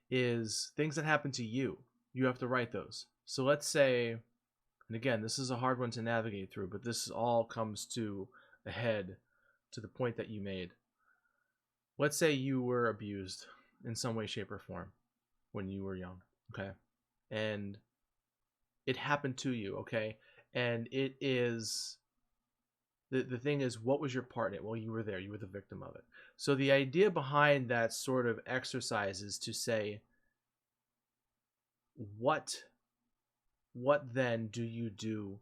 is things that happen to you. You have to write those. So let's say, and again, this is a hard one to navigate through, but this all comes to a head to the point that you made. Let's say you were abused in some way, shape, or form when you were young, okay? And it happened to you, okay? And it is, the thing is, what was your part in it? Well, you were there. You were the victim of it. So the idea behind that sort of exercise is to say, what then do you do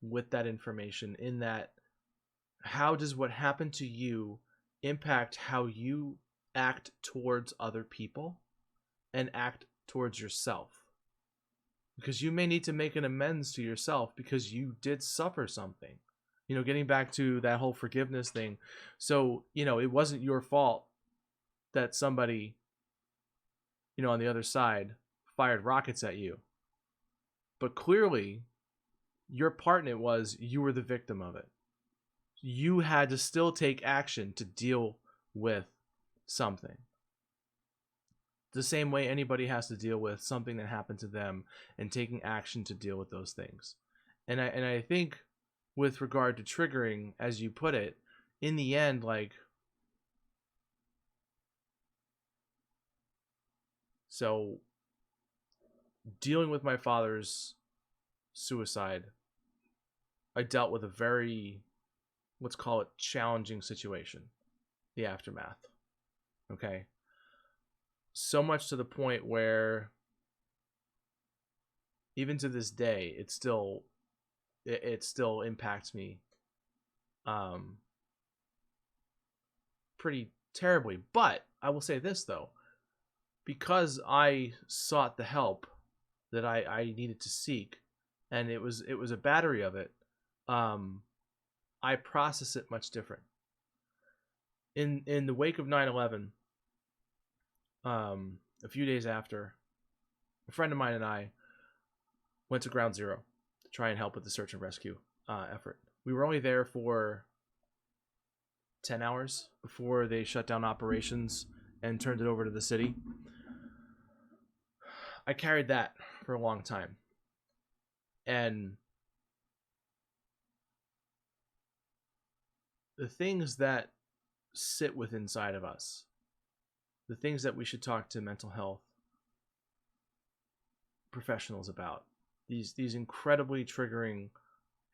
with that information? In that, how does what happened to you impact how you act towards other people and act towards yourself? Because you may need to make an amends to yourself because you did suffer something. Getting back to that whole forgiveness thing. So, it wasn't your fault that somebody, on the other side fired rockets at you. But clearly, your part in it was you were the victim of it. You had to still take action to deal with something. The same way anybody has to deal with something that happened to them and taking action to deal with those things. And I think with regard to triggering, as you put it, in the end, like, so dealing with my father's suicide, I dealt with a very, let's call it, challenging situation, the aftermath. Okay. So much to the point where even to this day, it still impacts me pretty terribly. But I will say this, though, because I sought the help that I needed to seek, and it was a battery of it, I process it much different. In the wake of 9/11, a few days after, a friend of mine and I went to Ground Zero to try and help with the search and rescue effort. We were only there for 10 hours before they shut down operations and turned it over to the city. I carried that for a long time. And the things that sit within inside of us, the things that we should talk to mental health professionals about, these incredibly triggering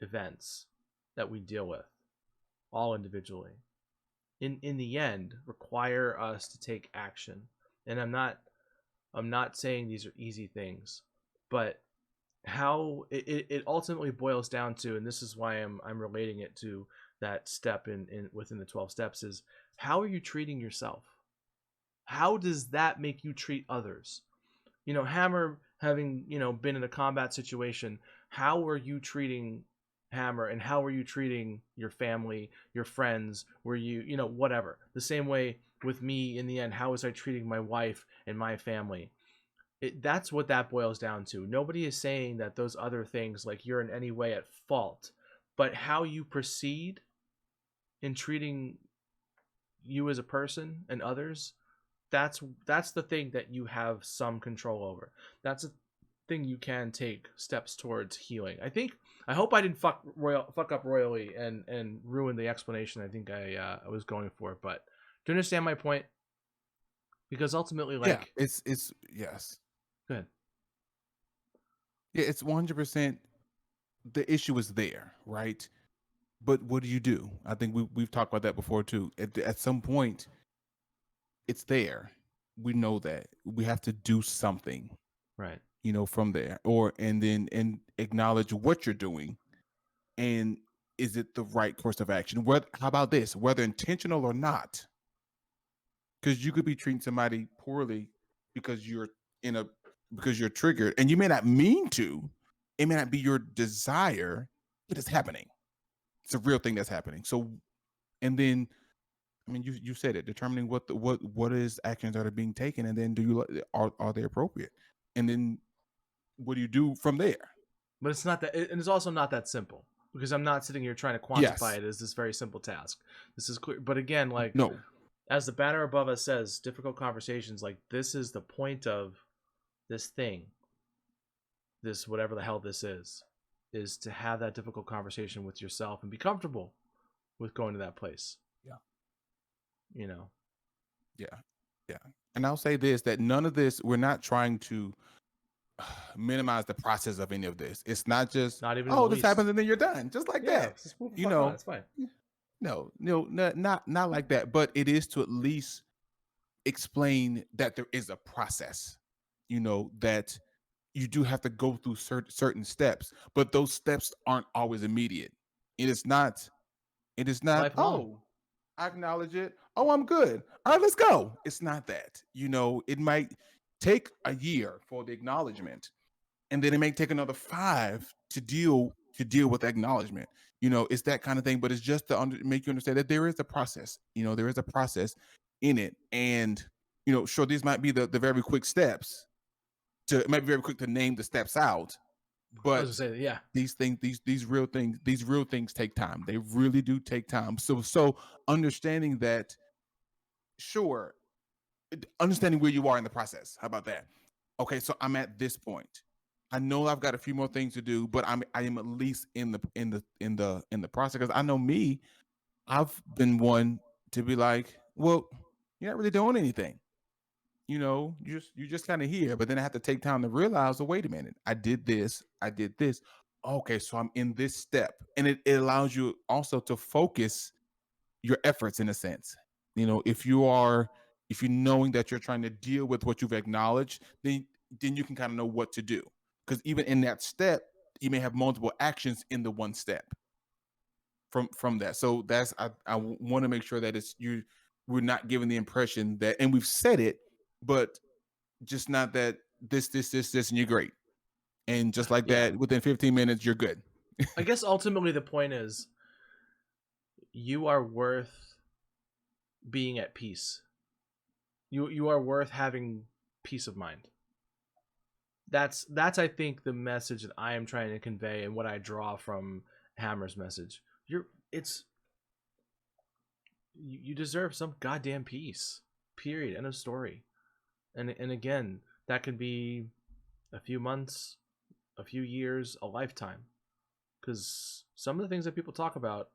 events that we deal with all individually, in the end require us to take action. And I'm not saying these are easy things, but how it ultimately boils down to, and this is why I'm relating it to that step in within the 12 steps, is how are you treating yourself? How does that make you treat others? Hammer, having been in a combat situation, how are you treating Hammer, and how are you treating your family, your friends? Were you whatever? The same way with me, in the end, how was I treating my wife and my family? That's what that boils down to. Nobody is saying that those other things, like, you're in any way at fault, but how you proceed in treating you as a person and others that's the thing that you have some control over. That's a thing you can take steps towards healing. I hope I didn't fuck up royally and ruin the explanation I think I was going for, but do you understand my point? Because ultimately, Yeah, like, it's yes. good. Yeah, it's 100%. The issue is there, right? But what do you do? I think we've talked about that before too. At some point, it's there. We know that we have to do something, Right. from there, or and acknowledge what you're doing, and is it the right course of action? Whether How about this? Whether intentional or not, because you could be treating somebody poorly because in a because you're triggered, and you may not mean to. It may not be your desire, but it's happening. It's a real thing that's happening. So, and then, I mean, you said it. Determining what is actions that are being taken, and then are they appropriate, and then what do you do from there? But it's not that, and it's also not that simple because I'm not sitting here trying to quantify Yes. it as this very simple task. This is clear, but again, like, No. as the banner above us says, difficult conversations. Like, this is the point of this thing, this whatever the hell this is to have that difficult conversation with yourself and be comfortable with going to that place. Yeah. You know, Yeah. Yeah. And I'll say this: that none of this. We're not trying to minimize the process of any of this. It's not just, not even in the oh, this least. happens and then you're done, just like Yeah, that. just move the You fuck on. know, It's fine. no, not like that. But it is to at least explain that there is a process. That you do have to go through certain steps, but those steps aren't always immediate. It is not. It is It's not. lifelong. Oh, I acknowledge it. Oh, I'm good. All right, let's go. It's not that. It might take a year for the acknowledgement, and then it may take another 5 to deal with acknowledgement. It's that kind of thing, but it's just to make you understand that there is a process. There is a process in it, and sure, these might be the very quick steps. It might be very quick to name the steps out, I was but gonna say, yeah. these things, these real things take time. They really do take time. So understanding that, sure, understanding where you are in the process. How about that? Okay, so I'm at this point. I know I've got a few more things to do, but I am at least in the process. Because I know me, I've been one to be like, well, you're not really doing anything. You just kind of here, but then I have to take time to realize, oh, wait a minute, I did this, I did this. Okay, so I'm in this step, and it allows you also to focus your efforts in a sense. If you're knowing that you're trying to deal with what you've acknowledged, then you can kind of know what to do. Because even in that step, you may have multiple actions in the one step from that. So I want to make sure that we're not giving the impression that, and we've said it, but just not that this, and you're great. And just like Yeah. that, within 15 minutes, you're good. I guess ultimately the point is you are worth being at peace. You are worth having peace of mind. That's I think the message that I am trying to convey and what I draw from Hammer's message. It's you deserve some goddamn peace. Period. End of story. And again, that could be a few months, a few years, a lifetime. Because some of the things that people talk about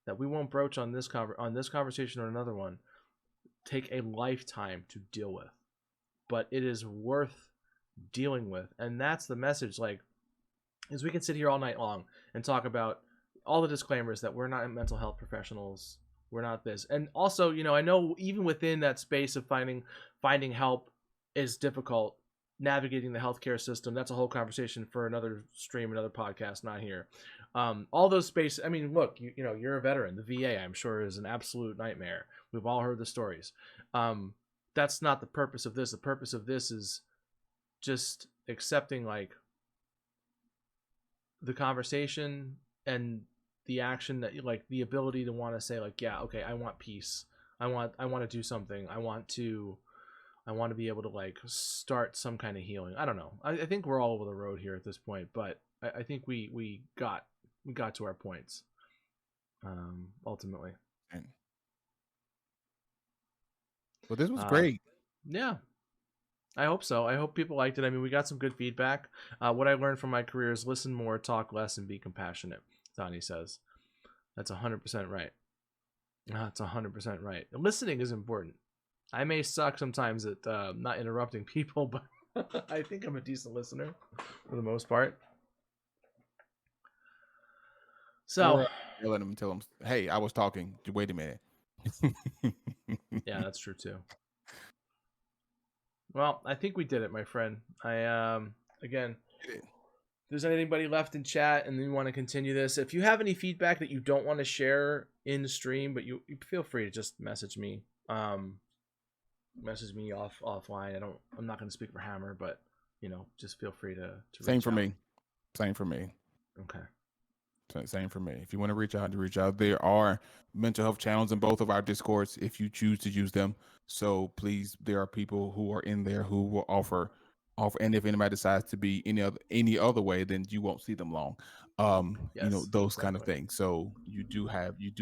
that we won't broach on this conversation or another one take a lifetime to deal with, but it is worth dealing with, and that's the message. Like, is we can sit here all night long and talk about all the disclaimers that we're not mental health professionals, we're not this, and also, I know even within that space of finding help is difficult. Navigating the healthcare system, that's a whole conversation for another stream, another podcast, not here. All those spaces, I mean, look, you're a veteran. The VA, I'm sure, is an absolute nightmare. We've all heard the stories. That's not the purpose of this. The purpose of this is just accepting, like, the conversation and the action, that, like, the ability to want to say, like, yeah, okay, I want peace. I want to do something. I want to be able to, like, start some kind of healing. I don't know. I think we're all over the road here at this point, but I think we got to our points. Ultimately. And well, this was Uh, great. Yeah, I hope so. I hope people liked it. I mean, we got some good feedback. What I learned from my career is listen more, talk less, and be compassionate. Tani says that's 100% right. That's 100% right. Listening is important. I may suck sometimes at not interrupting people, but I think I'm a decent listener for the most part. So, Or let them tell them, hey, I was talking. Wait a minute. yeah, that's true too. Well, I think we did it, my friend. I again, if there's anybody left in chat and you want to continue this, if you have any feedback that you don't want to share in the stream, but you feel free to just message me. Message me offline. I'm not going to speak for Hammer, but just feel free to Same reach for out. me. Same for me. Okay. Same for me. If you want to reach out. There are mental health channels in both of our discords if you choose to use them. So please, there are people who are in there who will offer, and if anybody decides to be any other way, then you won't see them long. Yes, those kind of exactly. things. So you do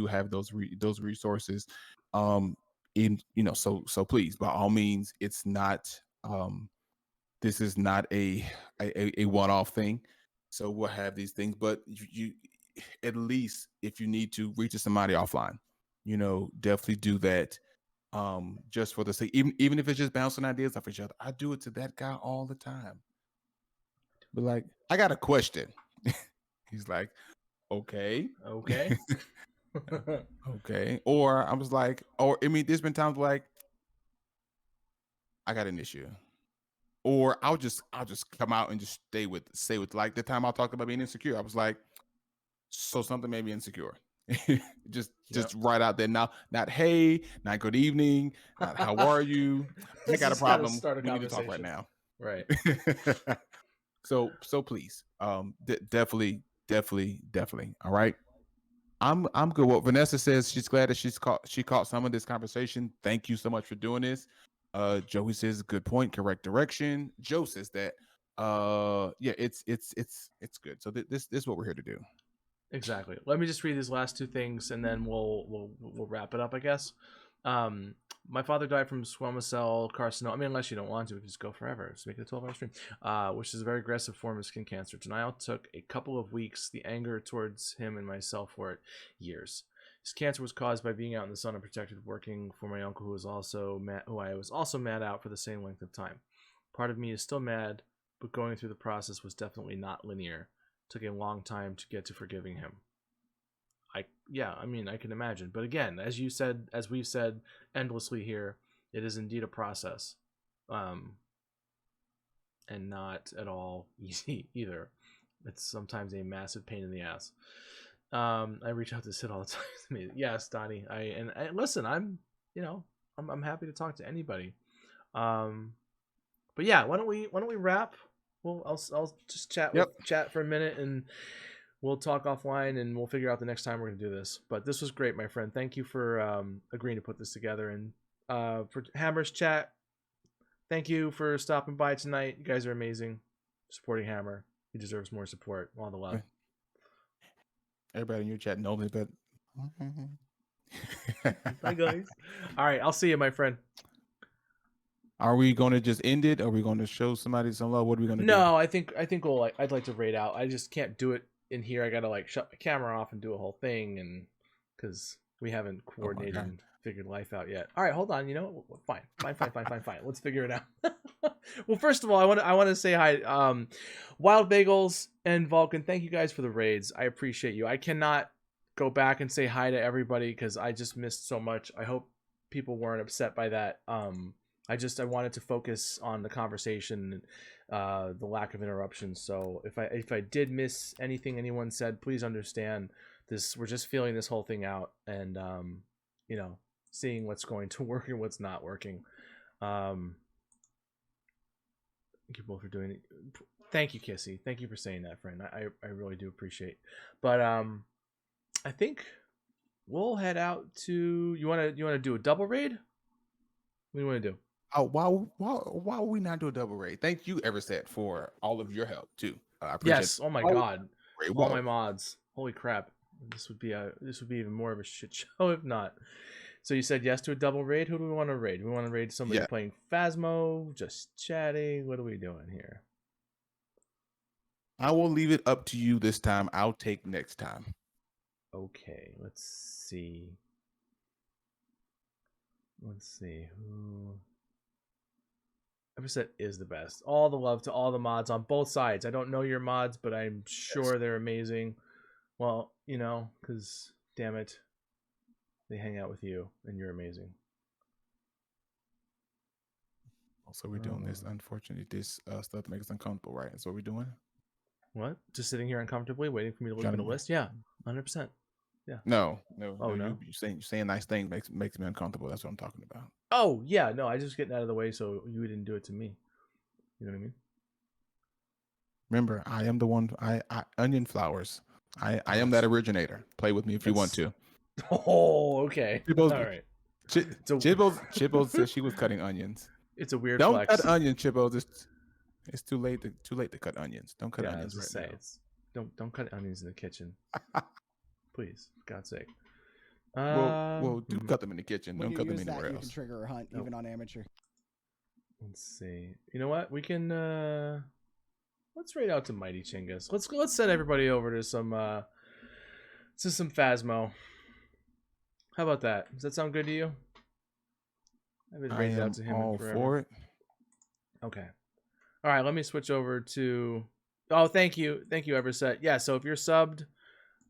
have those resources. So please, by all means, it's not this is not a one-off thing. So we'll have these things, but you at least if you need to reach to somebody offline, definitely do that. Just for the sake, even if it's just bouncing ideas off each other. I do it to that guy all the time. But like, I got a question. He's like, okay. Okay. Okay. Or I was like, or I mean, there's been times like I got an issue. Or I'll just come out and just say with like the time I talked about being insecure. I was like, so something made me insecure. just Yep. right out there now. Not hey, not good evening, not how are you? I This got a is how to problem. start a We need to talk right conversation. now. Right. So please, definitely. All right. I'm good. What Vanessa says, she's glad that she caught some of this conversation. Thank you so much for doing this. Joey says good point, correct direction. Joe says that yeah, it's good. So this is what we're here to do. Exactly. Let me just read these last two things, and then we'll wrap it up, I guess. Um, my father died from squamous cell carcinoma. I mean, unless you don't want to, we can just go forever. Just make it a 12-hour stream. Which is a very aggressive form of skin cancer. Denial took a couple of weeks. The anger towards him and myself were years. His cancer was caused by being out in the sun unprotected, working for my uncle, who I was also mad out for the same length of time. Part of me is still mad, but going through the process was definitely not linear. Took a long time to get to forgiving him. I mean, I can imagine. But again, as we've said endlessly here, it is indeed a process. Um, and not at all easy either. It's sometimes a massive pain in the ass. I reach out to Sid all the time. To me, yes, Donnie. I listen. I'm happy to talk to anybody. Um, but yeah, why don't we wrap? I'll just Yep. chat for a minute, and we'll talk offline, and we'll figure out the next time we're gonna do this. But this was great, my friend. Thank you for agreeing to put this together, and for Hammer's chat. Thank you for stopping by tonight. You guys are amazing. Supporting Hammer. He deserves more support. All the love. Everybody in your chat knows me, but Bye, guys. All right, I'll see you, my friend. are we going to just end it? Are we going to show somebody some love? What are we going to do? No, I think I'd like to raid out. I just can't do it in here. I gotta shut my camera off and do a whole thing, and because we haven't Oh my coordinated god. and figured life out yet. All right, hold on. You know what? Fine. Let's figure it out. Well, first of all, I want to say hi, Wild Bagels and Vulcan. Thank you guys for the raids. I appreciate you. I cannot go back and say hi to everybody because I just missed so much. I hope people weren't upset by that. I wanted to focus on the conversation, the lack of interruptions. So if I did miss anything anyone said, please understand this. We're just feeling this whole thing out, and you know, seeing what's going to work and what's not working. Thank you both for doing it. Thank you, Kissy. Thank you for saying that, friend. I really do appreciate. But I think we'll head out to. You wanna do a double raid? What do you want to do? Oh, why would we not do a double raid? Thank you, Everset, for all of your help too. I appreciate it. Yes. Oh my Oh, God. raid. All Whoa. my mods. Holy crap. This would be even more of a shit show if not. So you said yes to a double raid. Who do we want to raid? We want to raid somebody Yeah. playing Phasmo, just chatting. What are we doing here? I will leave it up to you this time. I'll take next time. Okay, let's see. Let's see who. Everset is the best. All the love to all the mods on both sides. I don't know your mods, but I'm sure they're amazing. Well, you know, because damn it, they hang out with you and you're amazing. Also, we're doing this. Unfortunately, this stuff makes us uncomfortable, right? That's what we're doing. What? Just sitting here uncomfortably, waiting for me to look at a list? Yeah, 100%. Yeah. No. Oh, no. You saying nice things makes me uncomfortable. That's what I'm talking about. Oh yeah, no, I just getting out of the way so you didn't do it to me. You know what I mean? Remember, I am the one. I onion flowers. I am that originator. Play with me if you want to. Oh, okay. All right. Chibbo said she was cutting onions. It's a weird Don't flex. cut onions, Chibbo. It's too late to cut onions. Don't cut onions right now. Don't cut onions in the kitchen. Please, for God's sake. Well, do cut them in the kitchen. When Don't cut them use anywhere that, else. You can trigger a hunt even on amateur. Let's see. You know what? We can let's raid out to Mighty Chingus. Let's send everybody over to some Phasmo. How about that? Does that sound good to you? I've been raided out to him all forever. for it. Okay. All right, let me switch over to. Oh, thank you, Everset. Yeah, so if you're subbed,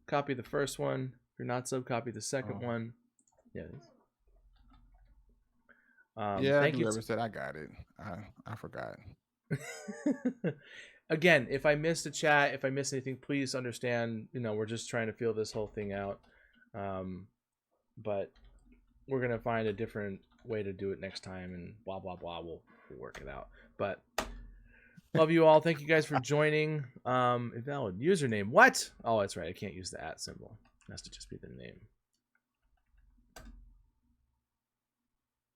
copy the first one. If you're not subbed, copy the second one. Yeah. Thank you, Everset. I got it. I forgot. Again, if I missed a chat, if I missed anything, please understand. You know, we're just trying to feel this whole thing out. But we're gonna find a different way to do it next time, and blah blah blah. We'll work it out. But love you all. Thank you guys for joining. Invalid username. What? Oh, that's right. I can't use the @ symbol. It has to just be the name.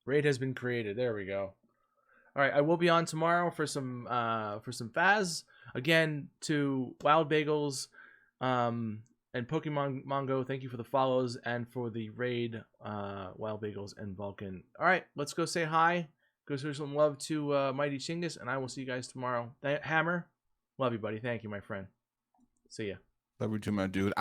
Raid has been created. There we go. All right, I will be on tomorrow for some Faz. Again, to Wild Bagels and Pokemon Mongo, thank you for the follows and for the raid, Wild Bagels and Vulcan. All right, let's go say hi. Go show some love to Mighty Chingus, and I will see you guys tomorrow. Hammer, love you, buddy. Thank you, my friend. See ya. Love you too, my dude.